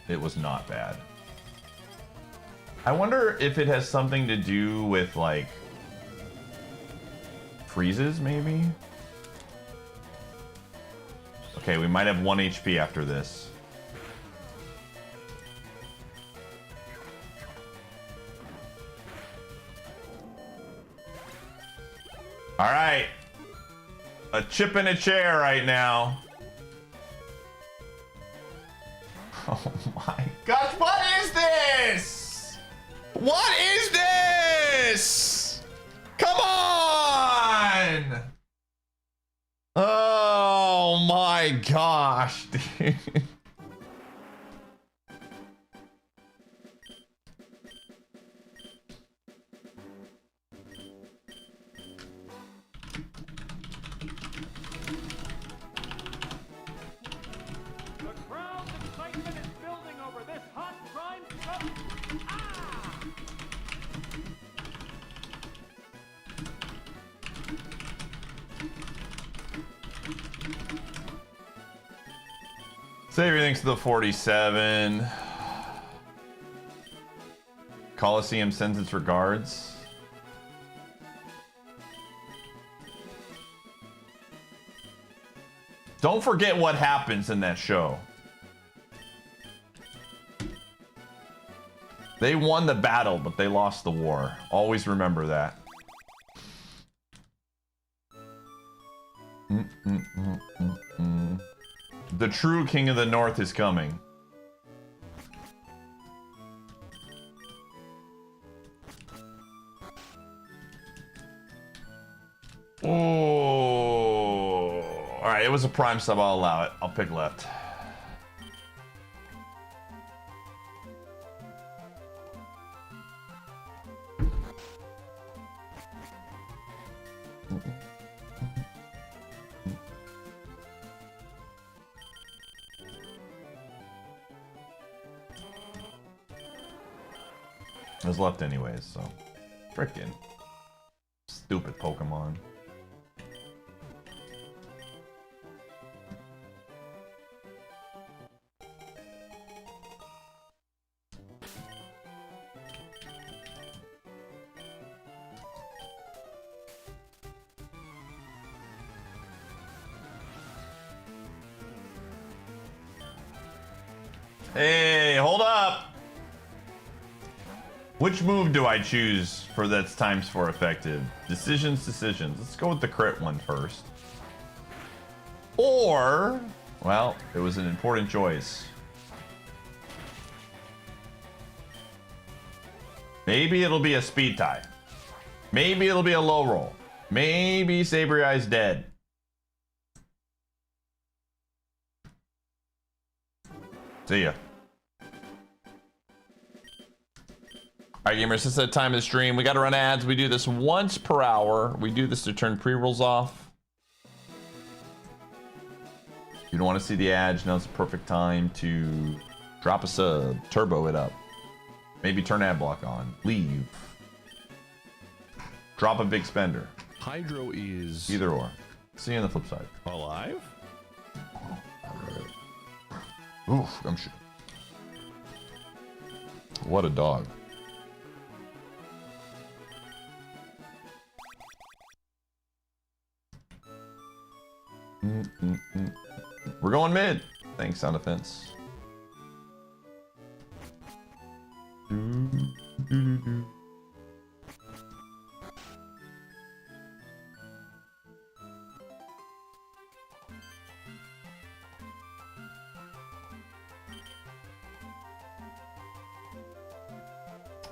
It was not bad. I wonder if it has something to do with, like... freezes, maybe? Okay, we might have 1 HP after this. Alright. A chip in a chair right now. Oh my gosh, what is this? What is this? Come on! Oh my gosh, dude. Say everything's to the 47. Coliseum sends its regards. Don't forget what happens in that show. They won the battle, but they lost the war. Always remember that. The true King of the North is coming. Oh. Alright, it was a prime sub, I'll allow it. I'll pick left. It was left anyways, so... Frickin' stupid Pokemon. Hey, hold up! Which move do I choose for that's times 4 effective? Decisions. Let's go with the crit one first. Or, well, it was an important choice. Maybe it'll be a speed tie. Maybe it'll be a low roll. Maybe Saber Eye's dead. See ya. Alright gamers, since the time of the stream, we gotta run ads. We do this once per hour. We do this to turn pre-rolls off. If you don't want to see the ads, now's the perfect time to drop a sub, turbo it up. Maybe turn ad block on, leave. Drop a big spender. Hydro is Either or. See you on the flip side. alive? Oof, I'm sure. What a dog. We're going mid. Thanks, sound offense.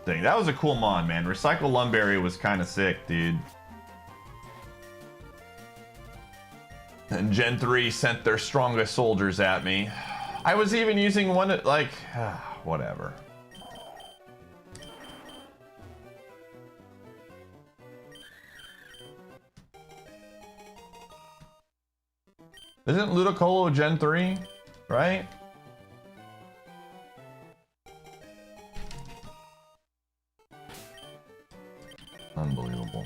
Dang, that was a cool mon, man. Recycle Lumberry was kind of sick, dude. And Gen 3 sent their strongest soldiers at me. I was even using one, like, whatever. Isn't Ludicolo Gen 3, right? Unbelievable.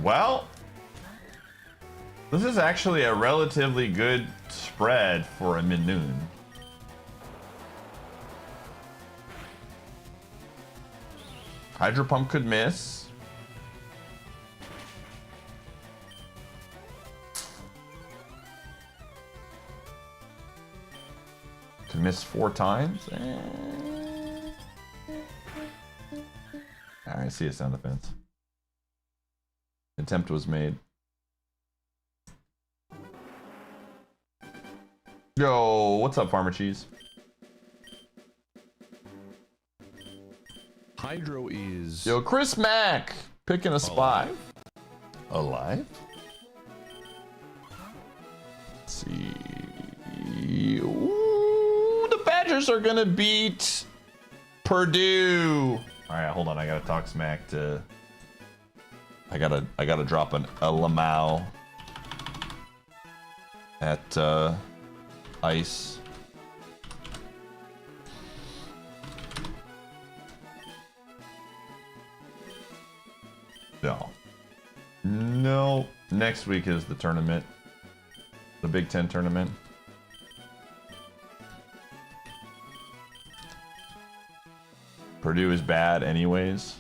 Well, this is actually a relatively good spread for a mid-noon. Hydro Pump could miss. Could miss 4 times. Alright, see a sound offense. Attempt was made. Yo, what's up, Farmer Cheese? Hydro is Yo, Chris Mack picking a spot. Alive? Let's see. Ooh, the Badgers are gonna beat Purdue. All right, hold on. I gotta talk smack to. I gotta drop a Lamau at ice. No. No. Next week is the tournament. The Big Ten tournament. Purdue is bad anyways.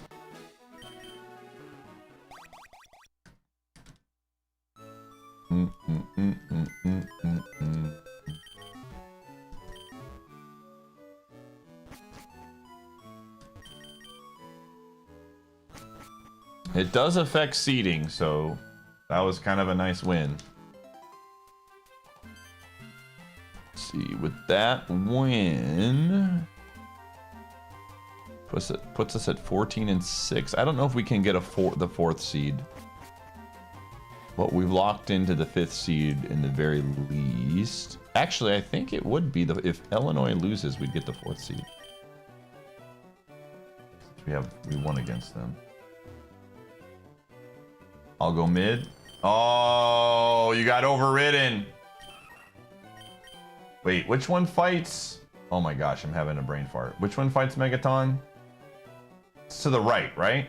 It does affect seeding, so that was kind of a nice win. Let's see, with that win, puts us at 14 and 6. I don't know if we can get the 4th seed, but we've locked into the 5th seed in the very least. Actually, I think it would be if Illinois loses, we'd get the 4th seed. We won against them. I'll go mid. Oh, you got overridden. Wait, which one fights? Oh my gosh, I'm having a brain fart. Which one fights Megaton? It's to the right, right?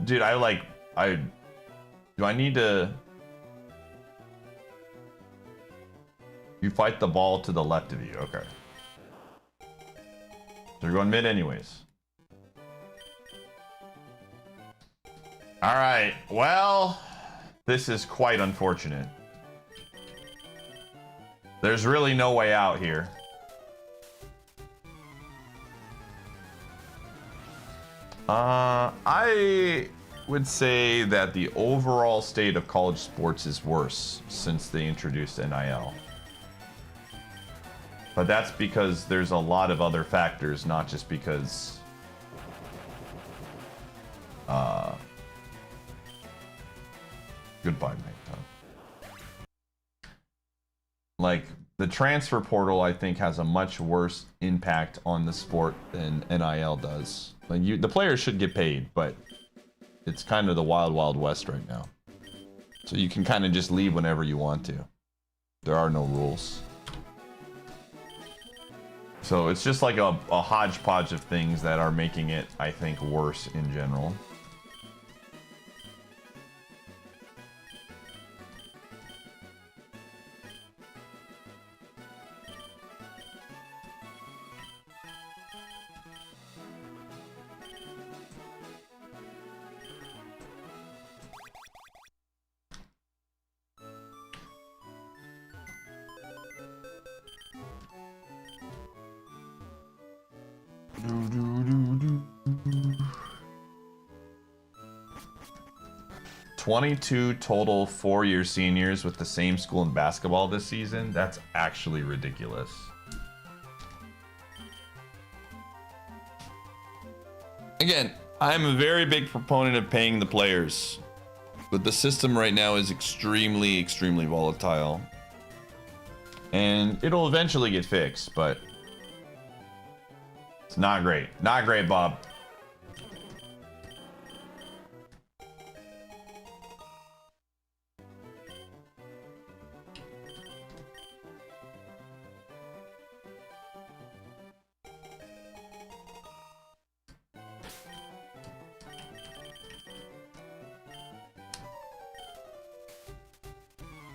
Dude, do I need to? You fight the ball to the left of you, okay. So you're going mid anyways. Alright, well, this is quite unfortunate. There's really no way out here. I would say that the overall state of college sports is worse since they introduced NIL. But that's because there's a lot of other factors, not just because goodbye, mate. Like the transfer portal, I think, has a much worse impact on the sport than NIL does. Like the players should get paid, but it's kind of the wild, wild west right now. So you can kind of just leave whenever you want to. There are no rules. So it's just like a hodgepodge of things that are making it, I think, worse in general. $22 total four-year seniors with the same school in basketball this season. That's actually ridiculous. Again, I'm a very big proponent of paying the players, but the system right now is extremely, extremely volatile. And it'll eventually get fixed, but it's not great. Not great, Bob.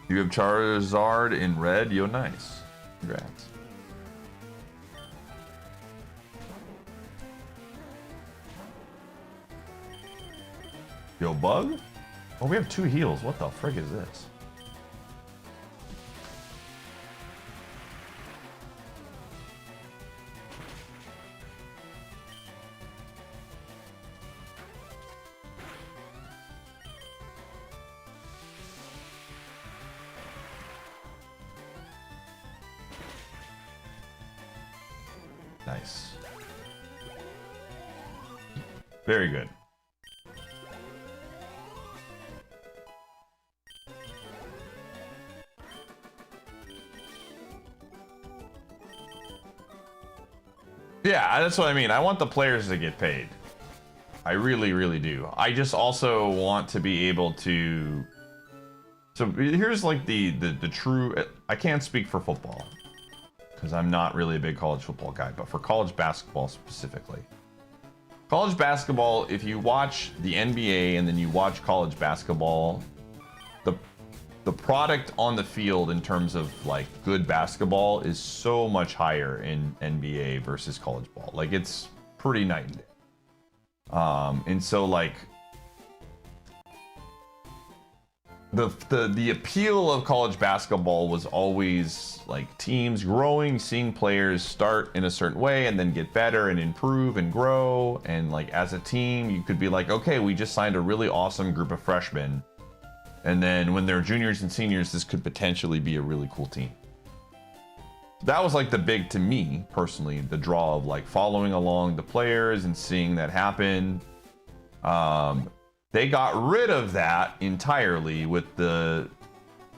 You have Charizard in red. Yo, nice. Congrats. Yo, bug? Oh, we have 2 heals. What the frick is this? Nice. Very good. Yeah, that's what I mean. I want the players to get paid. I really, really do. I just also want to be able to... So here's like the true... I can't speak for football, because I'm not really a big college football guy, but for college basketball specifically. College basketball, if you watch the NBA and then you watch college basketball, the product on the field in terms of like good basketball is so much higher in NBA versus college ball. Like it's pretty night and day. And so like the appeal of college basketball was always like teams growing, seeing players start in a certain way and then get better and improve and grow. And like as a team, you could be like, okay, we just signed a really awesome group of freshmen. And then when they're juniors and seniors, this could potentially be a really cool team. That was like the big, to me personally, the draw of like following along the players and seeing that happen. They got rid of that entirely with the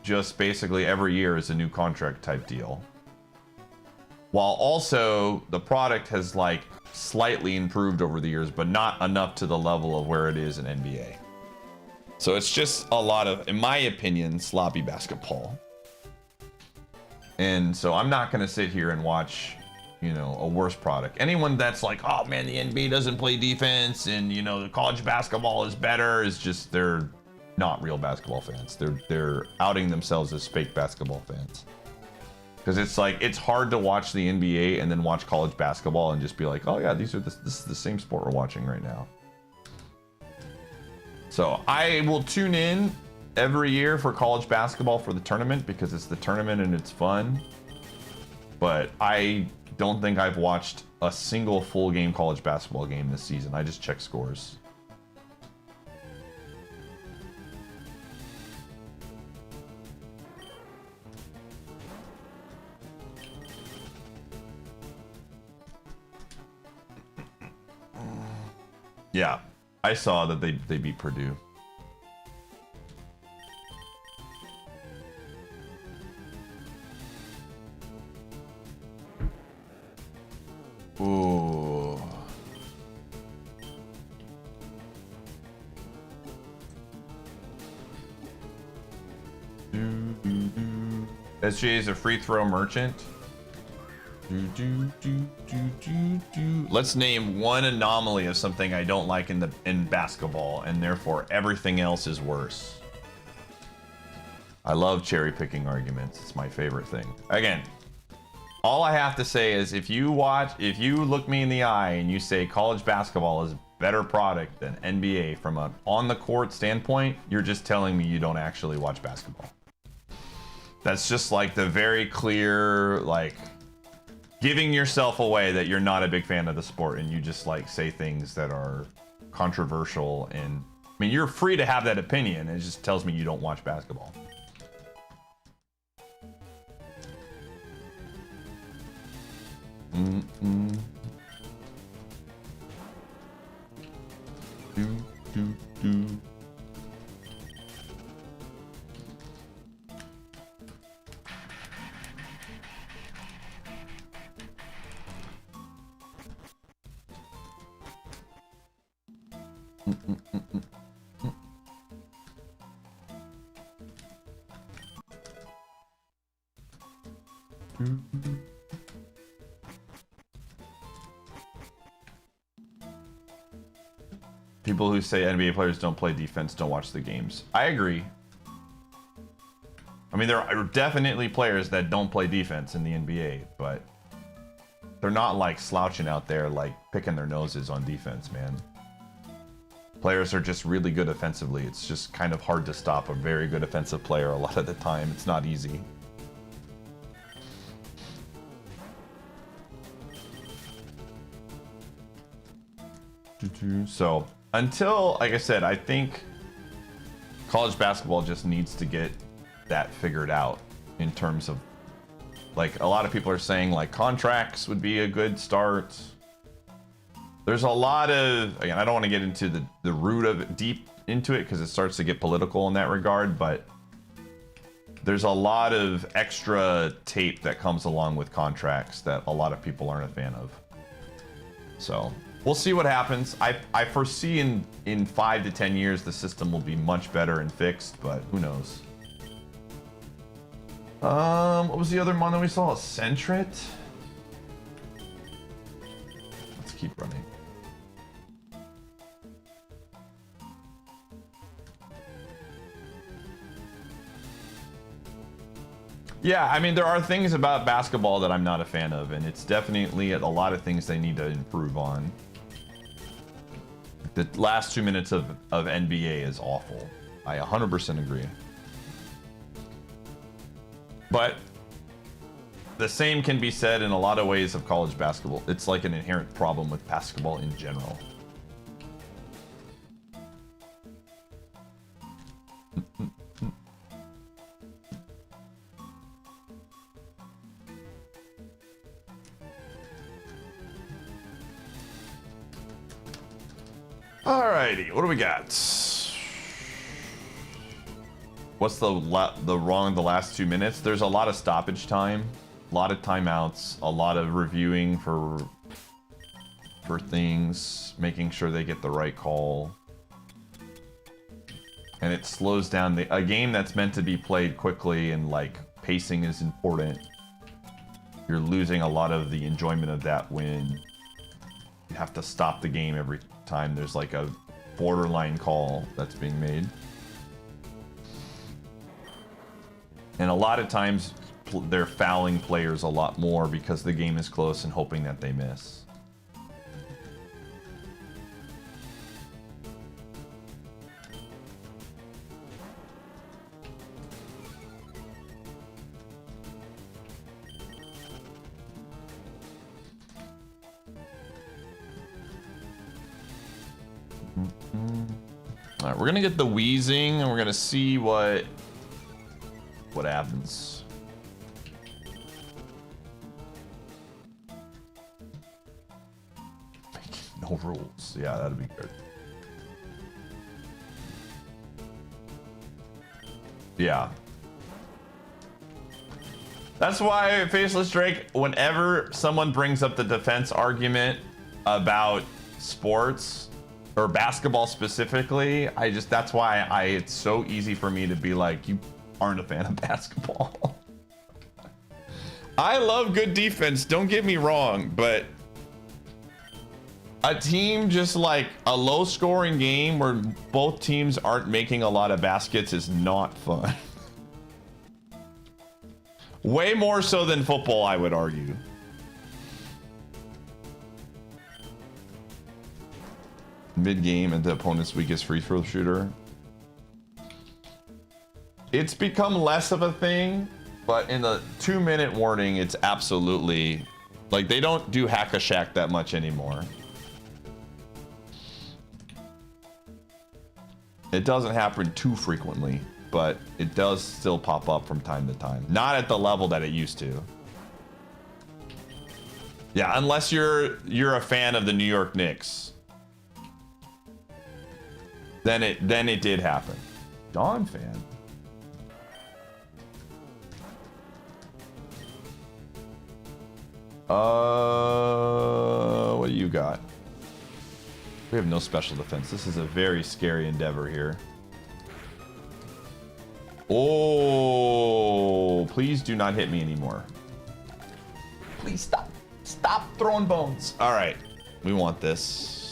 just basically every year is a new contract type deal. While also the product has like slightly improved over the years, but not enough to the level of where it is in NBA. So it's just a lot of, in my opinion, sloppy basketball. And so I'm not going to sit here and watch, you know, a worse product. Anyone that's like, oh man, the NBA doesn't play defense and, you know, the college basketball is better, is just, they're not real basketball fans. They're outing themselves as fake basketball fans. Because it's like, it's hard to watch the NBA and then watch college basketball and just be like, oh yeah, this is the same sport we're watching right now. So I will tune in every year for college basketball for the tournament because it's the tournament and it's fun. But I don't think I've watched a single full game college basketball game this season. I just check scores. Yeah, I saw that they beat Purdue. SGA is a free throw merchant. Let's name one anomaly of something I don't like in basketball, and therefore everything else is worse. I love cherry picking arguments. It's my favorite thing. Again, all I have to say is if you look me in the eye and you say college basketball is a better product than NBA from a on the court standpoint, you're just telling me you don't actually watch basketball. That's just like the very clear, like, giving yourself away that you're not a big fan of the sport and you just like say things that are controversial. And I mean, you're free to have that opinion. It just tells me you don't watch basketball. People who say NBA players don't play defense don't watch the games. I agree. I mean, there are definitely players that don't play defense in the NBA, but they're not like slouching out there like picking their noses on defense, man. Players are just really good offensively. It's just kind of hard to stop a very good offensive player a lot of the time. It's not easy. So until, like I said, I think college basketball just needs to get that figured out in terms of, like, a lot of people are saying like contracts would be a good start. There's a lot of, again, I don't want to get into the root of it, deep into it, because it starts to get political in that regard, but there's a lot of extra tape that comes along with contracts that a lot of people aren't a fan of. So we'll see what happens. I foresee in 5 to 10 years the system will be much better and fixed, but who knows. What was the other mon that we saw? Centret? Let's keep running. Yeah, I mean, there are things about basketball that I'm not a fan of, and it's definitely a lot of things they need to improve on. The last 2 minutes of NBA is awful. I 100% agree. But the same can be said in a lot of ways of college basketball. It's like an inherent problem with basketball in general. Alrighty, what do we got? What's the last 2 minutes? There's a lot of stoppage time, a lot of timeouts, a lot of reviewing for things, making sure they get the right call. And it slows down a game that's meant to be played quickly, and like pacing is important. You're losing a lot of the enjoyment of that when you have to stop the game every time there's like a borderline call that's being made. And a lot of times they're fouling players a lot more because the game is close and hoping that they miss. All right, we're gonna get the wheezing and we're gonna see what happens. No rules. Yeah, that'd be good. Yeah. That's why, Faceless Drake, whenever someone brings up the defense argument about sports or basketball specifically, that's why it's so easy for me to be like, you aren't a fan of basketball. I love good defense, don't get me wrong, but a team just like a low scoring game where both teams aren't making a lot of baskets is not fun. Way more so than football, I would argue. Mid-game and the opponent's weakest free throw shooter. It's become less of a thing, but in the 2-minute warning, it's absolutely like they don't do hack-a-shack that much anymore. It doesn't happen too frequently, but it does still pop up from time to time. Not at the level that it used to. Yeah, unless you're a fan of the New York Knicks. Then it did happen. Dawn fan. What do you got? We have no special defense. This is a very scary endeavor here. Oh, please do not hit me anymore. Please stop. Stop throwing bones. All right, we want this.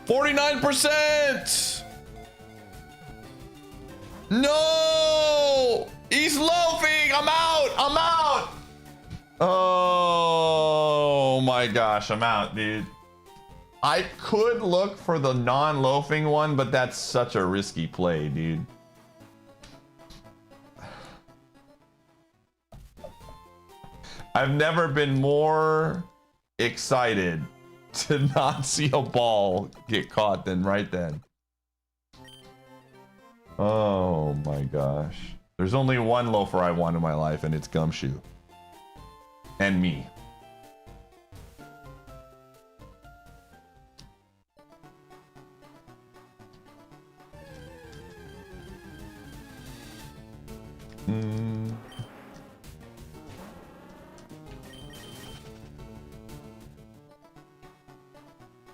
49%. No, he's loafing. I'm out. I'm out. Oh my gosh, I'm out, dude. I could look for the non-loafing one, but that's such a risky play, dude. I've never been more excited to not see a ball get caught than right then. Oh my gosh. There's only one loafer I want in my life, and it's Gumshoe. And me.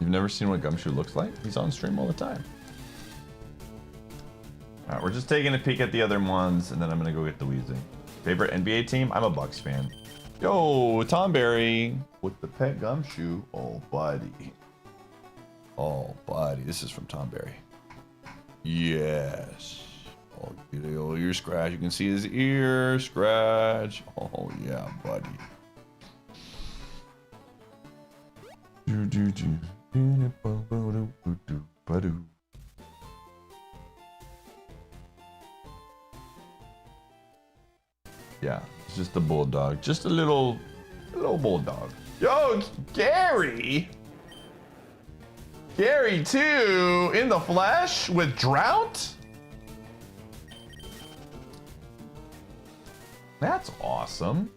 You've never seen what Gumshoe looks like? He's on stream all the time. All right, we're just taking a peek at the other ones, and then I'm gonna go get the Wheezing. Favorite NBA team? I'm a Bucks fan. Yo, Tomberry with the pet Gumshoe. Oh, buddy. Oh, buddy. This is from Tomberry. Yes. Oh, get a little ear scratch. You can see his ear scratch. Oh, yeah, buddy. Yeah, it's just a bulldog. Just a little bulldog. Yo, it's Gary! Gary, too, in the flesh with drought? That's awesome.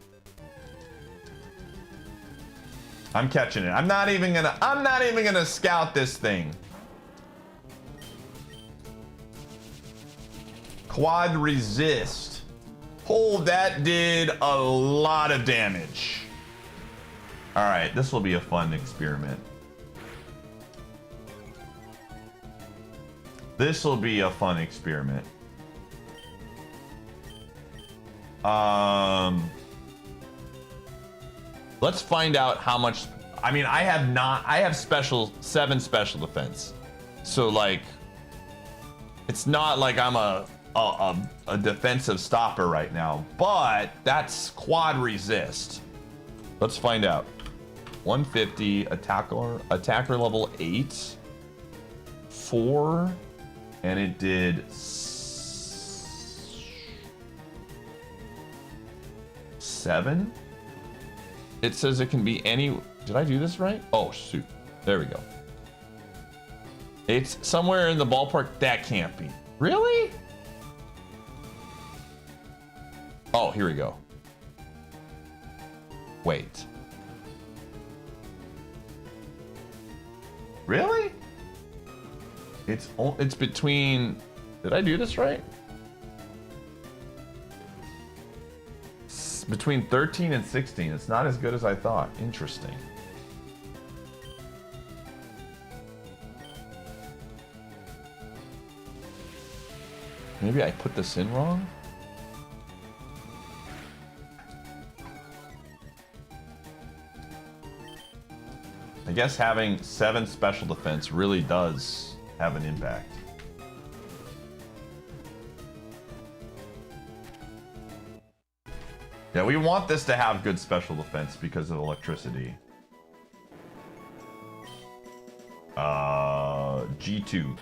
I'm catching it. I'm not even gonna scout this thing. Quad resist. Oh, that did a lot of damage. All right, this will be a fun experiment. This will be a fun experiment. Let's find out how much. I mean, I have 7 special defense. So like, it's not like I'm a defensive stopper right now, but that's quad resist. Let's find out. 150 attacker level 8, 4, and it did 7. It says it can be any. Did I do this right? Oh shoot, there we go. It's somewhere in the ballpark. That can't be. Really? Oh, here we go. Wait. Really? It's between. Did I do this right? It's between 13 and 16. It's not as good as I thought. Interesting. Maybe I put this in wrong? guess having 7 special defense really does have an impact. Yeah, we want this to have good special defense because of electricity. G2.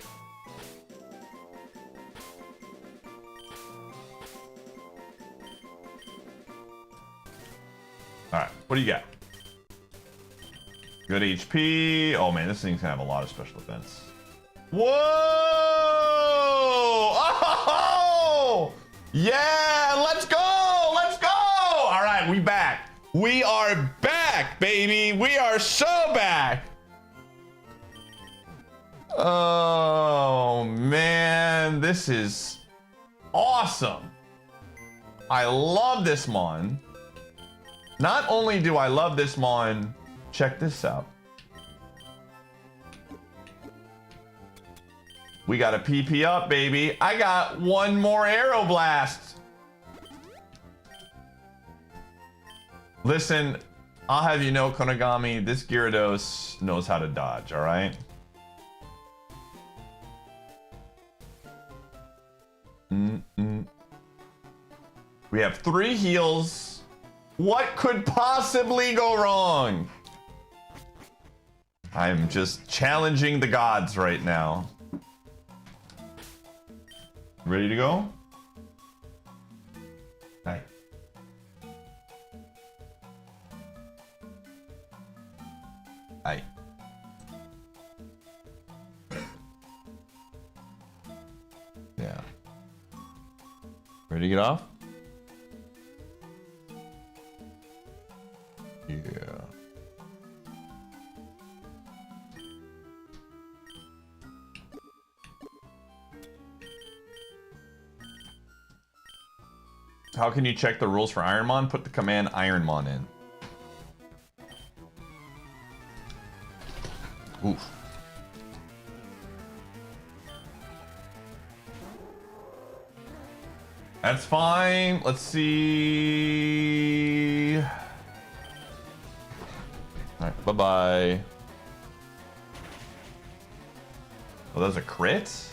Alright, what do you got? Good HP. Oh man, this thing's gonna have a lot of special defense. Whoa! Oh! Yeah, let's go! Let's go! Alright, we back. We are back, baby. We are so back. Oh man, this is awesome. I love this mon. Not only do I love this mon, check this out. We got a PP up, baby. I got 1 more arrow blast. Listen, I'll have you know, Konagami, this Gyarados knows how to dodge, all right? We have 3 heals. What could possibly go wrong? I'm just challenging the gods right now. Ready to go? Hi. Hi. Yeah. Ready to get off? Yeah. How can you check the rules for IronMON? Put the command IronMON in. Oof. That's fine. Let's see. All right, bye-bye. Oh, that was a crit?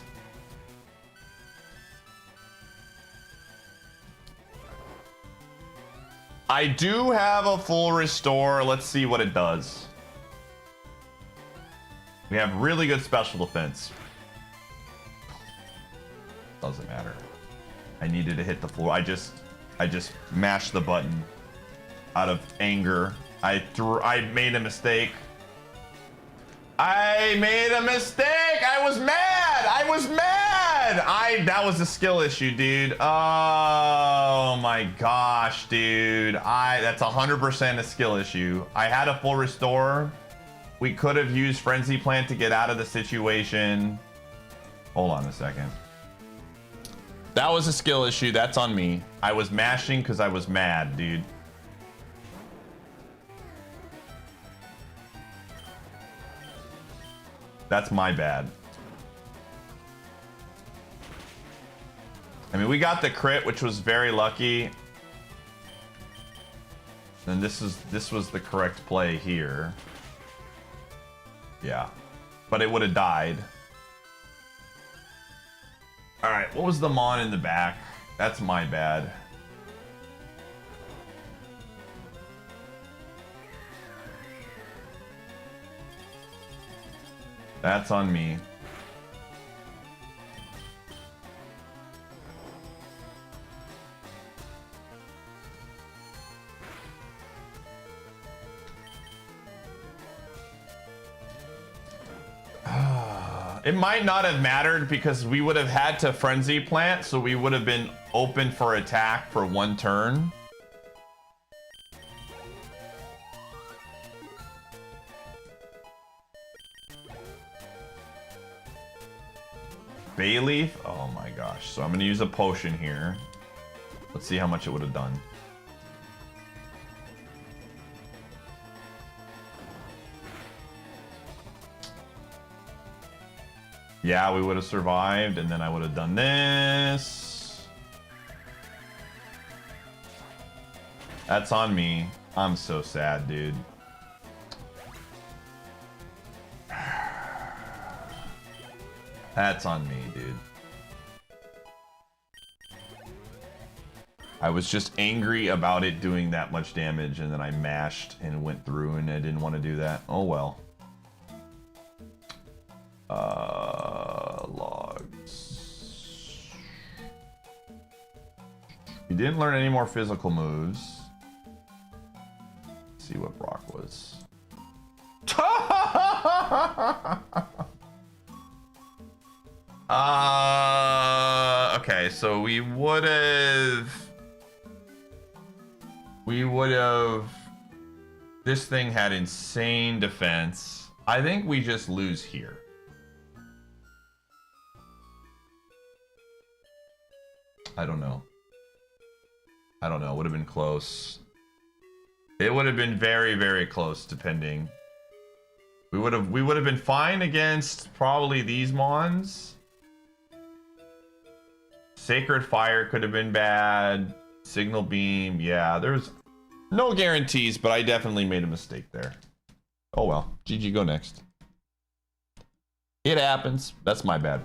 I do have a full restore. Let's see what it does. We have really good special defense. Doesn't matter. I needed to hit the floor. I just mashed the button out of anger. I made a mistake. I made a mistake. I was mad. That was a skill issue, dude. Oh my gosh, dude. That's 100% a skill issue. I had a full restore. We could have used Frenzy Plant to get out of the situation. Hold on a second. That was a skill issue. That's on me. I was mashing because I was mad, dude. That's my bad. I mean, we got the crit, which was very lucky. And this was the correct play here. Yeah. But it would have died. Alright, what was the Mon in the back? That's my bad. That's on me. It might not have mattered because we would have had to Frenzy Plant, so we would have been open for attack for 1 turn. Bayleaf? Oh my gosh. So I'm going to use a potion here. Let's see how much it would have done. Yeah, we would have survived, and then I would have done this. That's on me. I'm so sad, dude. That's on me, dude. I was just angry about it doing that much damage, and then I mashed and went through, and I didn't want to do that. Oh well. Logs. We didn't learn any more physical moves. Let's see what Brock was. Okay, so we would have. This thing had insane defense. I think we just lose here. I don't know. Would have been close. It would have been very, very close, depending. We would have been fine against probably these mons. Sacred Fire could have been bad. Signal Beam, yeah, there's no guarantees, but I definitely made a mistake there. Oh well, GG, go next. It happens. That's my bad.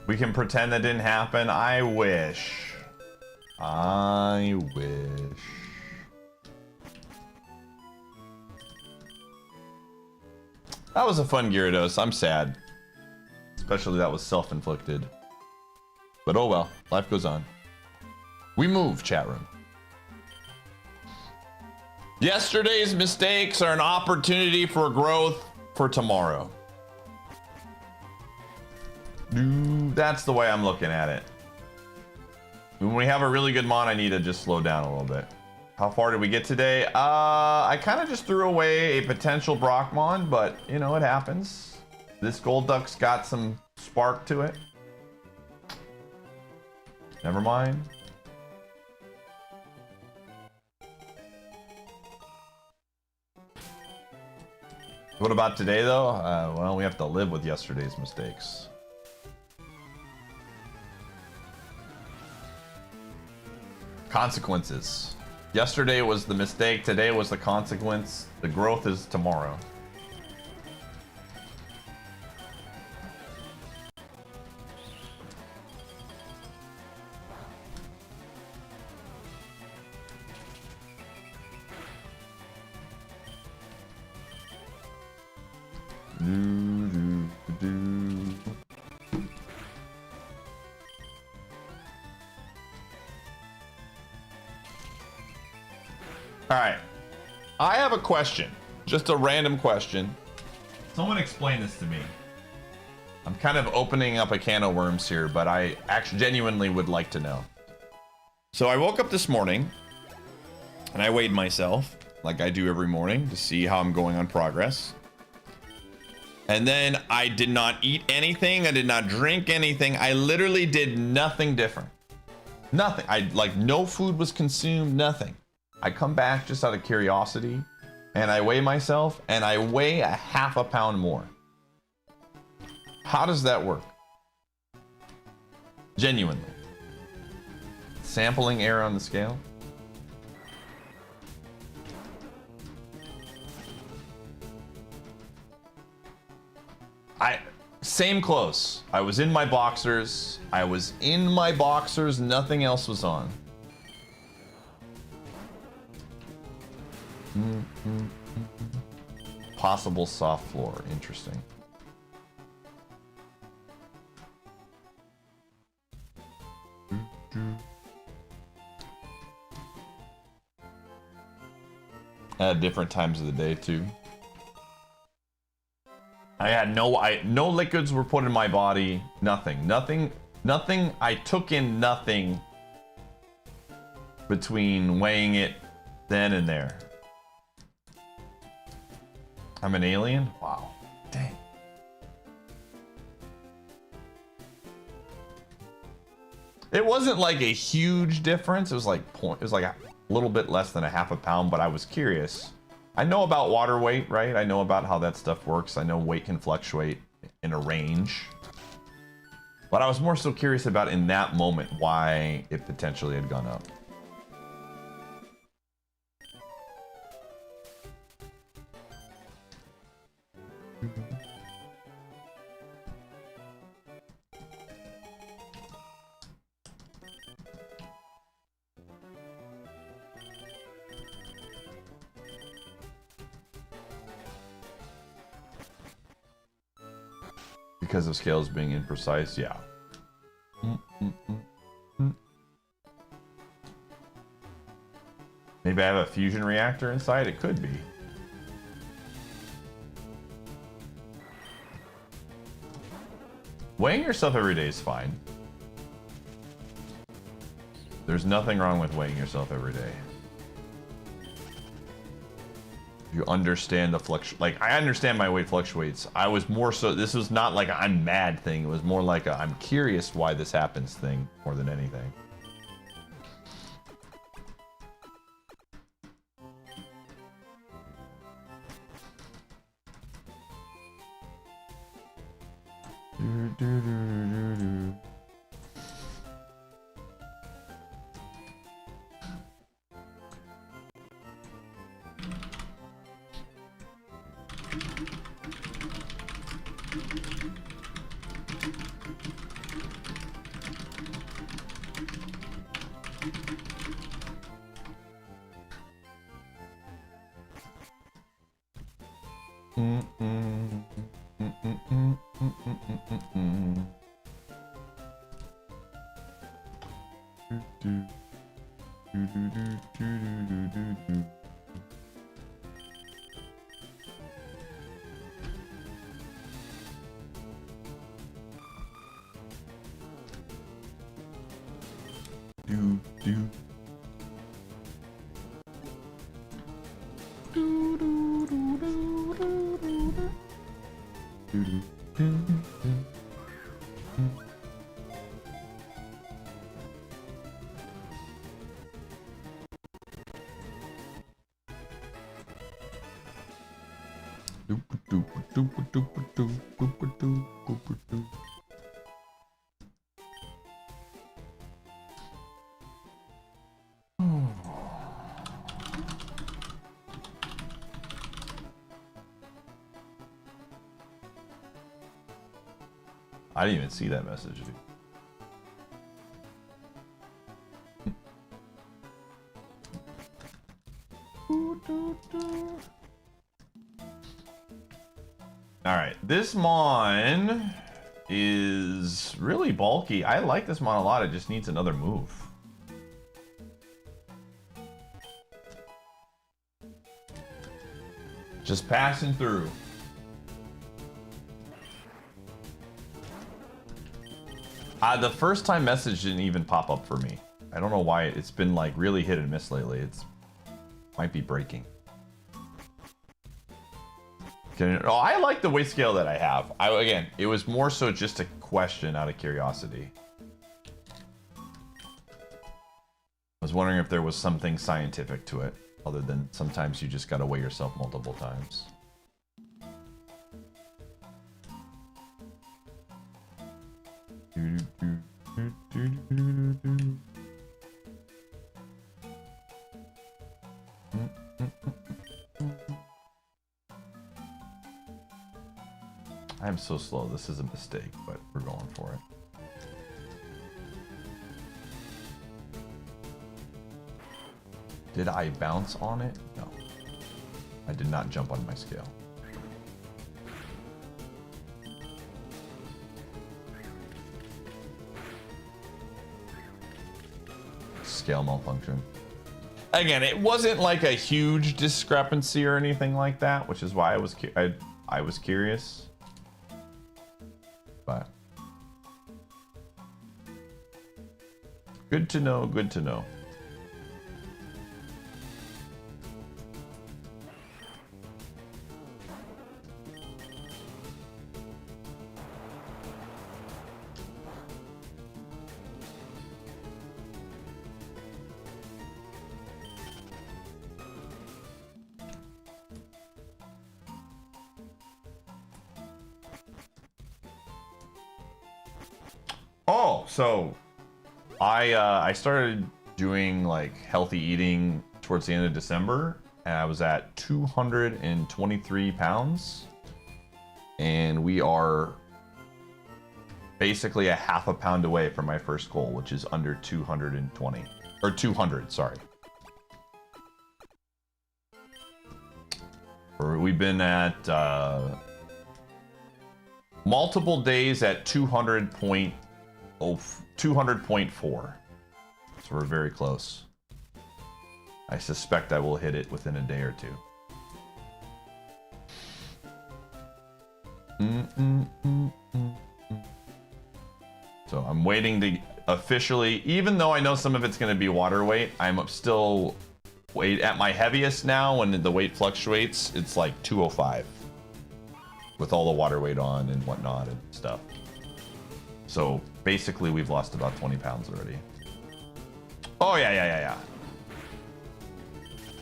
We can pretend that didn't happen. I wish. I wish. That was a fun Gyarados. I'm sad. Especially that was self-inflicted. But oh well, life goes on. We move, chat room. Yesterday's mistakes are an opportunity for growth for tomorrow. That's the way I'm looking at it. When we have a really good mon, I need to just slow down a little bit. How far did we get today? I kind of just threw away a potential Brockmon, but you know, it happens. This Golduck's got some spark to it. Never mind. What about today, though? Well, we have to live with yesterday's mistakes. Consequences. Yesterday was the mistake, today was the consequence. The growth is tomorrow. All right, I have a question, just a random question. Someone explain this to me. I'm kind of opening up a can of worms here, but I actually genuinely would like to know. So I woke up this morning and I weighed myself like I do every morning to see how I'm going on progress. And then I did not eat anything. I did not drink anything. I literally did nothing different. Nothing. No food was consumed, nothing. I come back just out of curiosity and I weigh myself and I weigh a half a pound more. How does that work? Genuinely. Sampling error on the scale? Same clothes. I was in my boxers. Nothing else was on. Possible soft floor. Interesting. At different times of the day too. I had no liquids were put in my body. Nothing. I took in nothing between weighing it then and there. I'm an alien? Wow. Dang. It wasn't like a huge difference. It was like a little bit less than a half a pound, but I was curious. I know about water weight, right? I know about how that stuff works. I know weight can fluctuate in a range. But I was more so curious about in that moment why it potentially had gone up. Because of scales being imprecise, yeah. Maybe I have a fusion reactor inside? It could be. Weighing yourself every day is fine. There's nothing wrong with weighing yourself every day. You understand the like I understand my weight fluctuates. I was more so, this was not like a I'm mad thing. It was more like a I'm curious why this happens thing more than anything. I didn't even see that message, dude. Alright, this mon is really bulky. I like this mon a lot, it just needs another move. Just passing through. The first time message didn't even pop up for me. I don't know why. It's been like really hit and miss lately. It's might be breaking. Oh, I like the weight scale that I have. Again, it was more so just a question out of curiosity. I was wondering if there was something scientific to it, other than sometimes you just gotta weigh yourself multiple times. I'm so slow. This is a mistake, but we're going for it. Did I bounce on it? No. I did not jump on my scale. Scale malfunction. Again, it wasn't like a huge discrepancy or anything like that, which is why I was curious. But good to know, good to know. Oh, so I started doing like healthy eating towards the end of December, and I was at 223 pounds, and we are basically a half a pound away from my first goal, which is under 220 or 200. Sorry. We've been at multiple days at 200.4. So we're very close. I suspect I will hit it within a day or two. So I'm waiting to officially, even though I know some of it's going to be water weight, I'm still at my heaviest now. When the weight fluctuates, it's like 205 with all the water weight on and whatnot and stuff. So basically we've lost about 20 pounds already. Oh yeah.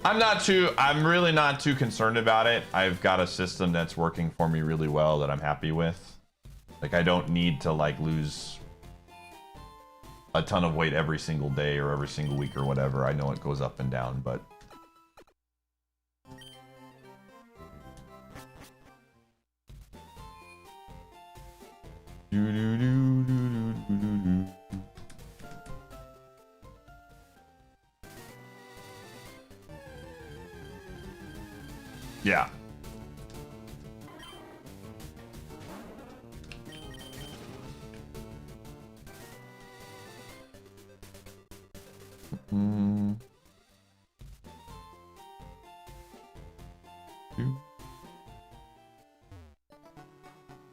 I'm really not too concerned about it. I've got a system that's working for me really well that I'm happy with. Like, I don't need to like lose a ton of weight every single day or every single week or whatever. I know it goes up and down, but yeah.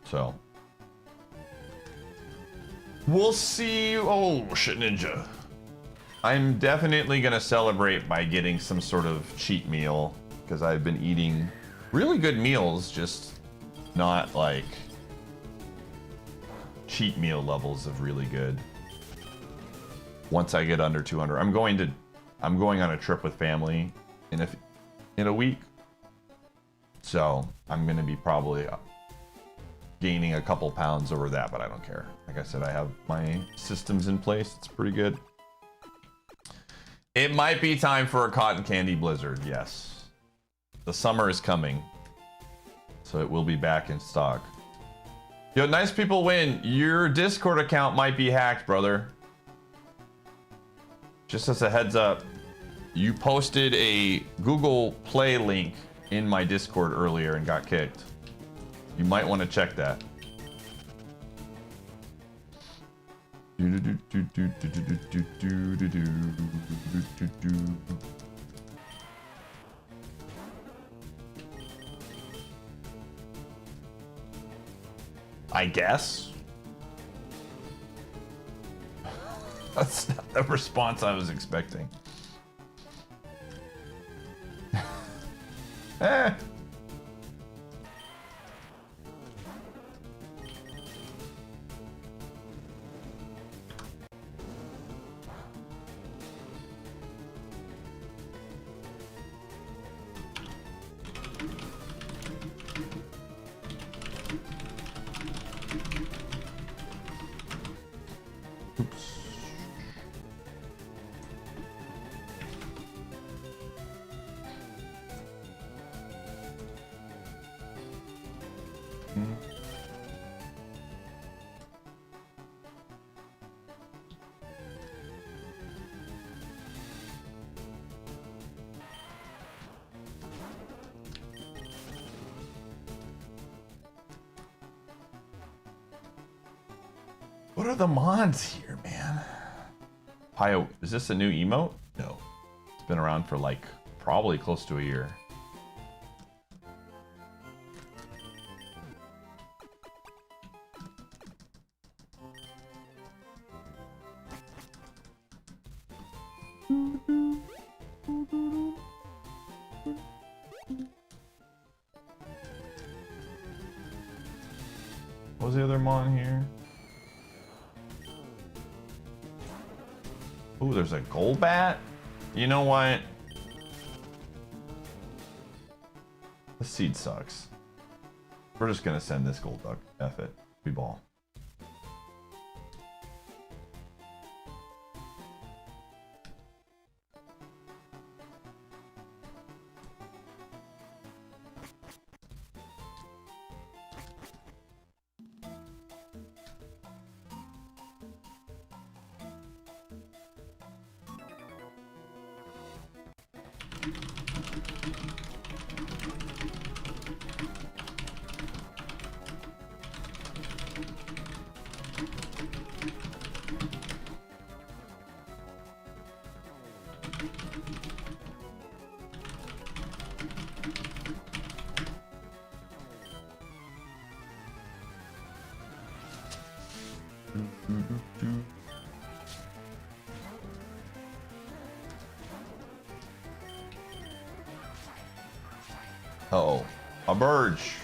So we'll see. Oh shit, Ninja. I'm definitely gonna celebrate by getting some sort of cheat meal, because I've been eating really good meals, just not like cheat meal levels of really good. Once I get under 200, I'm going on a trip with family in a week, so I'm gonna be probably gaining a couple pounds over that, but I don't care. Like I said, I have my systems in place. It's pretty good. It might be time for a cotton candy blizzard. Yes, the summer is coming, so it will be back in stock. Yo, nice people win. Your Discord account might be hacked, brother. Just as a heads up, you posted a Google Play link in my Discord earlier and got kicked. You might want to check that. I guess. That's not the response I was expecting. Eh. What are the mods here, man? Pio, is this a new emote? No. It's been around for like probably close to a year. What was the other mon here? Ooh, there's a gold bat? You know what? The seed sucks. We're just gonna send this gold duck. F it. We ball. Uh-oh. A birch.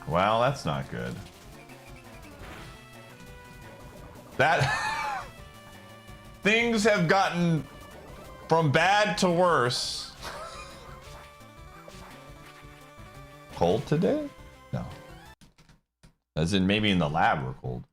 Well, that's not good. That... Things have gotten from bad to worse. Cold today? No. As in maybe in the lab we're cold.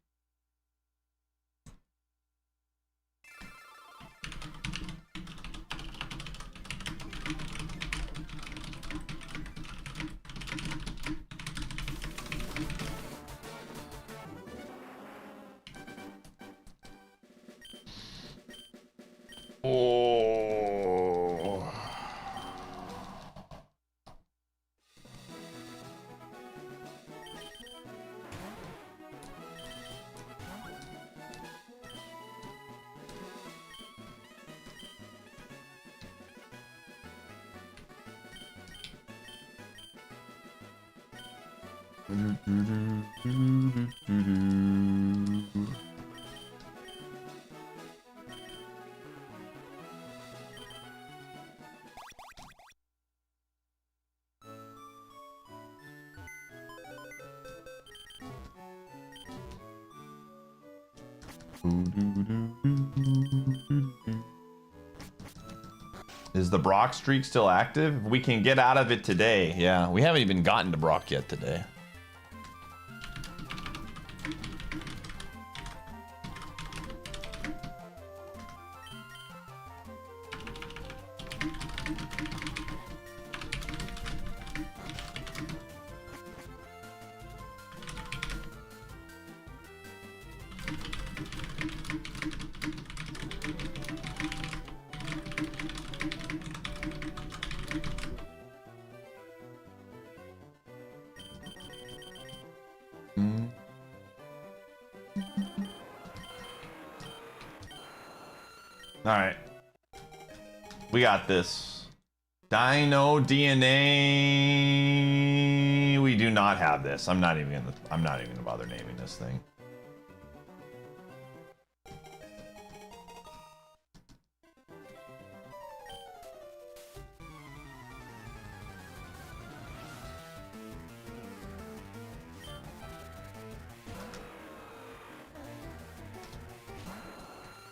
Oh. Is the Brock streak still active? We can get out of it today. Yeah, we haven't even gotten to Brock yet today. Alright. We got this. Dino DNA. We do not have this. I'm not even gonna bother naming this thing.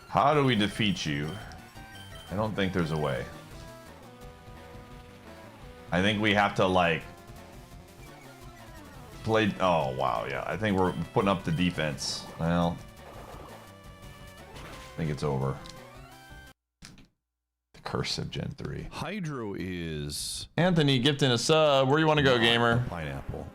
How do we defeat you? I don't think there's a way. I think we have to like play. Oh wow, yeah. I think we're putting up the defense. Well, I think it's over. The curse of Gen 3. Hydro is Anthony gifting a sub. Where you want to go, gamer? pineapple.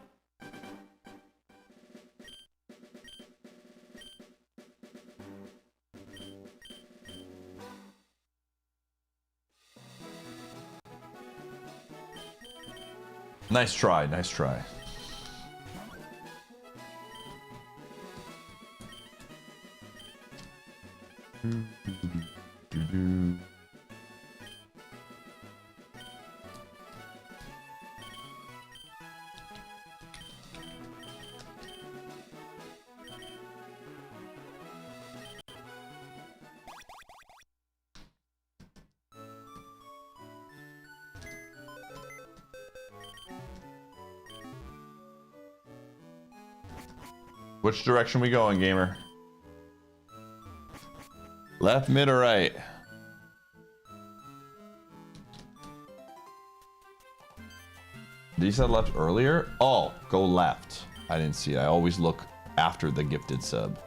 Nice try, nice try. Which direction we going, gamer? Left, mid, or right? Did you say left earlier? Oh, go left. I didn't see it. I always look after the gifted sub.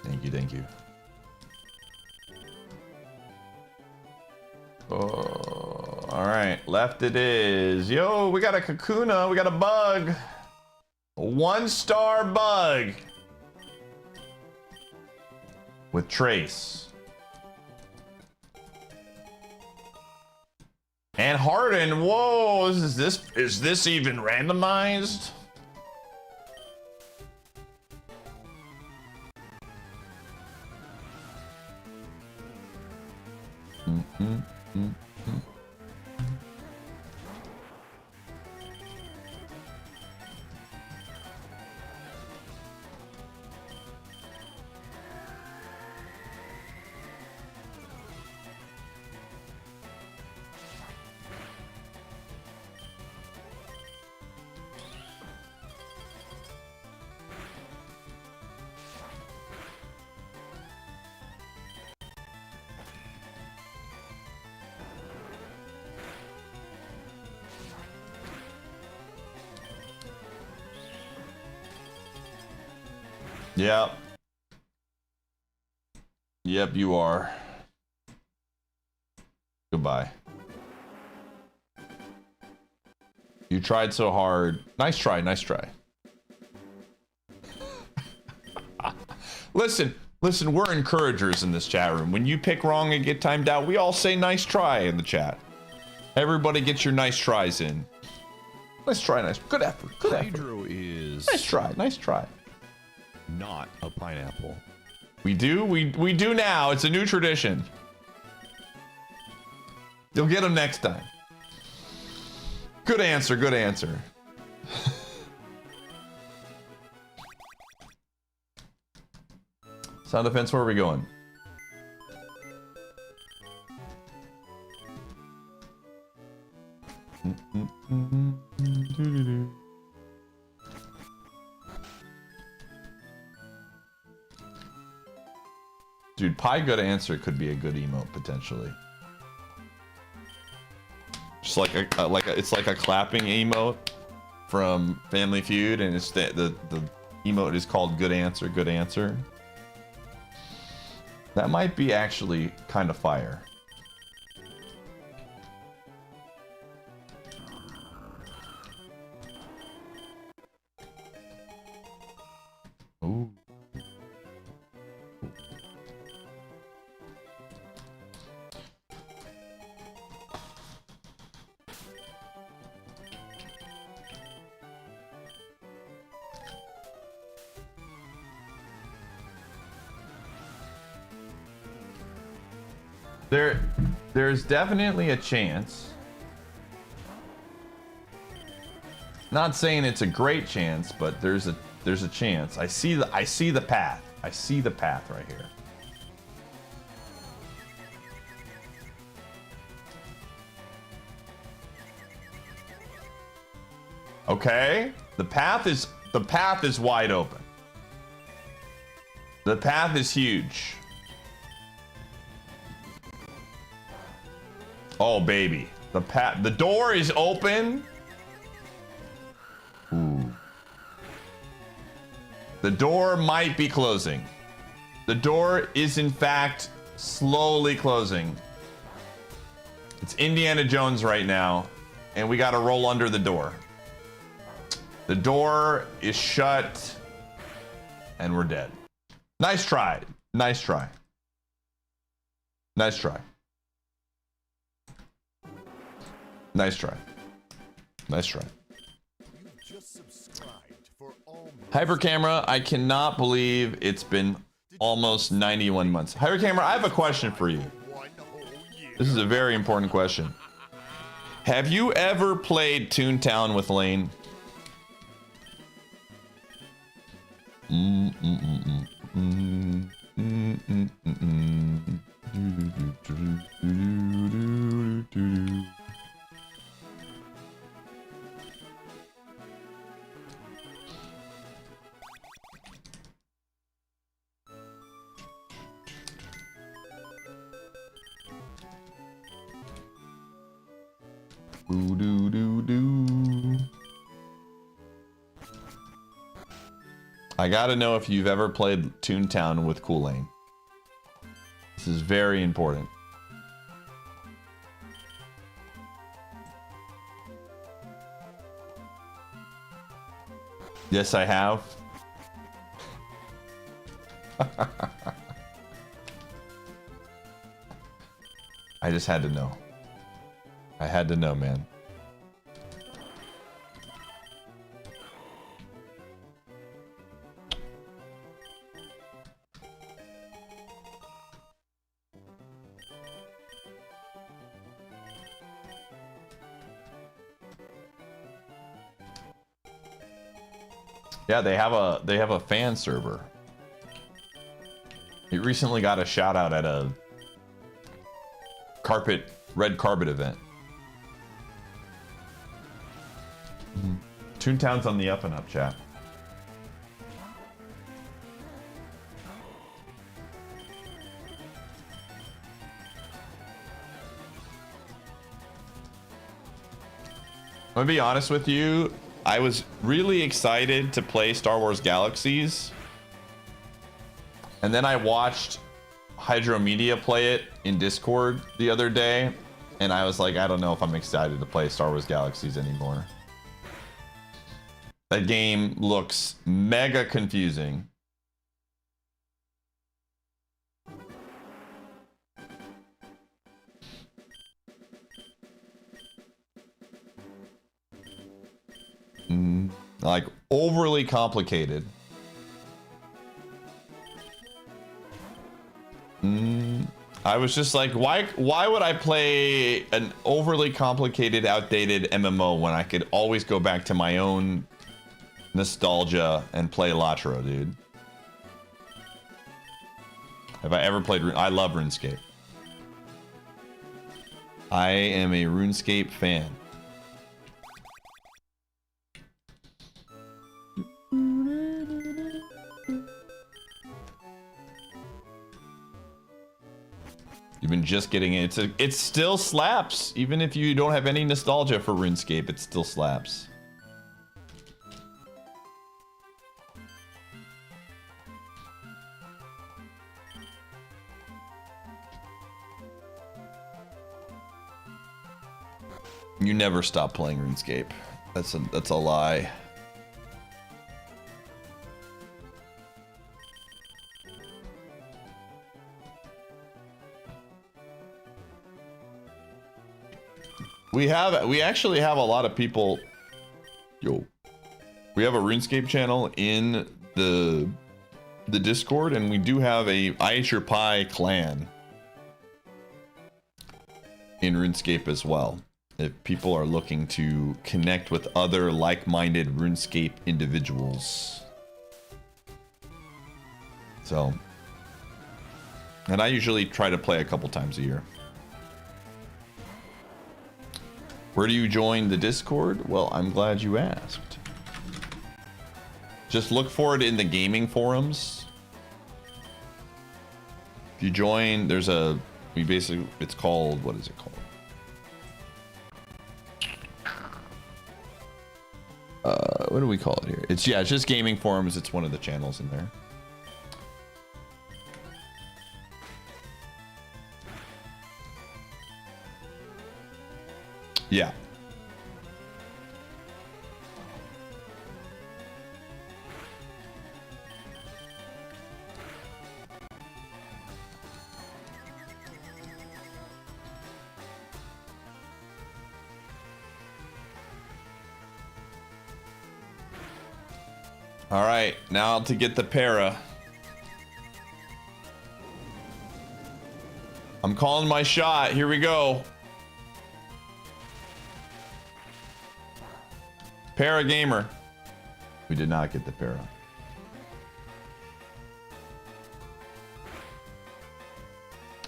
Thank you, thank you. Oh, all right, left it is. Yo, we got a Kakuna, we got a bug. A 1-star bug. With Trace. And Harden, whoa, is this even randomized? Yep. Yep, you are. Goodbye. You tried so hard. Nice try, nice try. Listen, we're encouragers in this chat room. When you pick wrong and get timed out, we all say nice try in the chat. Everybody get your nice tries in. Nice try, nice. Good effort, good effort. Hydro is Nice try, nice try. not a pineapple. We do now. It's a new tradition. You'll get them next time. Good answer, good answer. Sound defense, where are we going? Dude, pie good answer could be a good emote potentially. Just like it's like a clapping emote from Family Feud, and it's the emote is called good answer, good answer. That might be actually kind of fire. Ooh. There's definitely a chance. Not saying it's a great chance, but there's a chance. I see the path. I see the path right here. Okay? The path is wide open. The path is huge. Oh baby, the door is open. Ooh. The door might be closing. The door is in fact slowly closing. It's Indiana Jones right now, and we gotta roll under the door. The door is shut, and we're dead. Nice try. Nice try. Nice try. Nice try. Nice try. Hyper Camera, I cannot believe it's been almost 91 months. Hyper Camera, I have a question for you. This is a very important question. Have you ever played Toontown with Lane? Ooh, doo, doo, doo. I gotta know if you've ever played Toontown with Kool-Aid. This is very important. Yes, I have. I just had to know. I had to know, man. Yeah, they have a fan server. It recently got a shout out at a red carpet event. Toontown's on the up and up, chat. I'm gonna be honest with you. I was really excited to play Star Wars Galaxies. And then I watched Hydromedia play it in Discord the other day. And I was like, I don't know if I'm excited to play Star Wars Galaxies anymore. That game looks mega confusing. Like overly complicated. I was just like, why would I play an overly complicated, outdated MMO when I could always go back to my own nostalgia and play Latro, dude? Have I ever played? I love RuneScape. I am a RuneScape fan. You've been just getting it. It still slaps. Even if you don't have any nostalgia for RuneScape, it still slaps. You never stop playing RuneScape. That's a lie. We actually have a lot of people. Yo, we have a RuneScape channel in the Discord, and we do have a Iateyourpie clan in RuneScape as well. If people are looking to connect with other like-minded RuneScape individuals. So, and I usually try to play a couple times a year. Where do you join the Discord? Well, I'm glad you asked. Just look for it in the gaming forums. If you join, there's a, it's called, what is it called? What do we call it here? It's just gaming forums. It's one of the channels in there. Yeah. All right, now to get the para. I'm calling my shot. Here we go. Para gamer. We did not get the para.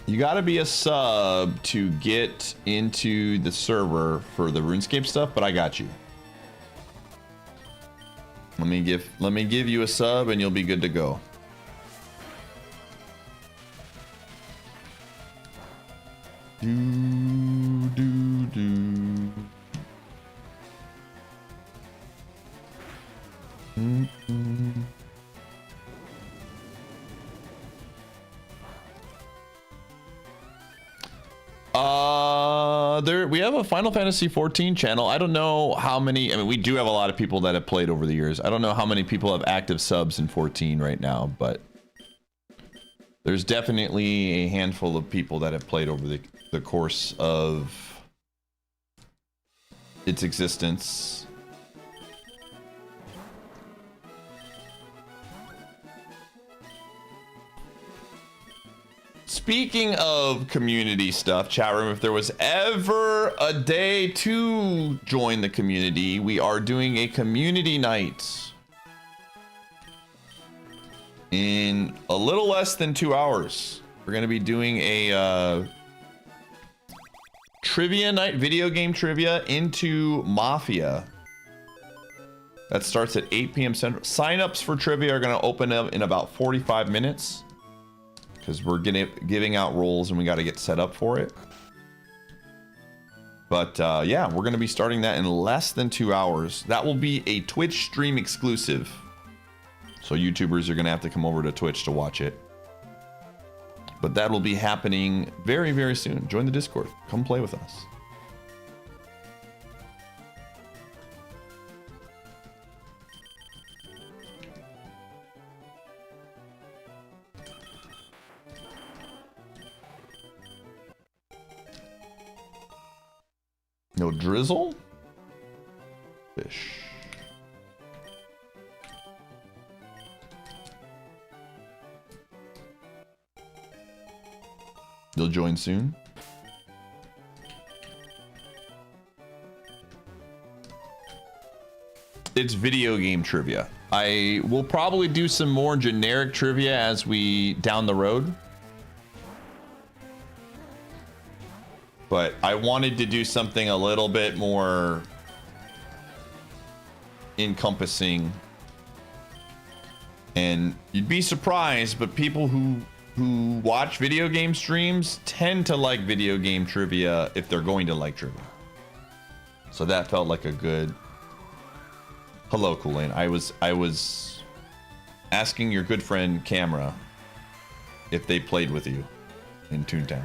You gotta be a sub to get into the server for the RuneScape stuff, but I got you. Let me give you a sub and you'll be good to go. Do do do We have a Final Fantasy 14 channel. I don't know how many. I mean, we do have a lot of people that have played over the years. I don't know how many people have active subs in 14 right now, but there's definitely a handful of people that have played over the course of its existence. Speaking of community stuff, chat room, if there was ever a day to join the community, we are doing a community night in a little less than 2 hours. We're going to be doing a trivia night, video game trivia into Mafia. That starts at 8 p.m. Central. Sign-ups for trivia are going to open up in about 45 minutes. Because we're giving out roles and we got to get set up for it. But yeah, we're going to be starting that in less than 2 hours. That will be a Twitch stream exclusive. So YouTubers are going to have to come over to Twitch to watch it. But that will be happening very, very soon. Join the Discord. Come play with us. No drizzle? Fish. You'll join soon? It's video game trivia. I will probably do some more generic trivia as we down the road. But I wanted to do something a little bit more encompassing. And you'd be surprised, but people who watch video game streams tend to like video game trivia if they're going to like trivia. So that felt like a good... Hello, Kool-Aid. I was asking your good friend Camera if they played with you in Toontown.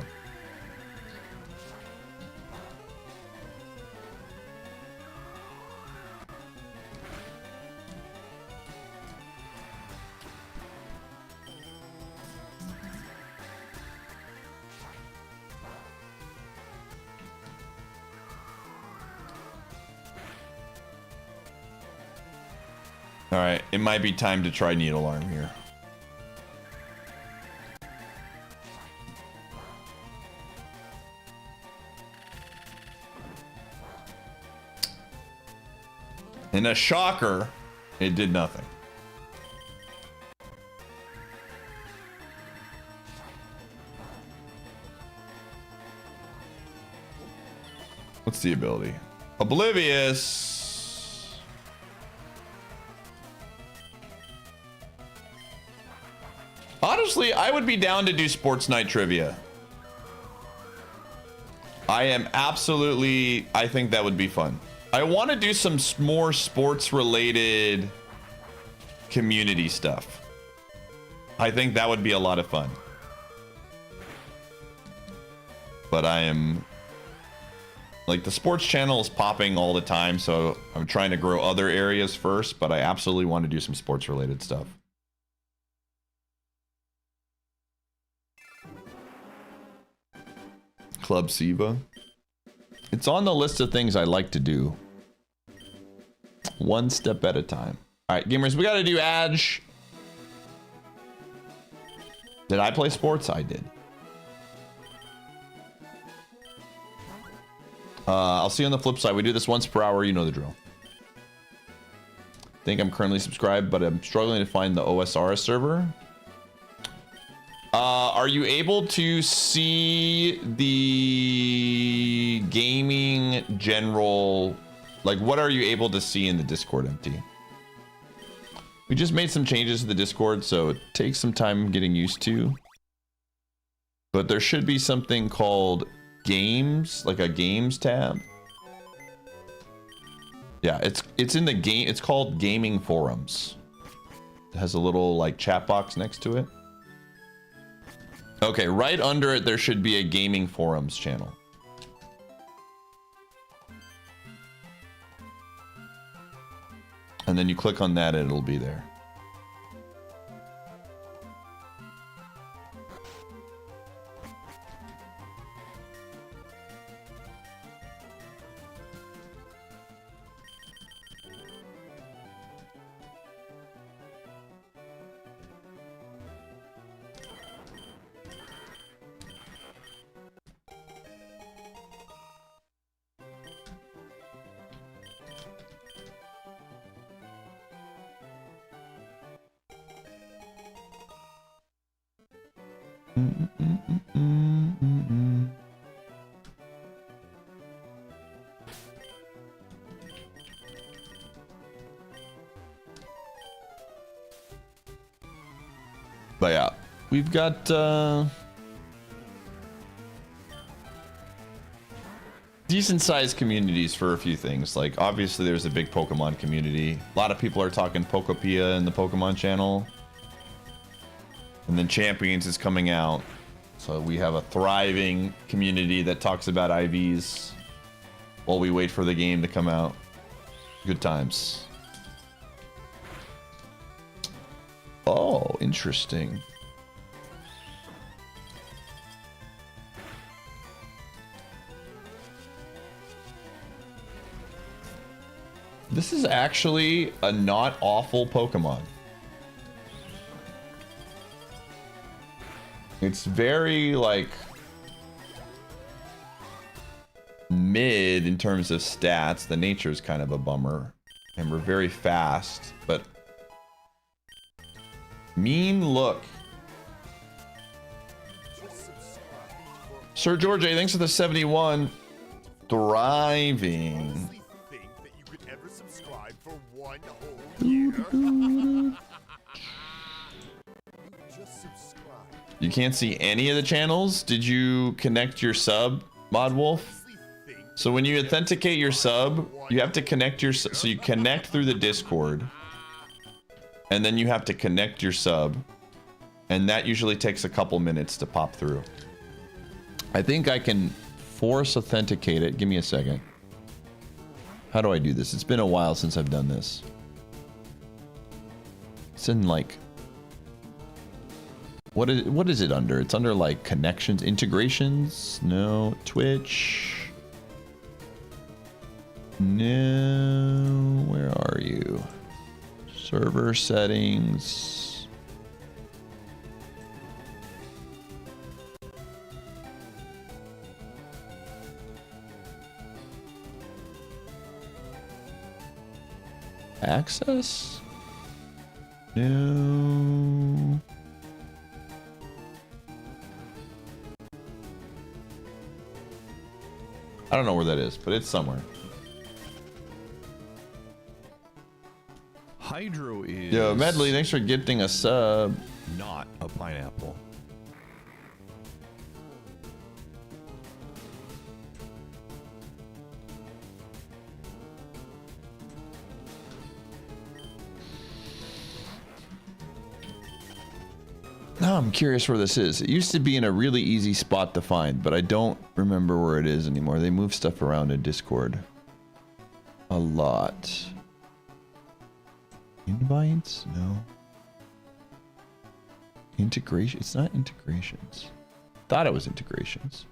All right, it might be time to try needle arm here. And a shocker, it did nothing. What's the ability? Oblivious. Honestly, I would be down to do sports night trivia. I am absolutely... I think that would be fun. I want to do some more sports-related community stuff. I think that would be a lot of fun. But I am... Like, the sports channel is popping all the time, so I'm trying to grow other areas first, but I absolutely want to do some sports-related stuff. Club Siva. It's on the list of things I like to do. One step at a time. All right, gamers, we got to do Adge. Did I play sports? I did. I'll see you on the flip side. We do this once per hour. You know the drill. I think I'm currently subscribed, but I'm struggling to find the OSRS server. Are you able to see the gaming general? Like, what are you able to see in the Discord, MT? We just made some changes to the Discord, so it takes some time getting used to. But there should be something called games, like a games tab. Yeah, it's in the game. It's called gaming forums. It has a little like chat box next to it. Okay, right under it, there should be a gaming forums channel. And then you click on that and it'll be there. But yeah, we've got decent sized communities for a few things. Like obviously there's a big Pokemon community. A lot of people are talking Pokopia in the Pokemon channel. And then Champions is coming out. So we have a thriving community that talks about IVs while we wait for the game to come out. Good times. Oh, interesting. This is actually a not awful Pokemon. It's very, like, mid in terms of stats. The nature is kind of a bummer. And we're very fast, but mean look. Sir George, thanks for the 71. Thriving. Think that you could ever subscribe for 1 whole year? Just subscribe. You can't see any of the channels? Did you connect your sub, Modwolf? So when you authenticate your sub, you have to connect your so you connect through the Discord. And then you have to connect your sub. And that usually takes a couple minutes to pop through. I think I can force authenticate it. Give me a second. How do I do this? It's been a while since I've done this. It's in like... What is it under? It's under like connections, integrations? No. Twitch. No. Where are you? Server settings. Access? No. I don't know where that is, but it's somewhere. Hydro is... Yo, Medley, thanks for gifting a sub. Not a pineapple. Now I'm curious where this is. It used to be in a really easy spot to find, but I don't remember where it is anymore. They move stuff around in Discord a lot. Invites? No. Integration? It's not integrations. Thought it was integrations.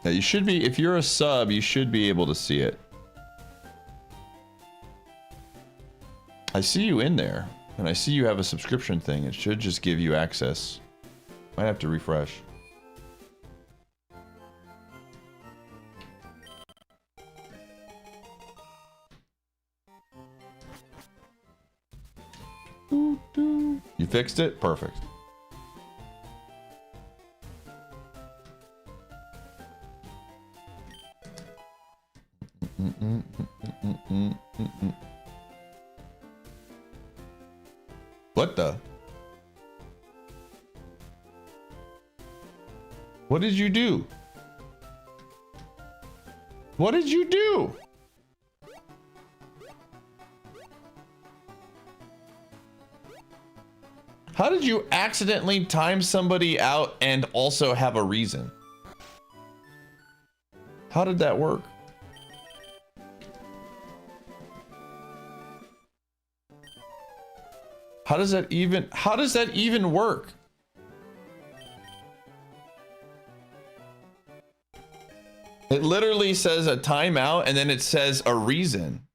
Yeah, you should be, if you're a sub, you should be able to see it. I see you in there, and I see you have a subscription thing. It should just give you access. Might have to refresh. You fixed it? Perfect. What the? What did you do? What did you do? How did you accidentally time somebody out and also have a reason? How did that work? How does that even work? It literally says a timeout and then it says a reason.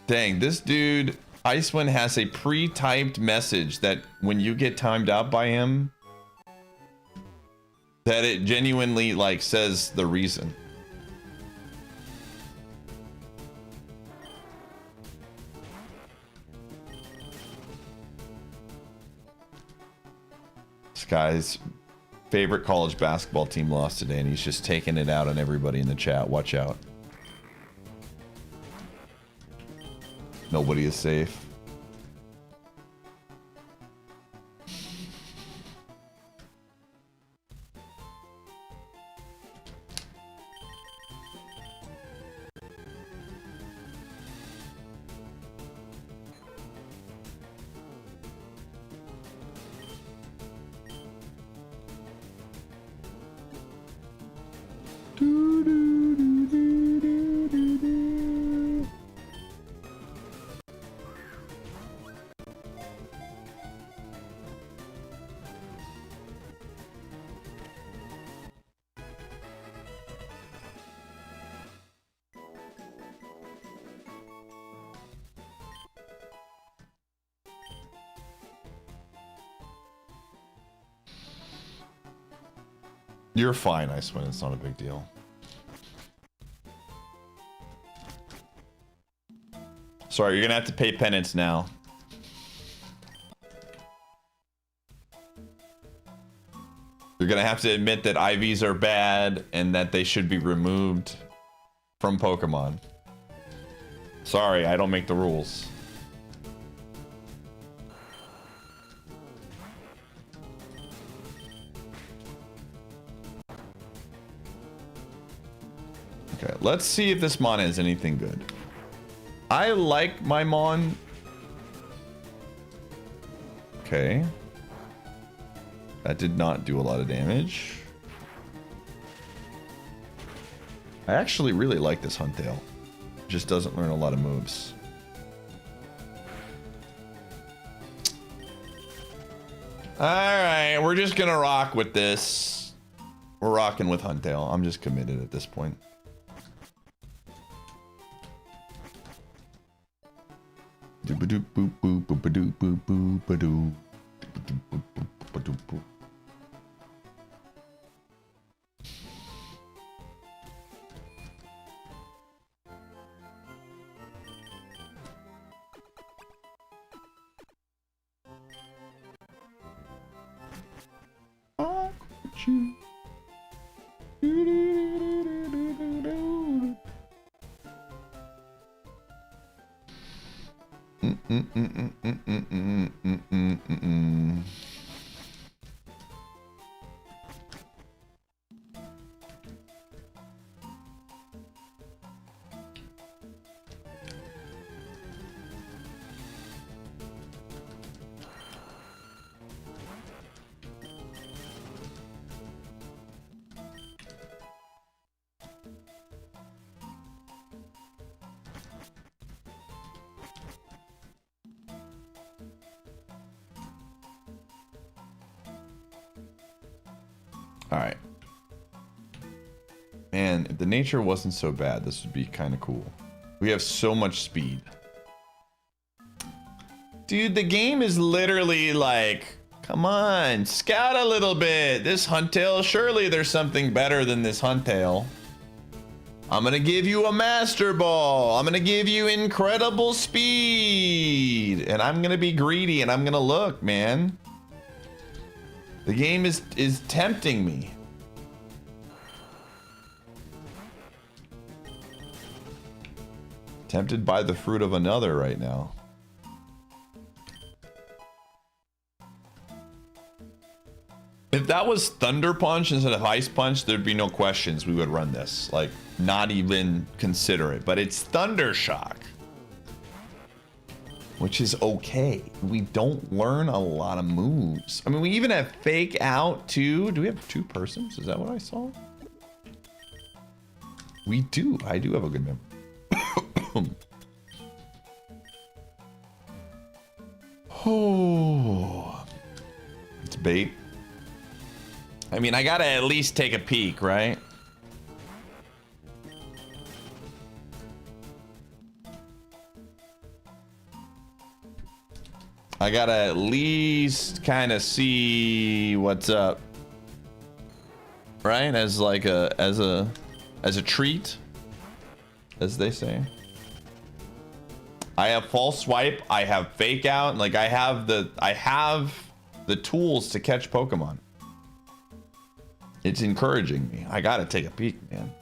Dang, this dude, Icewind, has a pre-typed message that when you get timed out by him, that it genuinely like says the reason. This guy's favorite college basketball team lost today and he's just taking it out on everybody in the chat. Watch out. Nobody is safe. You're fine, Icewind. It's not a big deal. Sorry, you're gonna have to pay penance now. You're gonna have to admit that IVs are bad and that they should be removed from Pokemon. Sorry, I don't make the rules. Okay, let's see if this Mon is anything good. I like my Mon. Okay. That did not do a lot of damage. I actually really like this Huntail. Just doesn't learn a lot of moves. Alright, we're just gonna rock with this. We're rocking with Huntail. I'm just committed at this point. All right. Man, if the nature wasn't so bad, this would be kind of cool. We have so much speed. Dude, the game is literally like, come on, scout a little bit. This Huntail, surely there's something better than this Huntail. I'm gonna give you a Master Ball. I'm gonna give you incredible speed. And I'm gonna be greedy and I'm gonna look, man. The game is tempting me. Tempted by the fruit of another right now. If that was Thunder Punch instead of Ice Punch, there'd be no questions. We would run this. Like, not even consider it. But it's Thunder Shock. which is okay. We don't learn a lot of moves. I mean, we even have fake out too. Do we have 2 persons? Is that what I saw? We do. I do have a good memory. Oh, it's bait. I mean, I gotta at least take a peek, right? I gotta at least kind of see what's up, right? As like as a treat, as they say. I have false swipe. I have fake out. Like I have the tools to catch Pokemon. It's encouraging me. I gotta take a peek, man.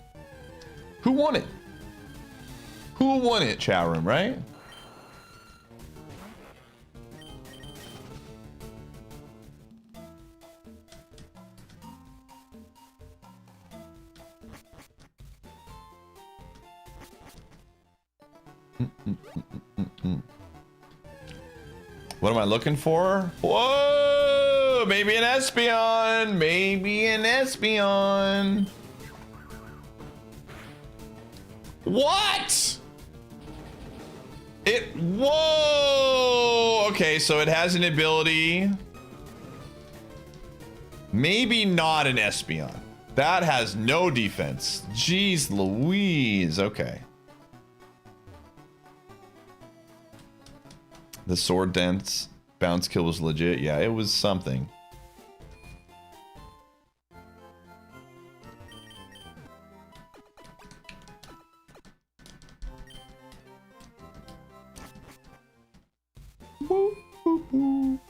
Who won it? Who won it, chat room, right? What am I looking for? Whoa! Maybe an Espeon! Maybe an Espeon! What? Whoa! Okay, so it has an ability. Maybe not an Espeon. That has no defense. Jeez Louise. Okay. The sword dance bounce kill was legit. Yeah, it was something. Woo, woo, woo.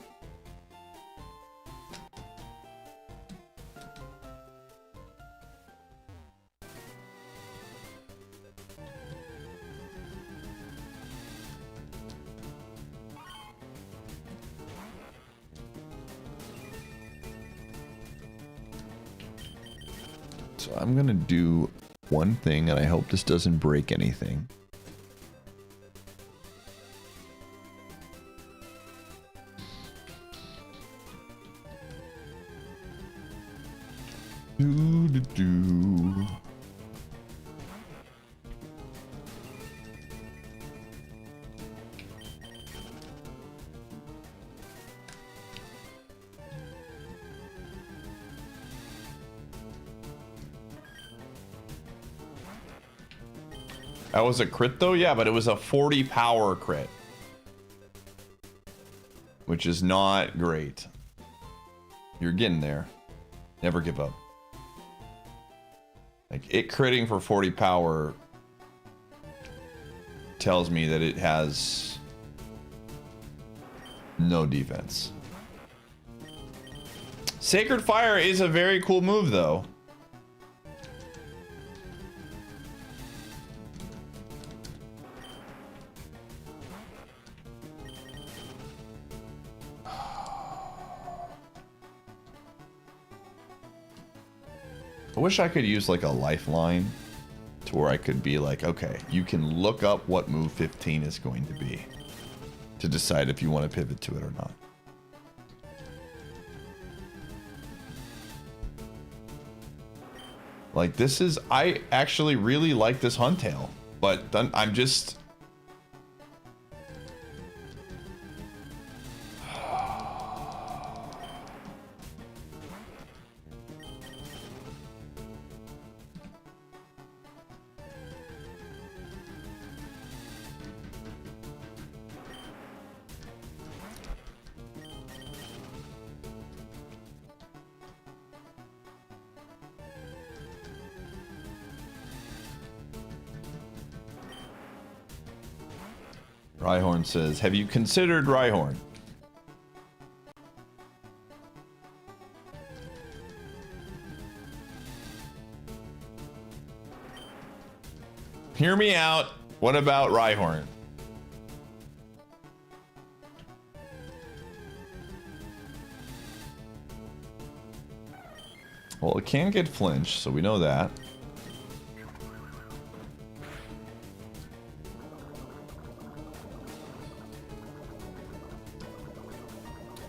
So I'm gonna do one thing, and I hope this doesn't break anything. Do. That was a crit though? Yeah, but it was a 40 power crit. Which is not great. You're getting there. Never give up. Like, it critting for 40 power tells me that it has no defense. Sacred Fire is a very cool move though. I wish I could use like a lifeline to where I could be like, okay, you can look up what move 15 is going to be to decide if you want to pivot to it or not. Like this is, I actually really like this Huntail, but then I'm just... Rhyhorn says, have you considered Rhyhorn? Hear me out. What about Rhyhorn? Well, it can get flinched, so we know that.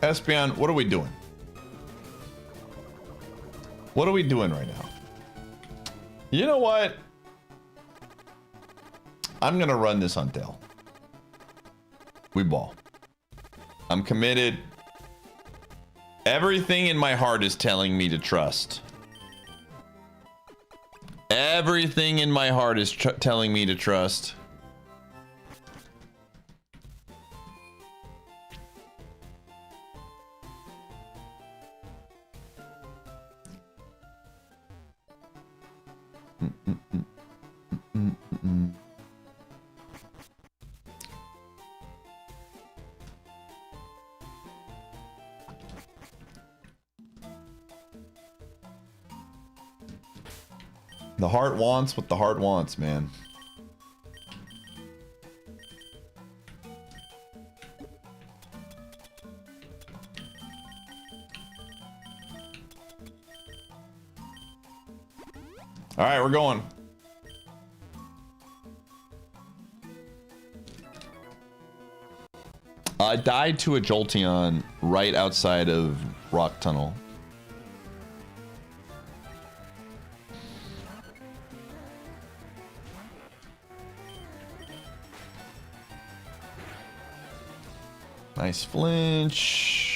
Espeon, what are we doing? What are we doing right now? You know what? I'm gonna run this on Dale. We ball. I'm committed. Everything in my heart is telling me to trust. Everything in my heart is telling me to trust. The heart wants what the heart wants, man. All right, we're going. I died to a Jolteon right outside of Rock Tunnel. Nice flinch.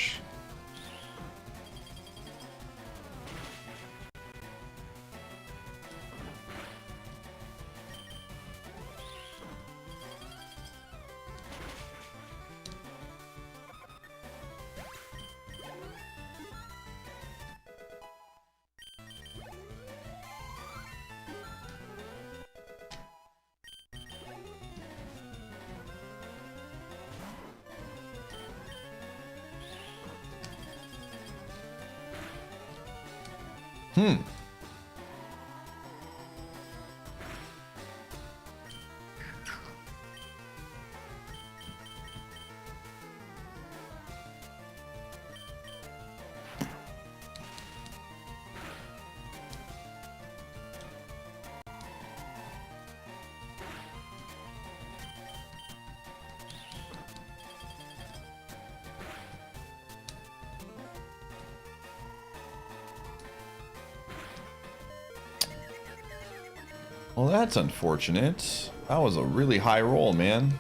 Well, that's unfortunate. That was a really high roll, man.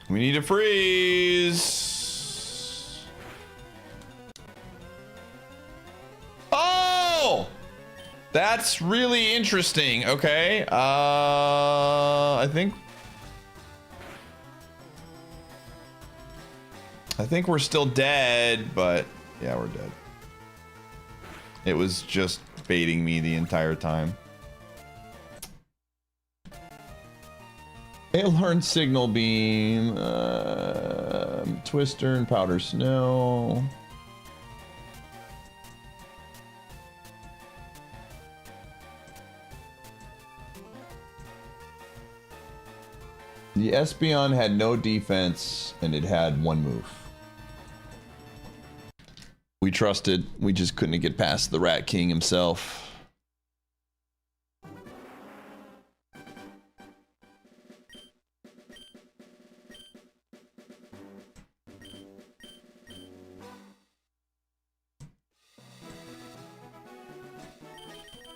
We need to freeze. Oh, that's really interesting. Okay. I think we're still dead, but yeah, we're dead. It was just baiting me the entire time. It learned Signal Beam, Twister, and Powder Snow. The Espeon had no defense, and it had one move. We trusted, we just couldn't get past the Rat King himself.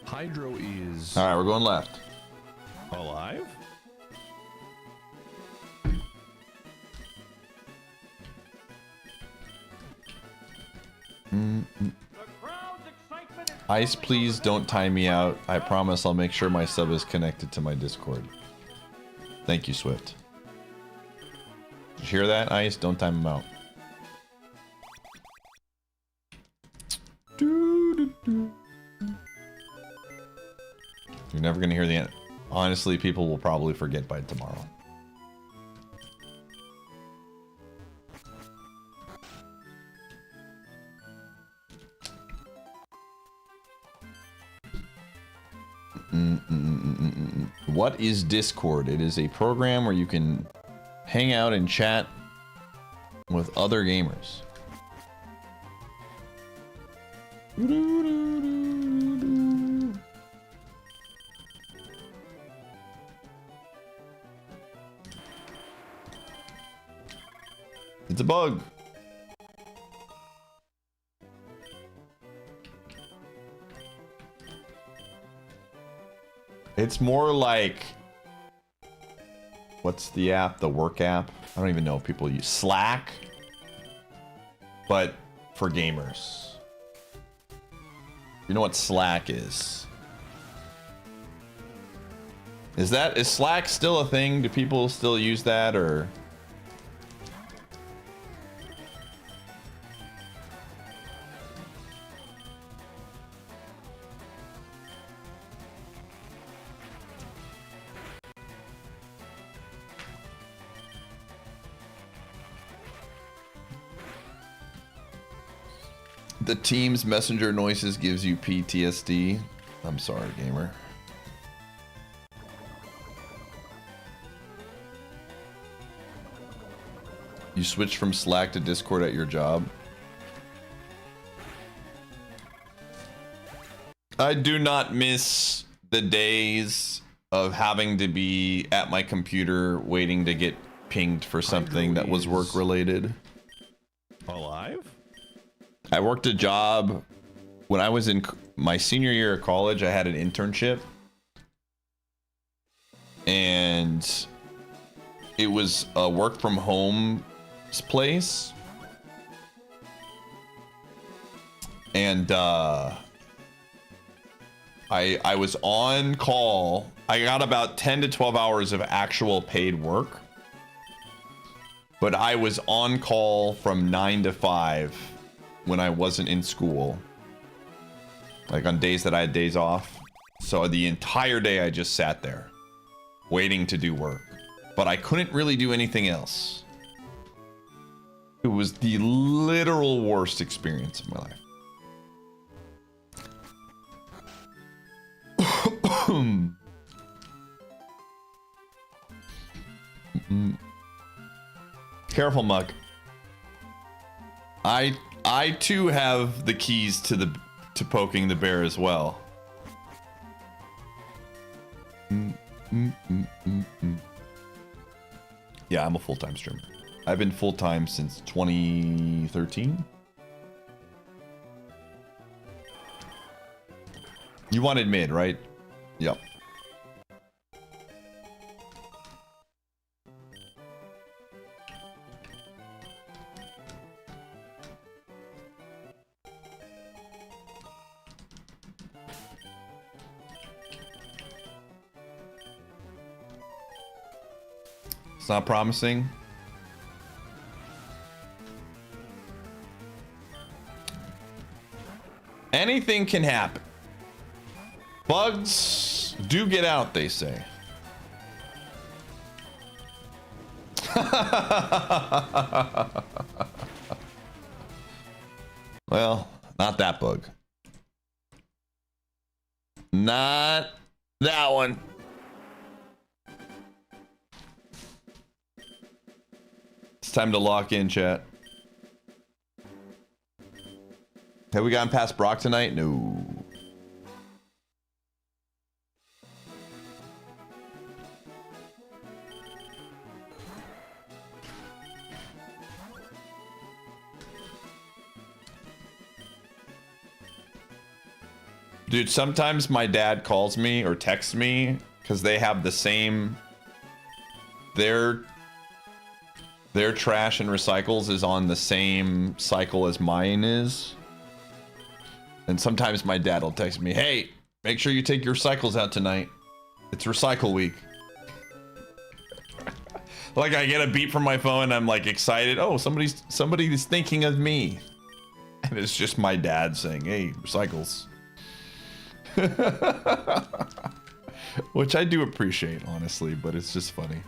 Hydro is All right, we're going left. alive? Ice, please don't time me out. I promise I'll make sure my sub is connected to my Discord. Thank you, Swift. Did you hear that, Ice? Don't time him out. You're never gonna hear the end. Honestly, people will probably forget by tomorrow. What is Discord? It is a program where you can hang out and chat with other gamers. It's a bug. It's more like, what's the app? The work app? I don't even know if people use Slack, but for gamers. You know what Slack is? Is Slack still a thing? Do people still use that, or? The Teams messenger noises gives you PTSD. I'm sorry, gamer. You switched from Slack to Discord at your job. I do not miss the days of having to be at my computer waiting to get pinged for something that was work related. Alive? I worked a job when I was in my senior year of college. I had an internship, and it was a work from home place, and I was on call. I got about 10 to 12 hours of actual paid work, but I was on call from 9 to 5 when I wasn't in school, like on days that I had days off. So the entire day I just sat there waiting to do work, but I couldn't really do anything else. It was the literal worst experience of my life. Careful, Mug. I too have the keys to poking the bear as well. Yeah, I'm a full-time streamer. I've been full-time since 2013. You wanted mid, right? Yep. It's not promising. Anything can happen. Bugs do get out, they say. Well, not that bug. Not that one. It's time to lock in, chat. Have we gotten past Brock tonight? No. Dude, sometimes my dad calls me or texts me because they have the same... Their trash and recycles is on the same cycle as mine is. And sometimes my dad will text me, hey, make sure you take your cycles out tonight. It's recycle week. Like I get a beep from my phone and I'm like excited. Oh, somebody's thinking of me. And it's just my dad saying, hey, recycles. Which I do appreciate, honestly, but it's just funny.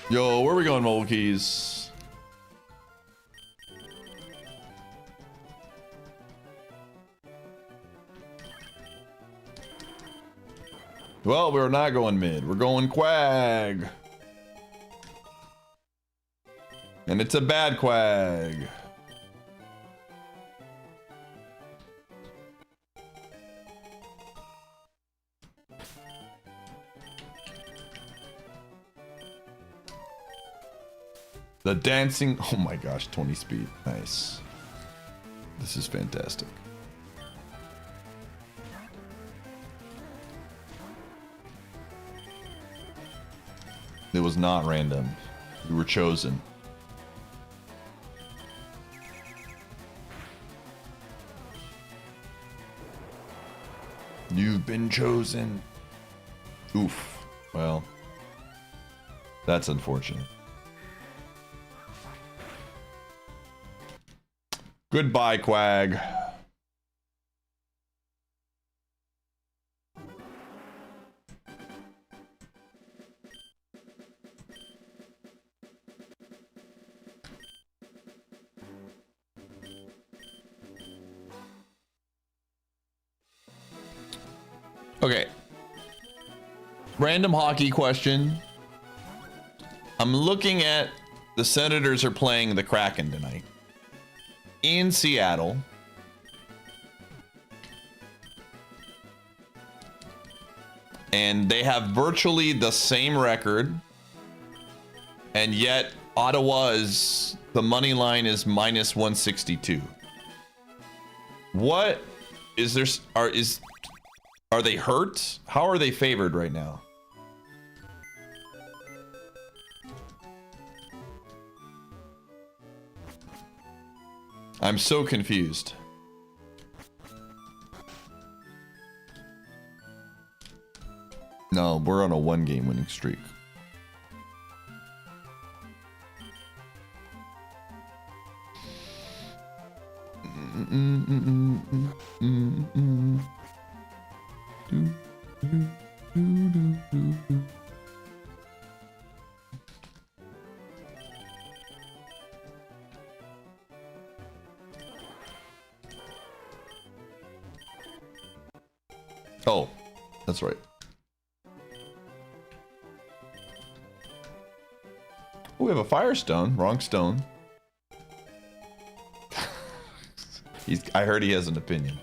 Yo, where are we going, mobile keys? Well, we're not going mid. We're going quag. And it's a bad quag. The dancing, oh my gosh, 20 speed, nice. This is fantastic. It was not random. You were chosen. You've been chosen. Oof. Well, that's unfortunate. Goodbye, quag. Okay. Random hockey question. I'm looking at the Senators are playing the Kraken tonight in Seattle. And they have virtually the same record. And yet Ottawa's, the money line is minus 162. What is there? Are they hurt? How are they favored right now? I'm so confused. No, we're on a 1-game winning streak. Oh, that's right. Oh, we have a Firestone. Wrong stone. I heard he has an opinion.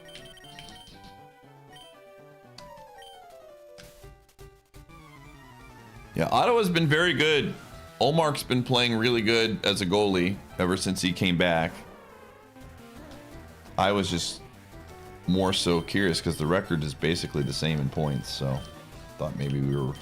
Yeah, Ottawa's been very good. Olmark's been playing really good as a goalie ever since he came back. I was just more so curious because the record is basically the same in points, so thought maybe we were...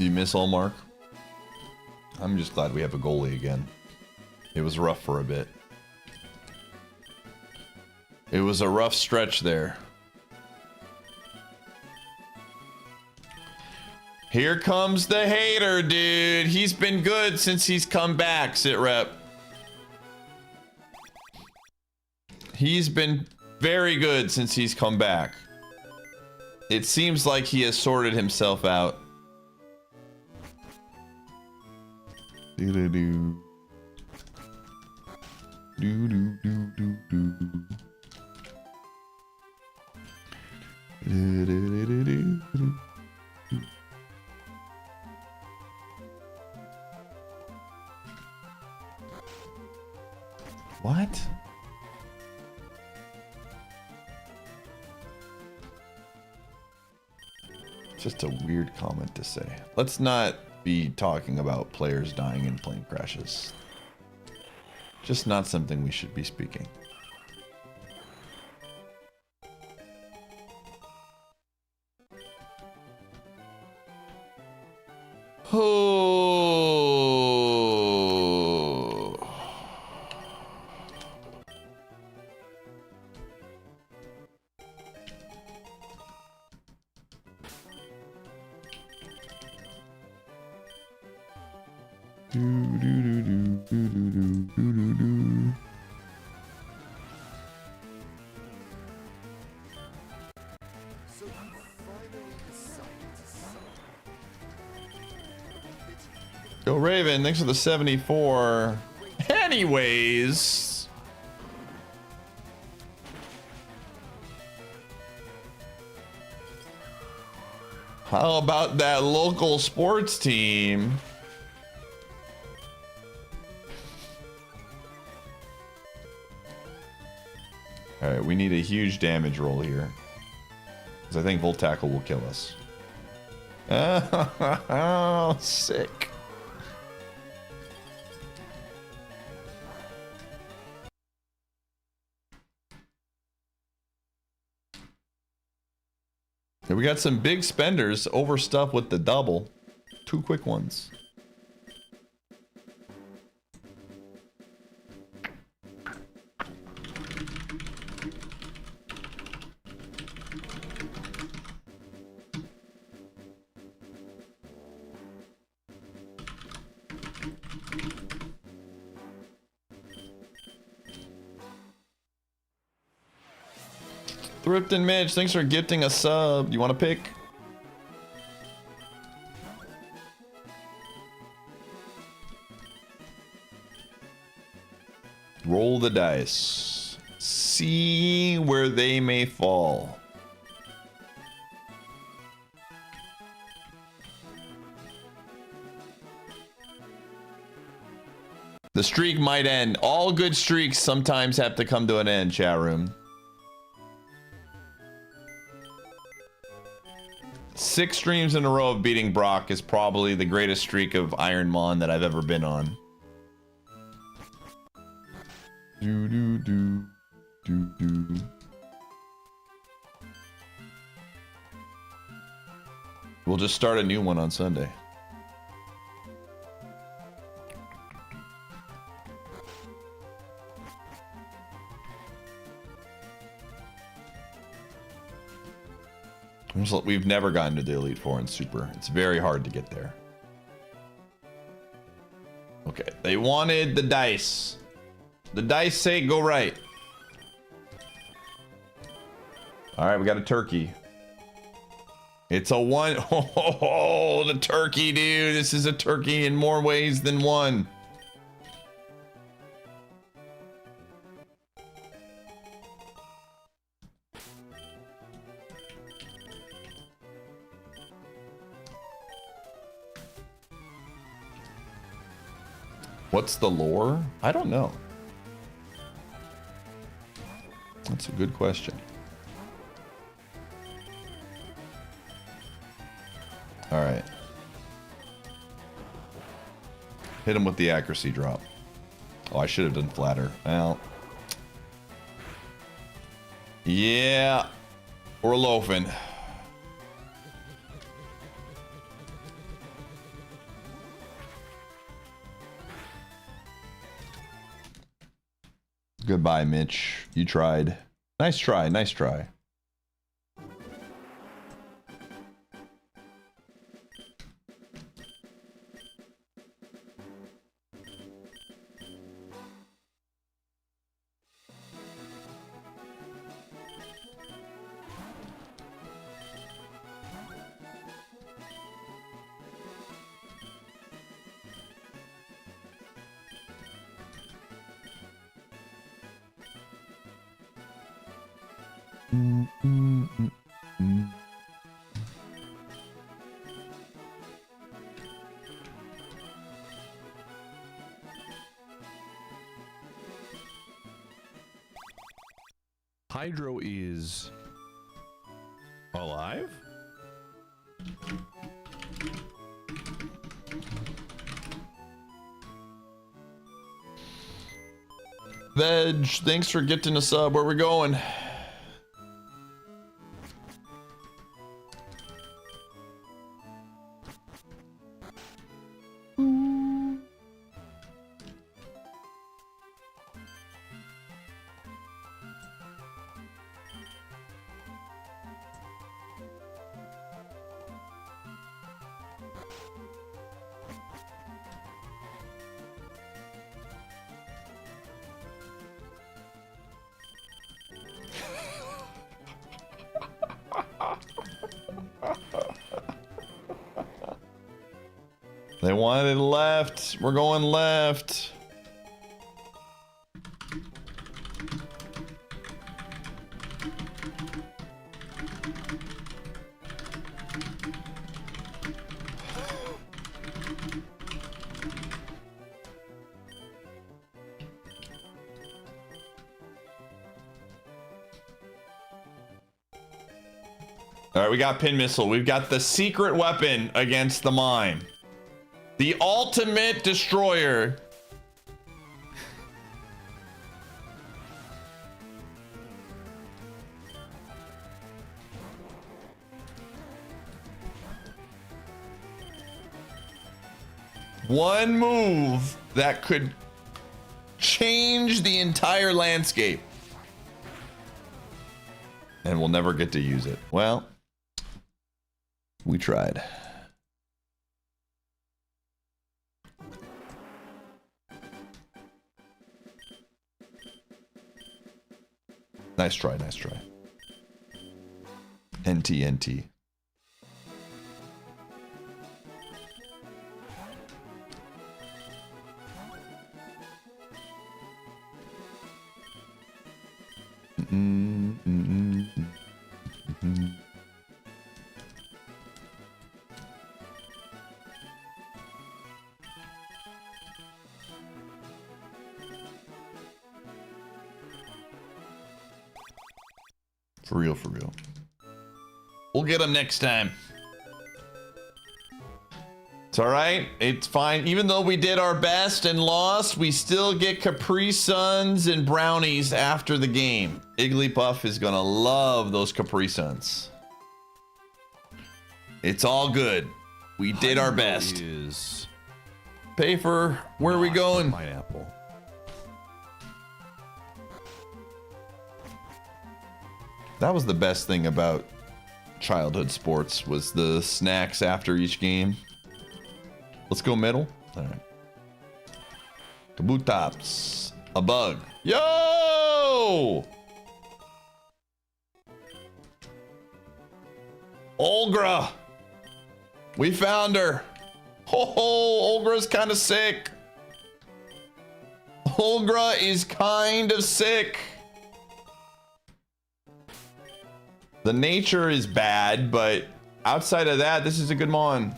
You miss Allmark? I'm just glad we have a goalie again. It was rough for a bit. It was a rough stretch there. Here comes the hater, dude. He's been good since he's come back, Sitrep. He's been very good since he's come back. It seems like he has sorted himself out. Do-do-do. Do-do-do-do-do. Do-do-do-do-do. What? Just a weird comment to say. Let's not be talking about players dying in plane crashes. Just not something we should be speaking. Oh. So you finally decided to sell. Go Raven, thanks for the 74. Anyways. How about that local sports team? All right, we need a huge damage roll here. Because I think Volt Tackle will kill us. Oh, sick. Okay, we got some big spenders overstuffed with the double. 2 quick ones. Thrift and Mitch, thanks for gifting a sub. You want to pick? Roll the dice. See where they may fall. The streak might end. All good streaks sometimes have to come to an end, chat room. 6 streams in a row of beating Brock is probably the greatest streak of IronMON that I've ever been on. We'll just start a new one on Sunday. We've never gotten to the Elite Four in Super. It's very hard to get there. Okay, they wanted the dice. The dice say go right. All right, we got a turkey. It's a 1. Oh, the turkey, dude. This is a turkey in more ways than one. What's the lore? I don't know. That's a good question. All right. Hit him with the accuracy drop. Oh, I should have done flatter. Well. Yeah. We're loafing. Goodbye, Mitch. You tried. Nice try, nice try. Hydro is alive? Veg, thanks for getting a sub. Where we going? They wanted left. We're going left. All right, we got pin missile. We've got the secret weapon against the mine. The ultimate destroyer. One move that could change the entire landscape. And we'll never get to use it. Well, we tried. Nice try, nice try. NT, NT. For real, for real. We'll get them next time. It's all right. It's fine. Even though we did our best and lost, we still get Capri Suns and brownies after the game. Igglypuff is gonna love those Capri Suns. It's all good. We did our best. Pay for where are we going? Pineapple. That was the best thing about childhood sports, was the snacks after each game. Let's go middle. All right. Kabutops. A bug. Yo! Olgra. We found her. Oh, Olgra's kind of sick. Olgra is kind of sick. The nature is bad, but outside of that, this is a good mon.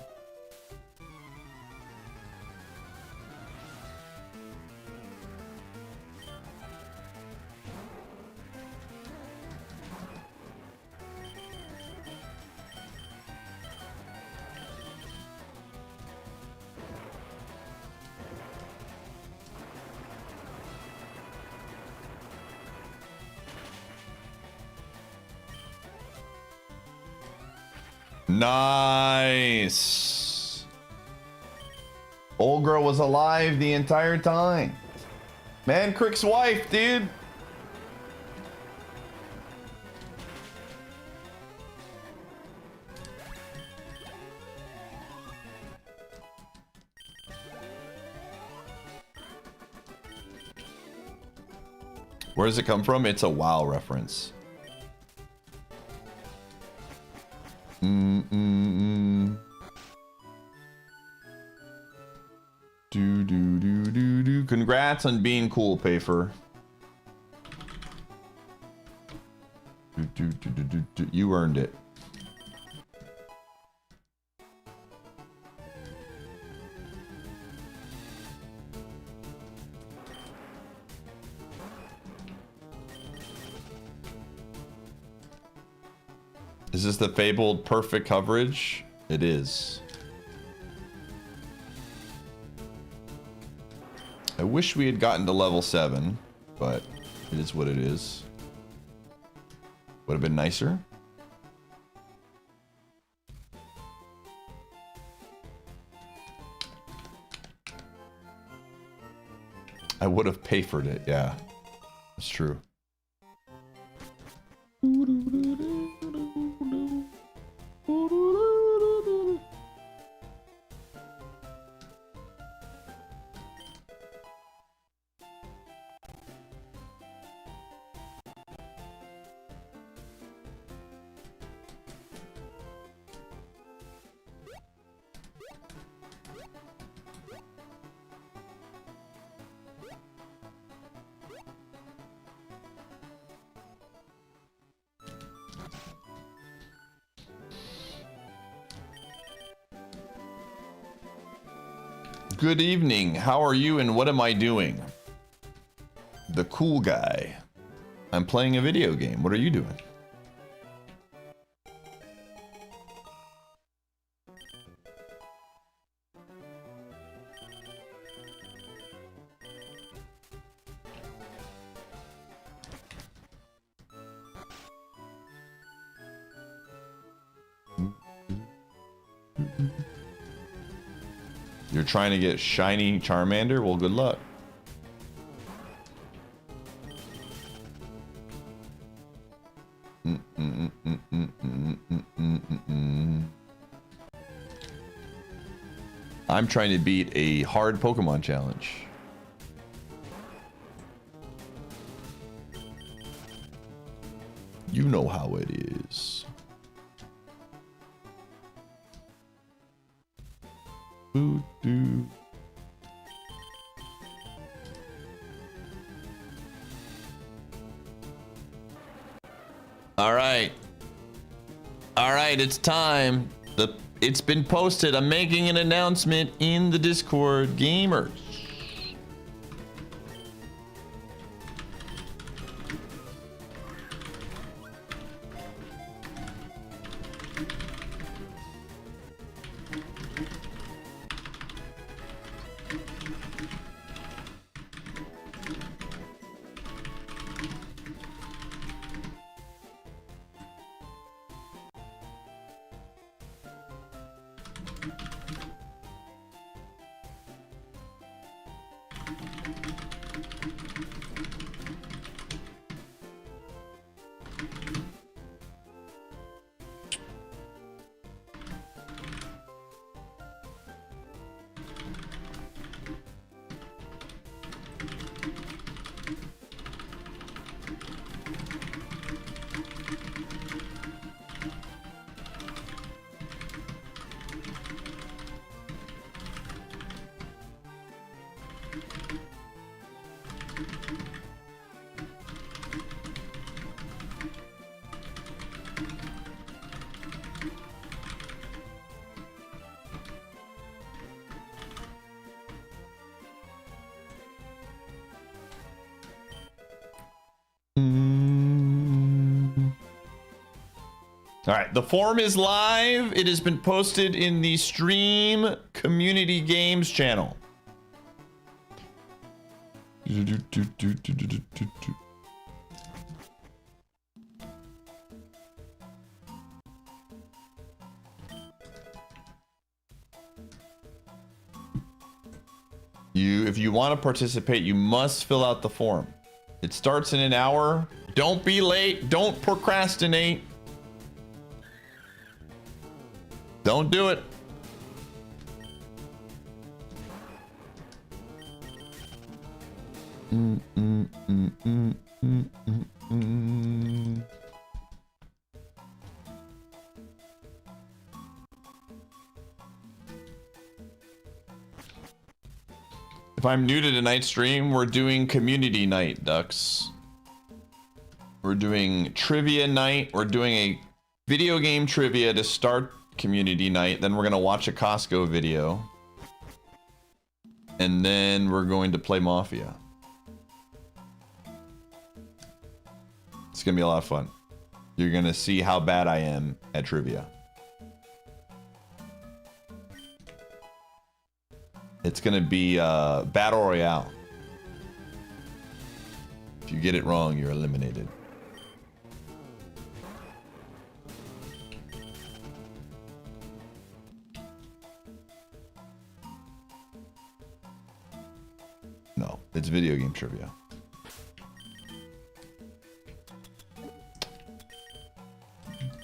Nice. Olgra was alive the entire time. Man, Crick's wife, dude. Where does it come from? It's a WoW reference. Congrats on being cool, Pafer. You earned it. Is this the fabled perfect coverage? It is. I wish we had gotten to level 7, but it is what it is. Would have been nicer. I would have papered it, yeah. That's true. good evening. How are you and what am I doing? The cool guy. I'm playing a video game. What are you doing? You're trying to get shiny Charmander? Well, good luck. I'm trying to beat a hard Pokemon challenge. You know how it is. Boo-doo. All right. All right, it's time. It's been posted. I'm making an announcement in the Discord. Gamers. All right, the form is live. It has been posted in the Stream Community Games channel. If you want to participate, you must fill out the form. It starts in an hour. Don't be late. Don't procrastinate. Don't do it. If I'm new to tonight's stream, we're doing community night, ducks. We're doing trivia night. We're doing a video game trivia to start community night. Then we're going to watch a Costco video. And then we're going to play Mafia. It's going to be a lot of fun. You're going to see how bad I am at trivia. It's going to be Battle Royale. If you get it wrong, you're eliminated. No, it's video game trivia.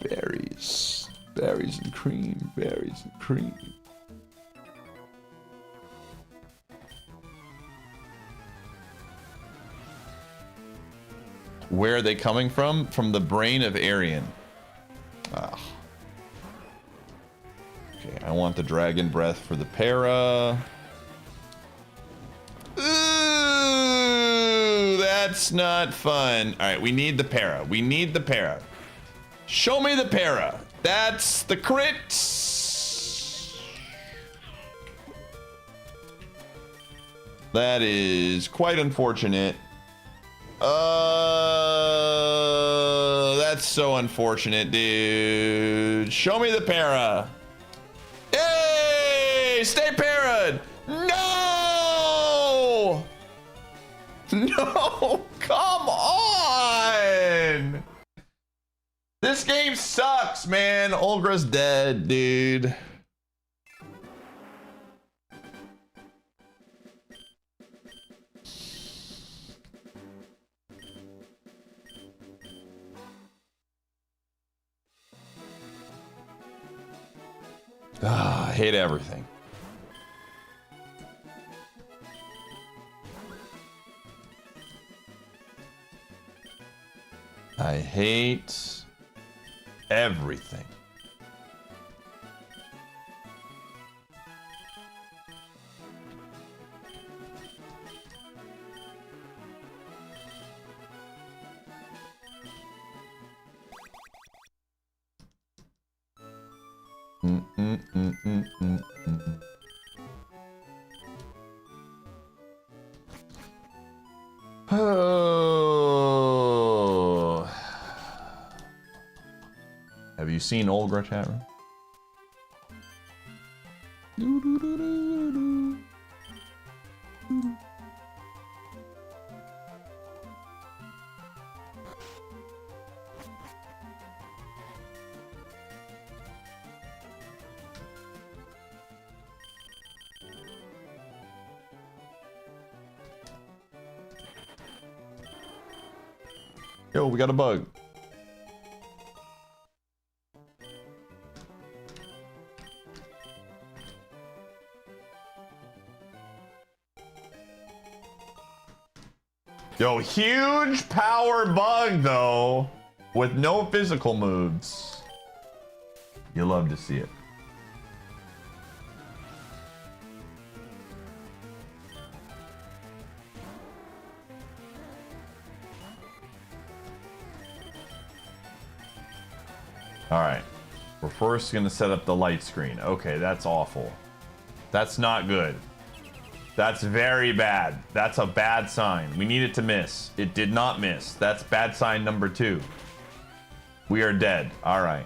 Berries. Berries and cream. Berries and cream. Where are they coming from? From the brain of Aryan. Ah. Okay, I want the dragon breath for the para. Ooh, that's not fun. All right, we need the para. We need the para. Show me the para. That's the crit. That is quite unfortunate. That's so unfortunate, dude. Show me the para. Hey, stay para'd. No! No, come on! This game sucks, man. Olgra's dead, dude. Ah, I hate everything. I hate everything. Oh. Have you seen Olgra, chat room? Yo, we got a bug. Yo, huge power bug though, with no physical moves. You love to see it. All right, we're first gonna set up the light screen. Okay, that's awful. That's not good. That's very bad. That's a bad sign. We need it to miss. It did not miss. That's bad sign number 2. We are dead. All right.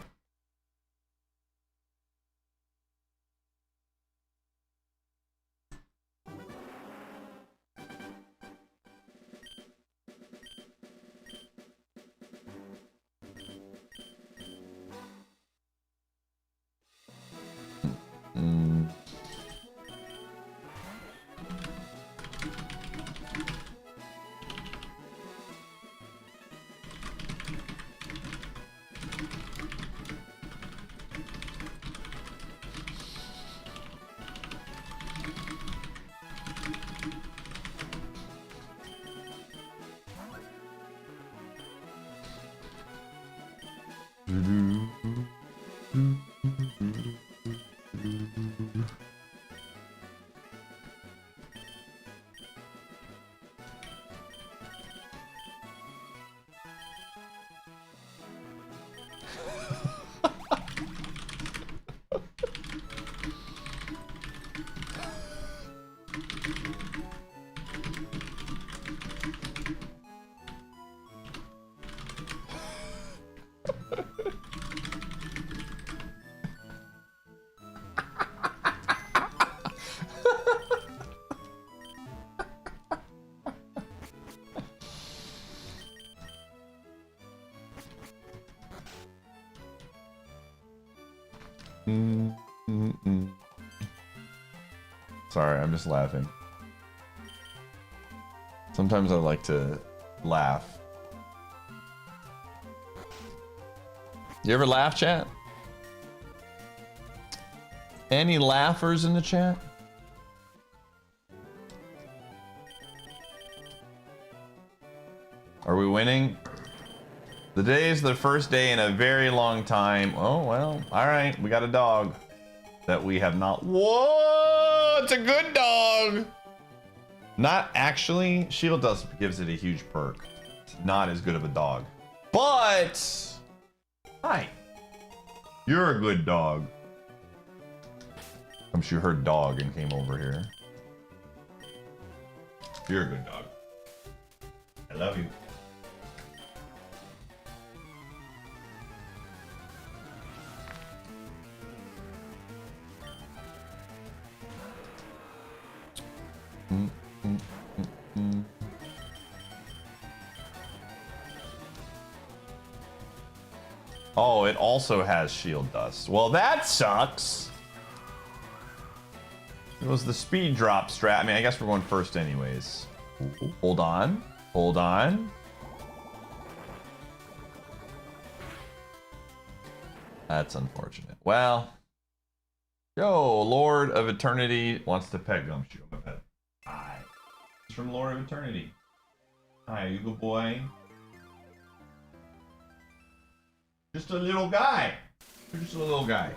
Sorry, I'm just laughing. Sometimes I like to laugh. You ever laugh, chat? Any laughers in the chat? Are we winning? The day is the first day in a very long time. Oh, well, all right. We got a dog that we have not. Whoa, it's a good dog. Not actually. Shield gives it a huge perk. It's not as good of a dog. But, hi. You're a good dog. She heard dog and came over here. You're a good dog. I love you. Oh, it also has shield dust. Well, that sucks. It was the speed drop strat. I mean, I guess we're going first anyways. Hold on. Hold on. That's unfortunate. Well. Yo, Lord of Eternity wants to pet Gumshoe. I'm gonna pet him. Hi. It's from Lord of Eternity. Hi, you good boy. Just a little guy. You're just a little guy.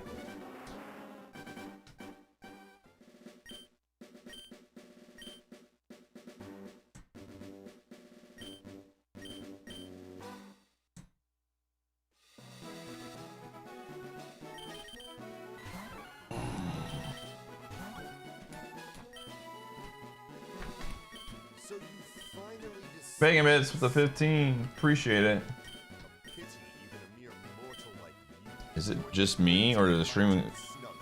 So you finally decided Banging bits with the 15. Appreciate it. pity even a mere mortal like you. Is it just me or the streaming? Snug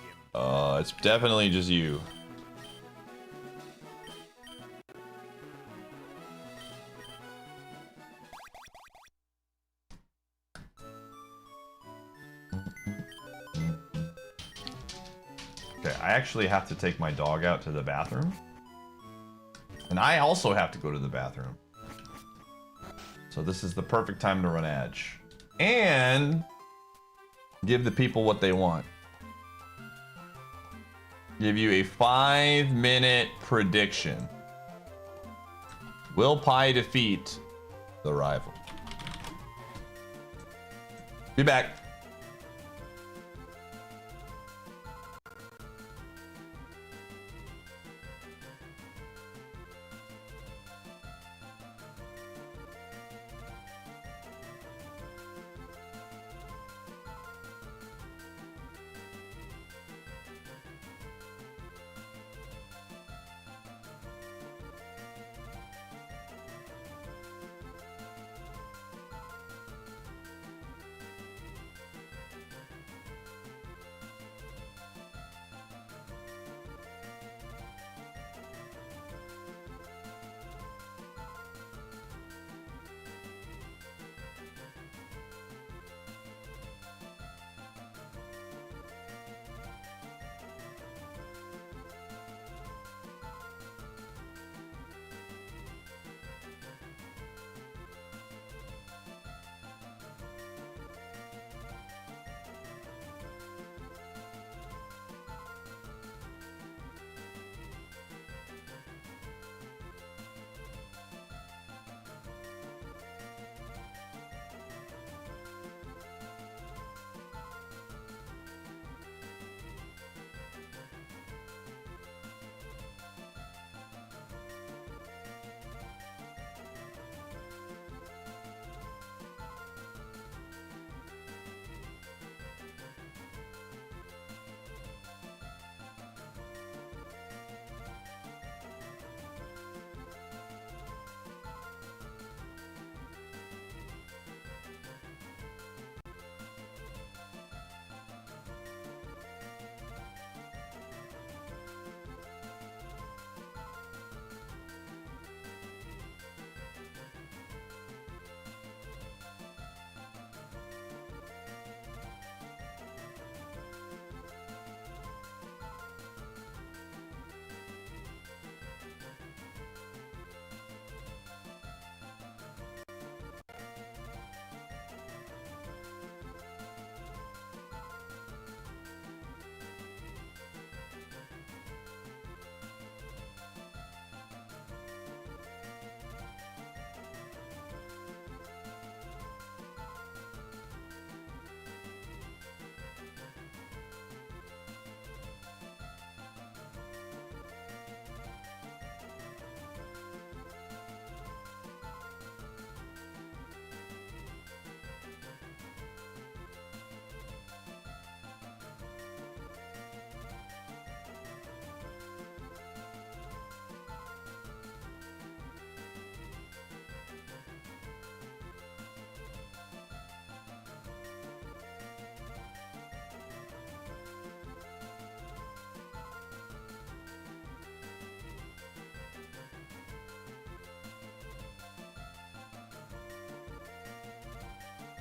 him. It's definitely just you. Okay, I actually have to take my dog out to the bathroom. And I also have to go to the bathroom. So this is the perfect time to run Edge. And give the people what they want. Give you a 5-minute prediction. Will Pie defeat the rival? Be back.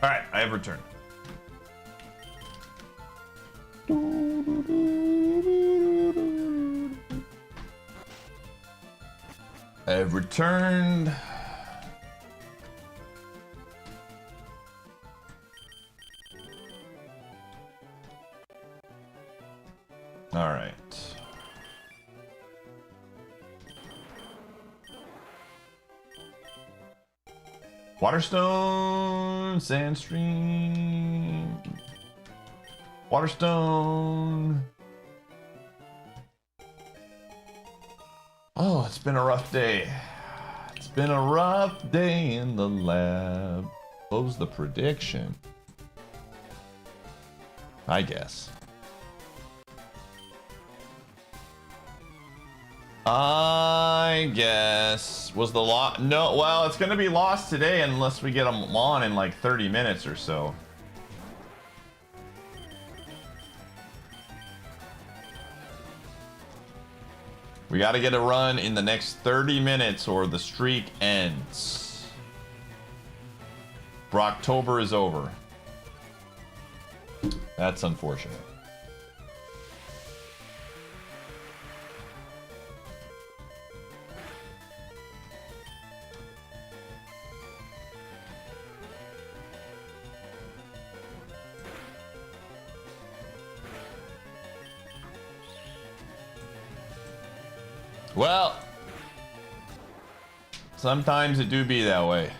All right, I have returned. I have returned. All right. Waterstone, Sandstream, Waterstone. Oh, it's been a rough day. It's been a rough day in the lab. What was the prediction? I guess. I guess. Was the lot? No, well, it's gonna be lost today unless we get them on in like 30 minutes or so. We gotta get a run in the next 30 minutes or the streak ends. Brocktober is over. That's unfortunate. Well, sometimes it do be that way.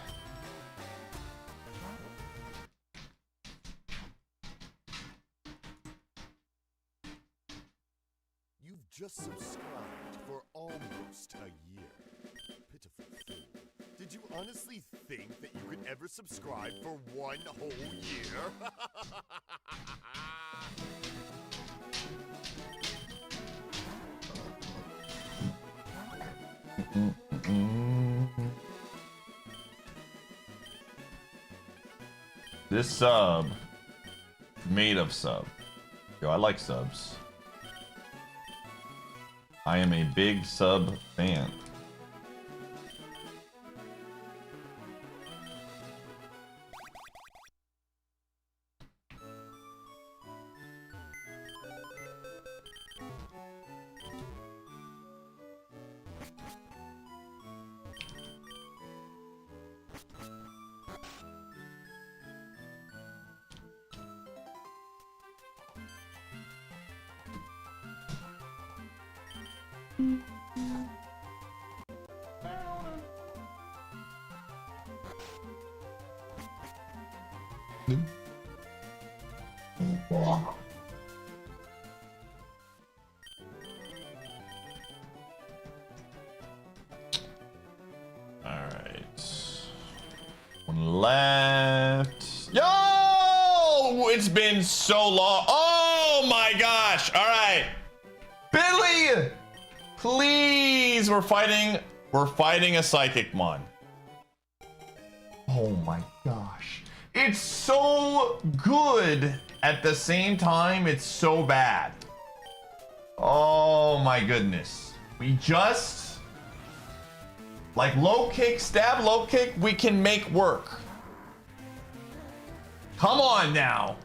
You've just subscribed for almost a year. Pitiful thing. Did you honestly think that you could ever subscribe for one whole year? This sub, made of sub. Yo, I like subs. I am a big sub fan. Left. Yo! It's been so long. Oh my gosh. All right. Billy! Please. We're fighting a psychic mon. Oh my gosh. It's so good. At the same time, it's so bad. Oh my goodness. We just... like low kick, stab, low kick, we can make work. Come on now.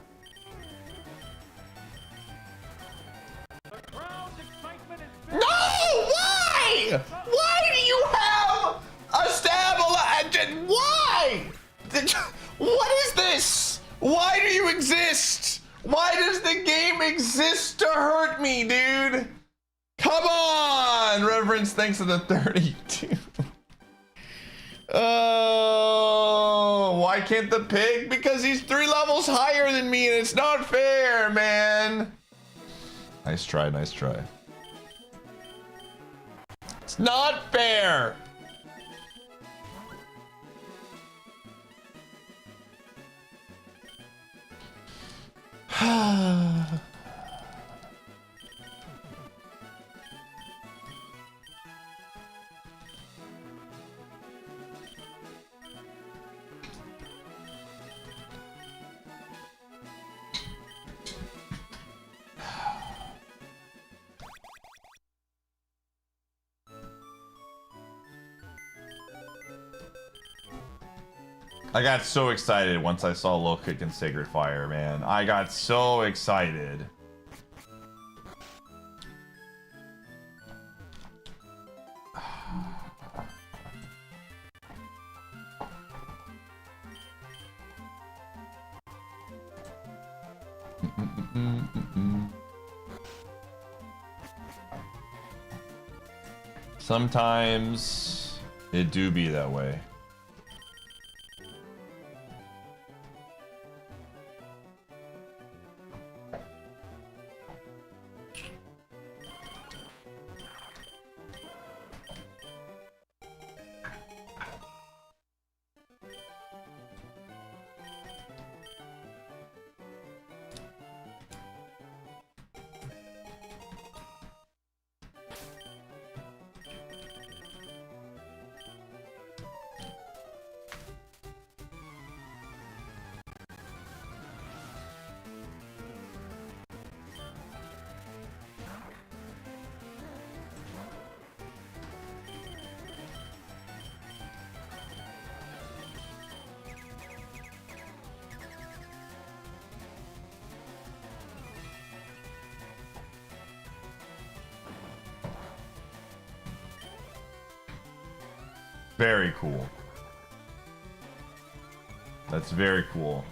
No! Why? Why do you have a stab? Why? What is this? Why do you exist? Why does the game exist to hurt me, dude? Come on! Reverence, thanks for the 32. Oh, why can't the pig? Because he's 3 levels higher than me and it's not fair, man. Nice try, nice try. It's not fair. I got so excited once I saw Low Kick and Sacred Fire, man. I got so excited. Sometimes it do be that way. Very cool. That's very cool.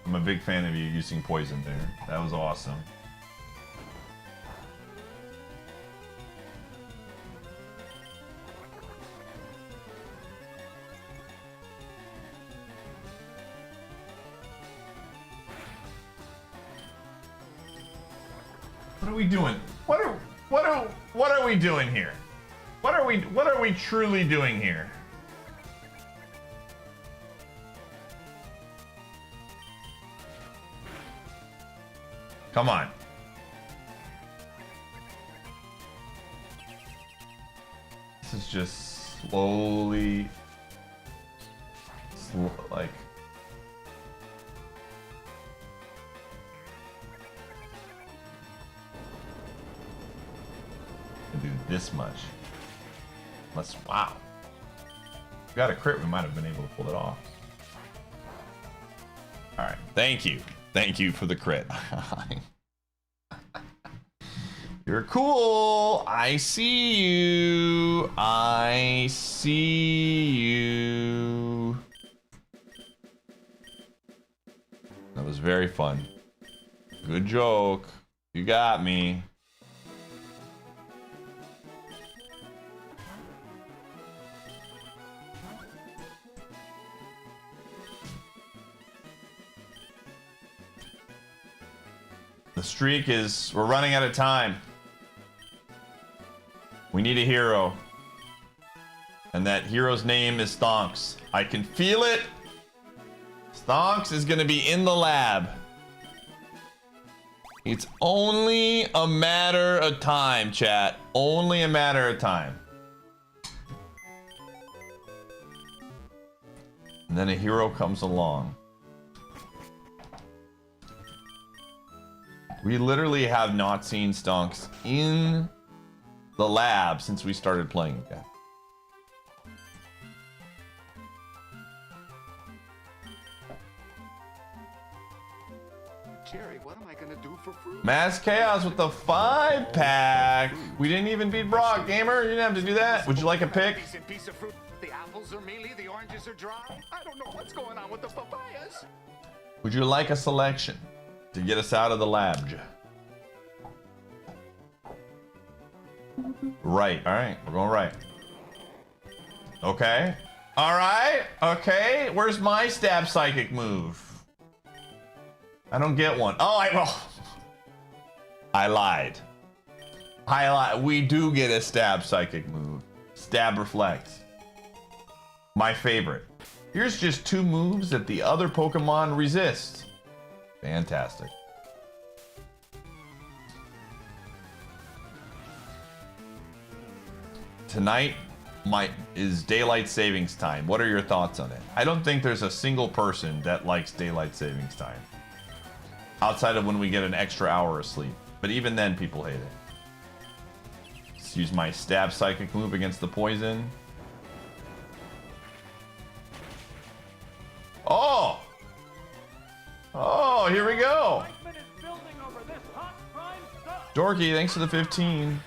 I'm a big fan of you using poison there. That was awesome. What are we doing? What are we doing here? What are we truly doing here? Come on. This is just slowly, like. Do this much. Let's, wow. If we got a crit, we might have been able to pull it off. All right, thank you. Thank you for the crit. You're cool. I see you. I see you. That was very fun. Good joke. You got me. The streak is, we're running out of time. We need a hero. And that hero's name is Stonks. I can feel it. Stonks is gonna be in the lab. It's only a matter of time, chat. Only a matter of time. And then a hero comes along. We literally have not seen Stonks in the lab since we started playing again. Jerry, what am I gonna do for fruit? Mass Chaos with the 5-pack. We didn't even beat Brock, gamer. You didn't have to do that. Would you like a pick? Decent piece of fruit. The apples are mealy, the oranges are dry. I don't know what's going on with the papayas. Would you like a selection to get us out of the lab? Right, all right, we're going right. Okay, all right, okay. Where's my stab psychic move? I don't get one. Oh, I lied. We do get a stab psychic move. Stab reflect. My favorite. Here's just 2 moves that the other Pokemon resist. Fantastic. Tonight is daylight savings time. What are your thoughts on it? I don't think there's a single person that likes daylight savings time. Outside of when we get an extra hour of sleep. But even then, people hate it. Let's use my stab psychic move against the poison. Oh, Porky, thanks for the 15.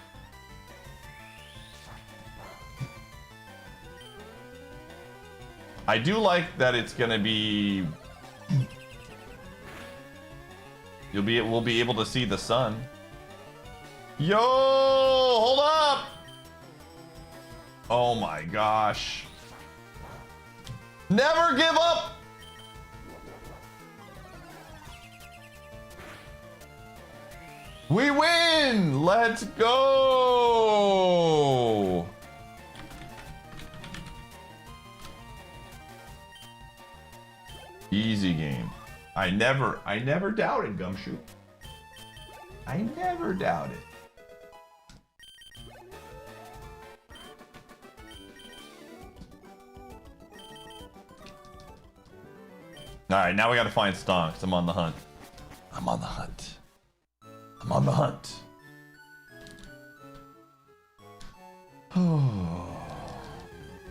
I do like that it's gonna be. We'll be able to see the sun. Yo, hold up! Oh my gosh. Never give up! We win! Let's go! Easy game. I never doubted Gumshoe. I never doubted. Alright, now we gotta find Stonks. I'm on the hunt. I'm on the hunt. I'm on the hunt.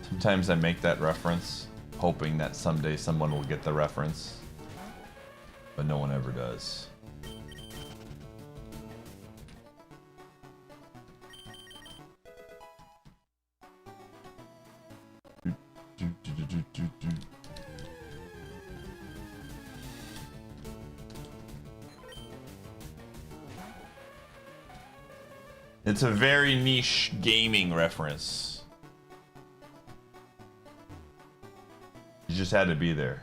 Sometimes I make that reference, hoping that someday someone will get the reference. But no one ever does. It's a very niche gaming reference. You just had to be there.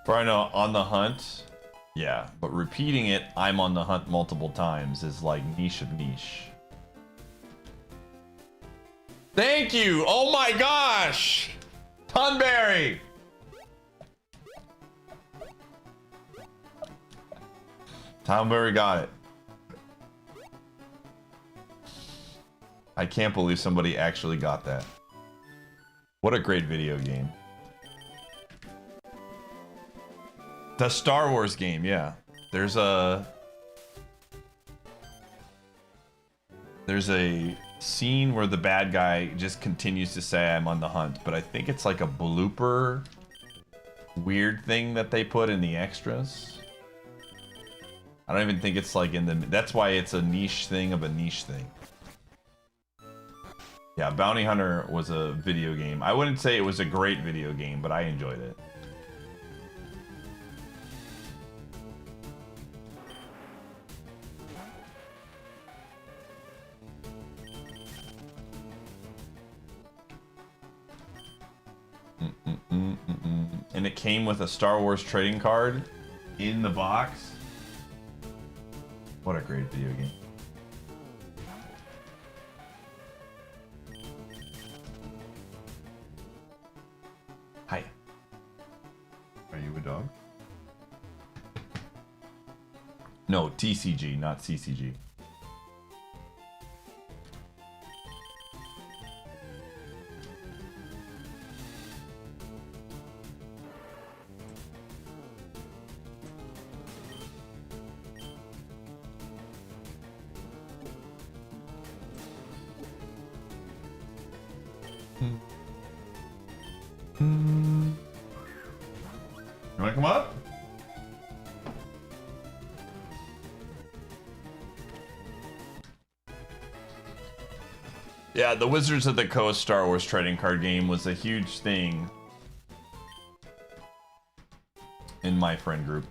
For I know, on the hunt. Yeah, but repeating it, I'm on the hunt multiple times, is like niche of niche. Thank you! Oh my gosh! Tunberry! Tunberry got it. I can't believe somebody actually got that. What a great video game. The Star Wars game, yeah. There's a scene where the bad guy just continues to say I'm on the hunt, but I think it's like a blooper weird thing that they put in the extras. I don't even think it's like in the... That's why it's a niche thing of a niche thing. Yeah, Bounty Hunter was a video game. I wouldn't say it was a great video game, but I enjoyed it. And it came with a Star Wars trading card in the box. What a great video game. Hi. Are you a dog? No, TCG, not CCG. You wanna come up? Yeah, the Wizards of the Coast Star Wars trading card game was a huge thing in my friend group.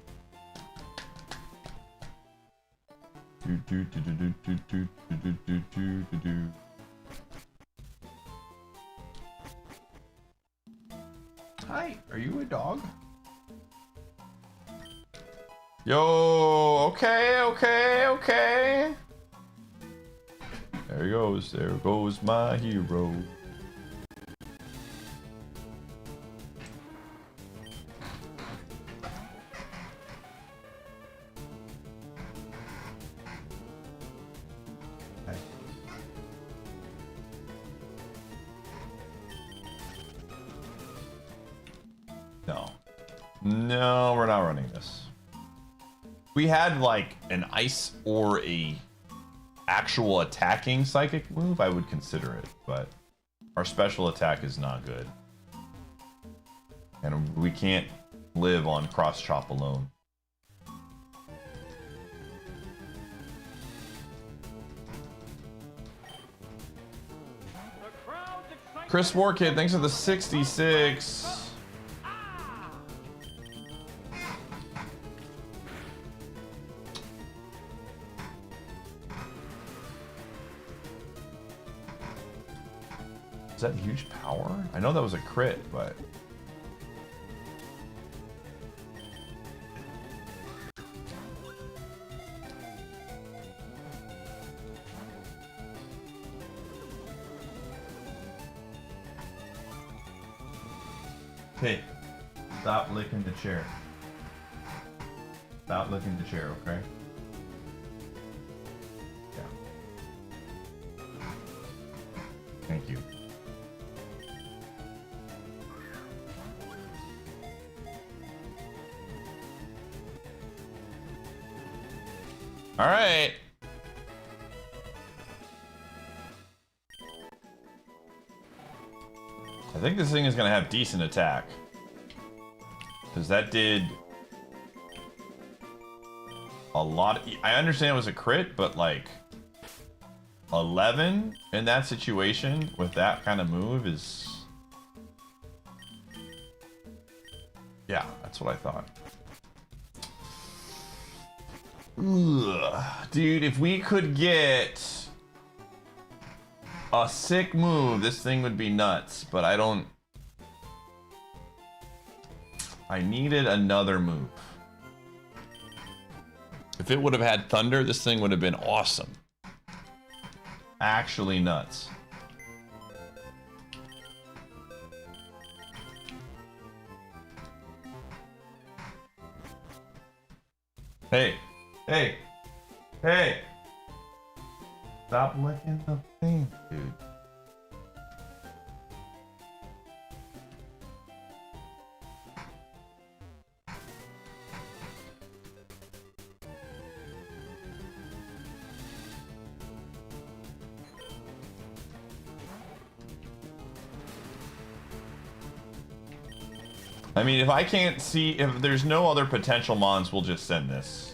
Hi, are you a dog? Yo, okay. There goes my hero. No, we're not running this. we had like an ice or a actual attacking psychic move, I would consider it, but our special attack is not good. And we can't live on cross chop alone. Chris Warkid, thanks for the 66. Is that huge power? I know that was a crit, but... Hey, stop licking the chair. Stop licking the chair, okay? Yeah. Thank you. All right. I think this thing is going to have decent attack. Because that did a lot. I understand it was a crit, but like 11 in that situation with that kind of move is... Yeah, that's what I thought. Ugh. Dude, if we could get a sick move, this thing would be nuts, but I don't... I needed another move. If it would have had thunder, this thing would have been awesome. Actually nuts. Hey. Hey! Hey! Stop licking the thing, dude. I mean, if I can't see, if there's no other potential mons, we'll just send this.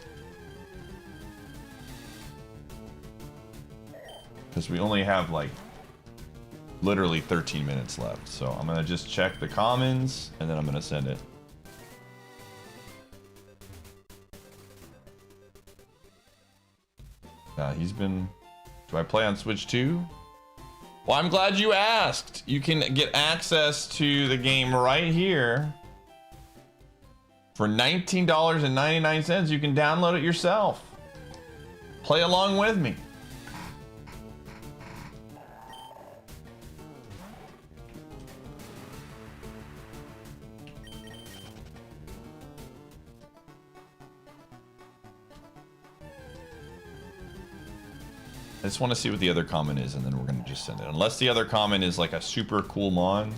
Because we only have like literally 13 minutes left. So I'm gonna just check the commons and then I'm gonna send it. He's been... Do I play on Switch too? Well, I'm glad you asked. You can get access to the game right here. For $19.99, you can download it yourself. Play along with me. I just want to see what the other common is, and then we're going to just send it. Unless the other common is like a super cool mon.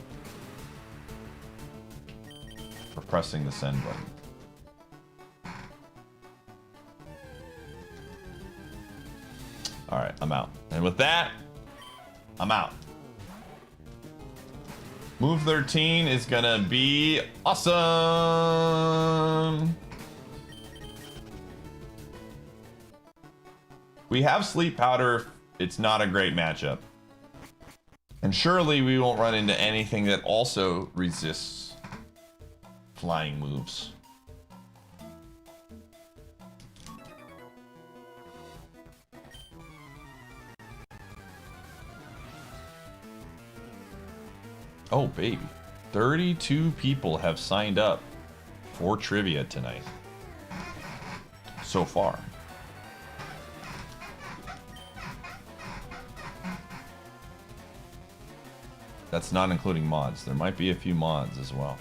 We're pressing the send button. Alright, I'm out. And with that, I'm out. Move 13 is going to be awesome. We have sleep powder. It's not a great matchup. And surely we won't run into anything that also resists flying moves. Oh, baby. 32 people have signed up for trivia tonight. So far. That's not including mods. There might be a few mods as well.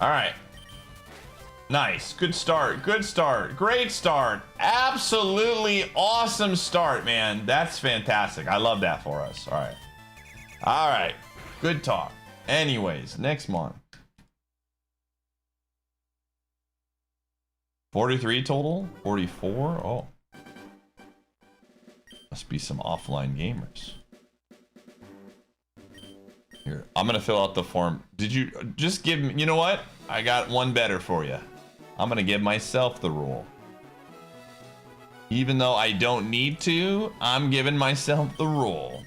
All right. Nice. Good start. Good start. Great start. Absolutely awesome start, man. That's fantastic. I love that for us. All right. All right. Good talk. Anyways, next mon. 43 total? 44? Oh. Must be some offline gamers. Here, I'm gonna fill out the form. Did you just give me, you know what? I got one better for you. I'm gonna give myself the rule. Even though I don't need to, I'm giving myself the rule.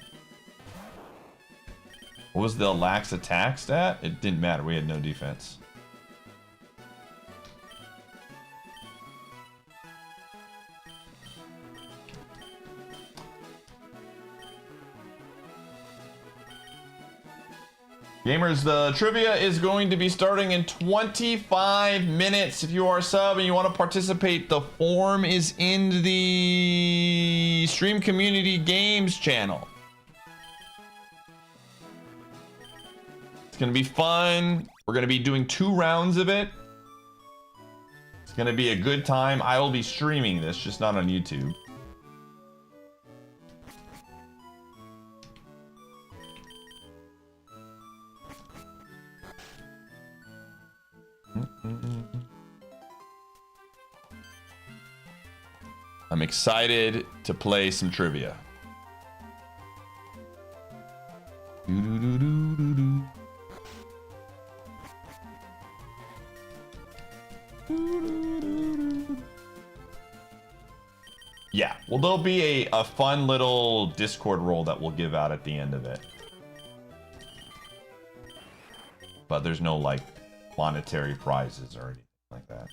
What was the lax attack stat? It didn't matter, we had no defense. Gamers, the trivia is going to be starting in 25 minutes. If you are a sub and you want to participate, the form is in the Stream Community Games channel. It's going to be fun. We're going to be doing 2 rounds of it. It's going to be a good time. I will be streaming this, just not on YouTube. I'm excited to play some trivia. Yeah, well, there'll be a fun little Discord role that we'll give out at the end of it. But there's no, like, monetary prizes or anything like that.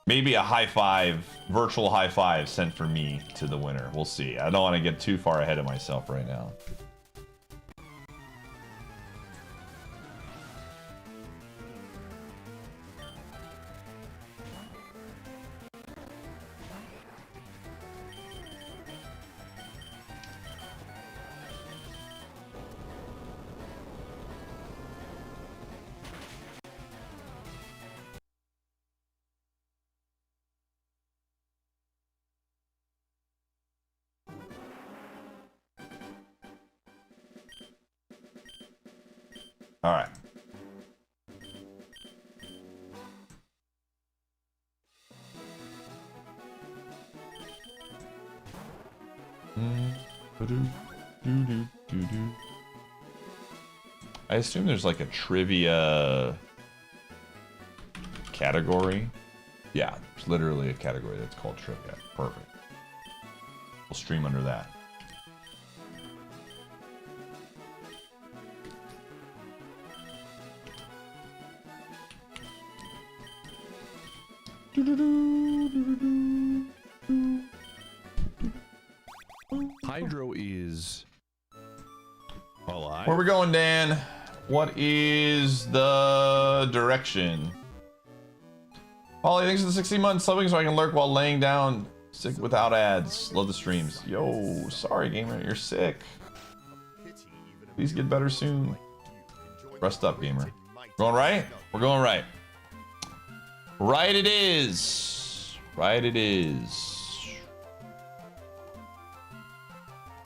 Maybe a high five, virtual high five sent for me to the winner. We'll see. I don't want to get too far ahead of myself right now. All right. I assume there's like a trivia category. Yeah, there's literally a category that's called trivia. Perfect. We'll stream under that. Hydro is alive. Where we going, Dan? What is the direction? Polly, thanks for the 16 months subbing so I can lurk while laying down. Sick without ads. Love the streams. Yo, sorry, gamer, you're sick. Please get better soon. Rest up, gamer. Going right? We're going right. Right it is. Right it is.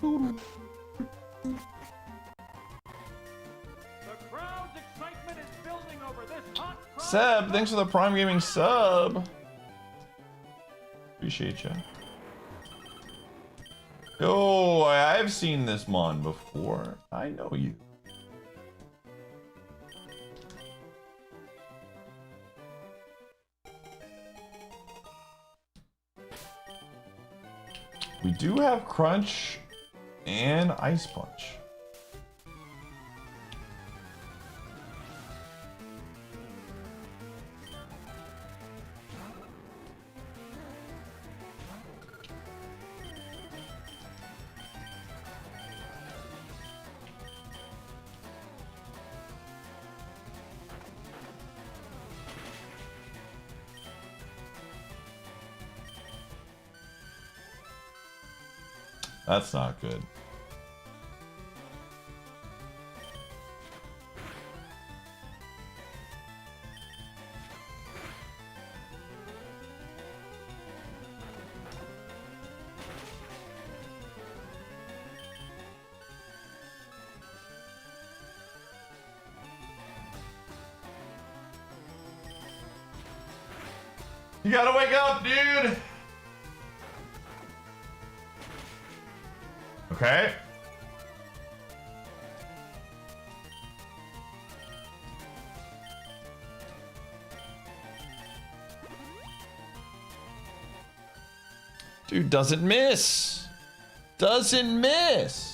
The crowd's excitement is building over this hot Seb, thanks for the Prime Gaming sub. Appreciate you. Yo, I've seen this mon before. I know you. We do have Crunch and Ice Punch. That's not good. You gotta wake up, dude. Okay. Dude, doesn't miss. Doesn't miss.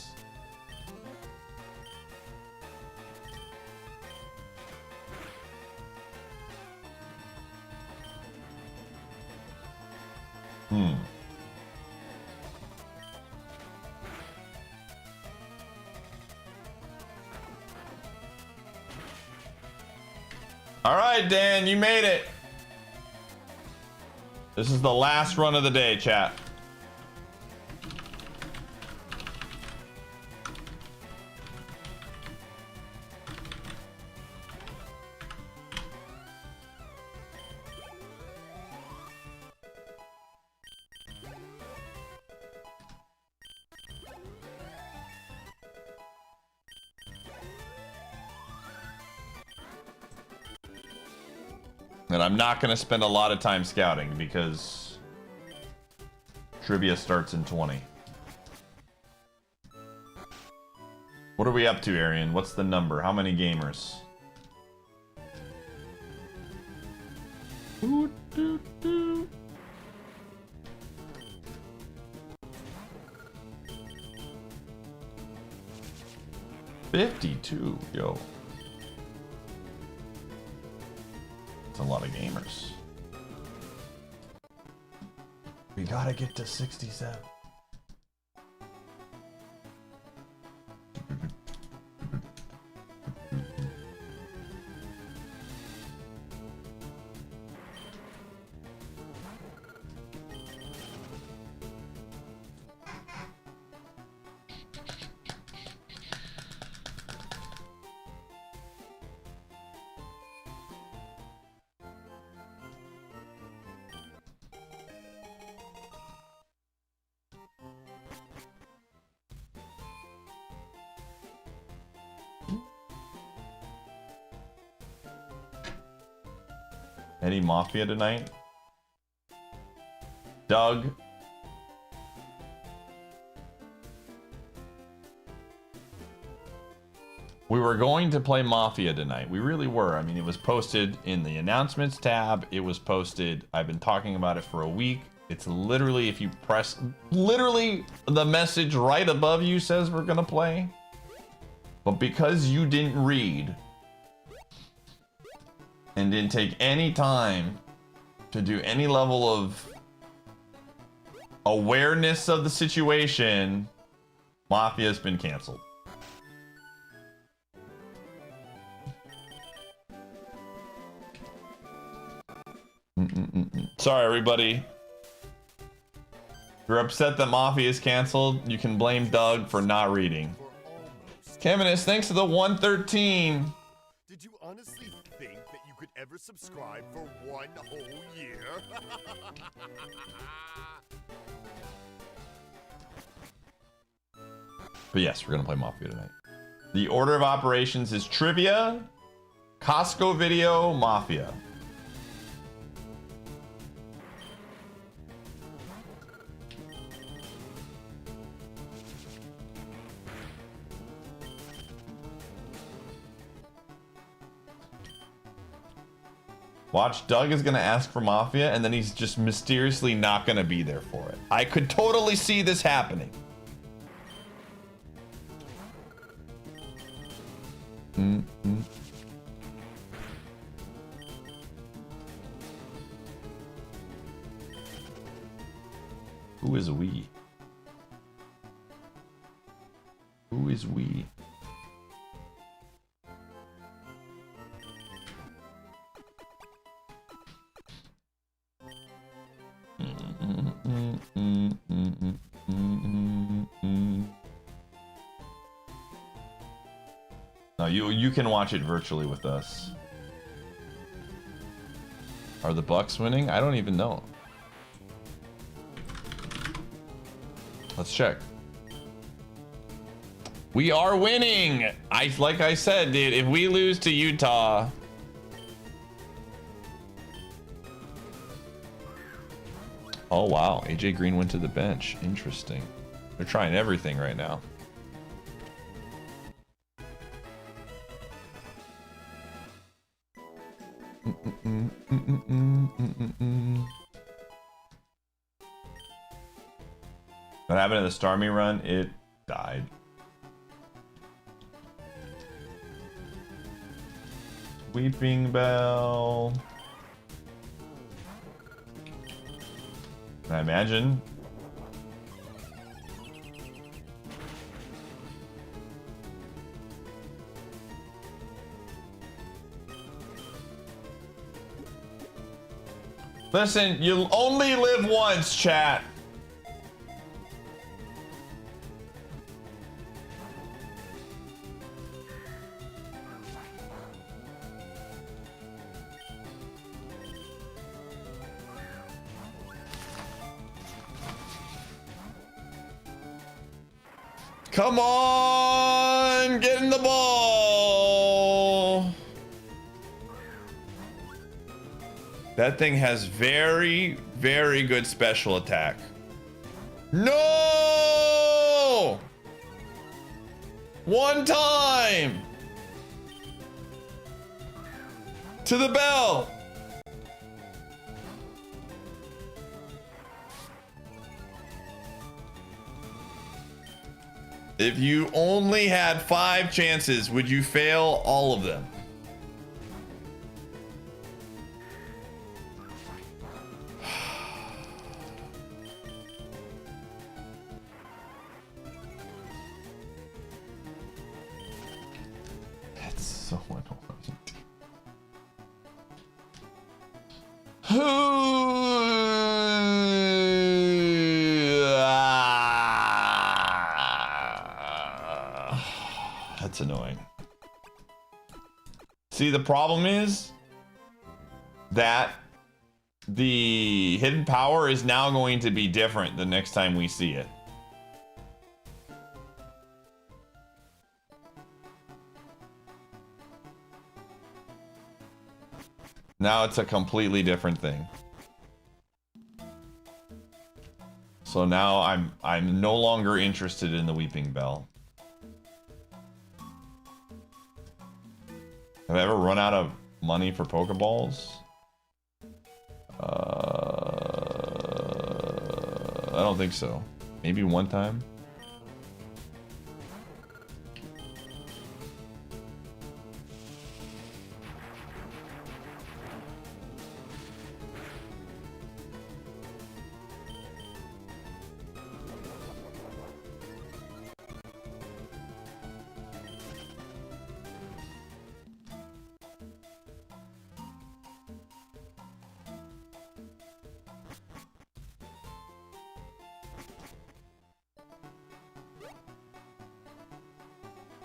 All right, Dan, you made it. This is the last run of the day, chat. And I'm not going to spend a lot of time scouting because trivia starts in 20. What are we up to, Arian? What's the number? How many gamers? Ooh, doo, doo. $52, yo. A lot of gamers. We gotta get to 67. Any Mafia tonight? Doug? We were going to play Mafia tonight. We really were. I mean, it was posted in the announcements tab. It was posted. I've been talking about it for a week. It's literally, if you press, literally the message right above you says we're gonna play. But because you didn't read and didn't take any time to do any level of awareness of the situation, Mafia has been canceled. Sorry, everybody. If you're upset that Mafia is canceled, you can blame Doug for not reading. Kevinus, thanks to the 113. Did you honestly think that you could ever subscribe for one whole year? But yes, we're gonna play Mafia tonight. The order of operations is trivia, Costco video, Mafia. Watch, Doug is gonna ask for Mafia, and then he's just mysteriously not gonna be there for it. I could totally see this happening. Who is we? Who is we? No, you can watch it virtually with us. Are the Bucks winning? I don't even know. Let's check. We are winning. Like I said, dude, if we lose to Utah, Oh wow, AJ Green went to the bench. Interesting. They're trying everything right now. What happened to the Starmie run? It died. Weeping Bell. I imagine. Listen, you only live once, chat. Come on, get in the ball. That thing has very, very good special attack. No! One time! To the bell! If you only had 5 chances, would you fail all of them? That's so annoying. That's annoying. See, the problem is that the hidden power is now going to be different the next time we see it. Now it's a completely different thing. So now I'm no longer interested in the Weeping Bell. Have I ever run out of money for Pokeballs? I don't think so. Maybe one time.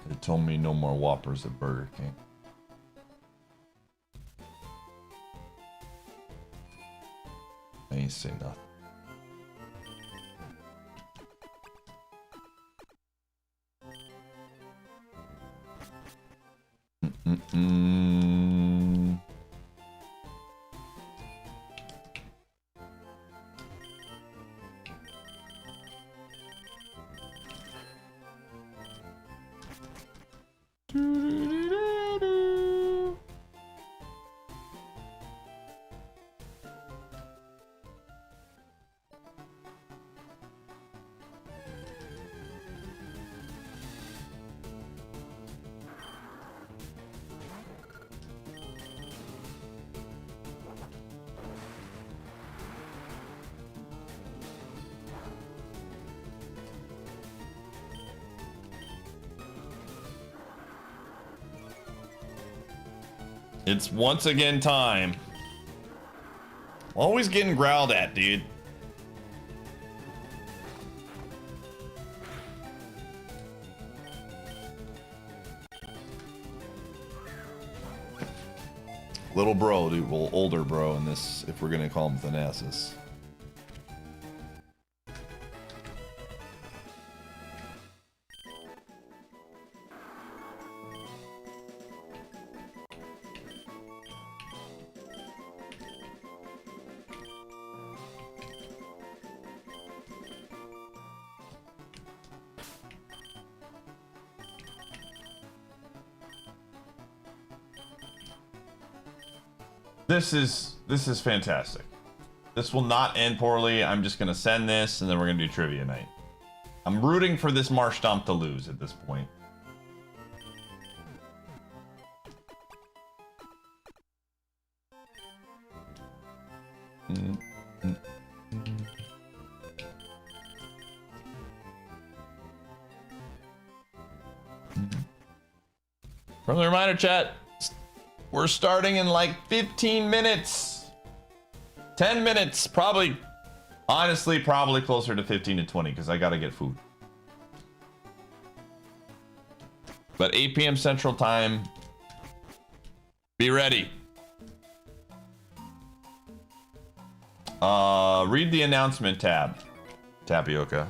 They told me no more Whoppers at Burger King. I ain't say nothing. It's once again time. Always getting growled at, dude. Little bro, dude. Well, older bro in this, if we're gonna call him Thanasis. This is fantastic. This will not end poorly. I'm just gonna send this, and then we're gonna do trivia night. I'm rooting for this Marsh Stomp to lose at this point. Friendly reminder, chat. We're starting in like 15 minutes. 10 minutes, probably. Honestly, probably closer to 15 to 20 because I gotta get food. But 8 p.m. Central Time. Be ready. Read the announcement tab. Tapioca.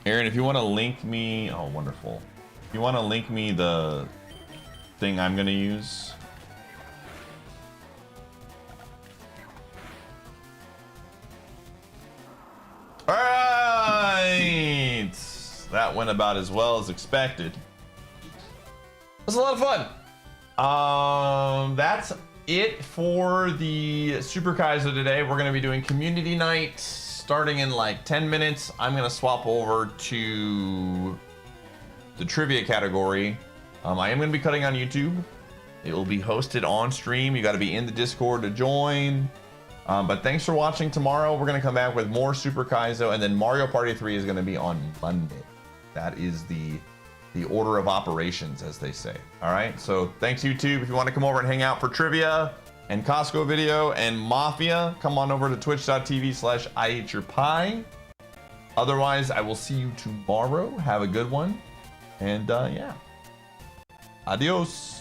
Aaron, if you want to link me, oh wonderful. If you want to link me the thing I'm gonna use. All right, that went about as well as expected. It was a lot of fun. That's it for the Super Kaizo today. We're gonna be doing community night starting in like 10 minutes. I'm gonna swap over to the trivia category. I am gonna be cutting on YouTube. It will be hosted on stream. You got to be in the Discord to join. But thanks for watching. Tomorrow we're gonna come back with more Super Kaizo, and then Mario Party 3 is gonna be on Monday. That is the order of operations, as they say. All right, so thanks YouTube. If you want to come over and hang out for trivia and Costco video and Mafia, come on over to twitch.tv/Iateyourpie. Otherwise, I will see you tomorrow. Have a good one. And yeah, adios.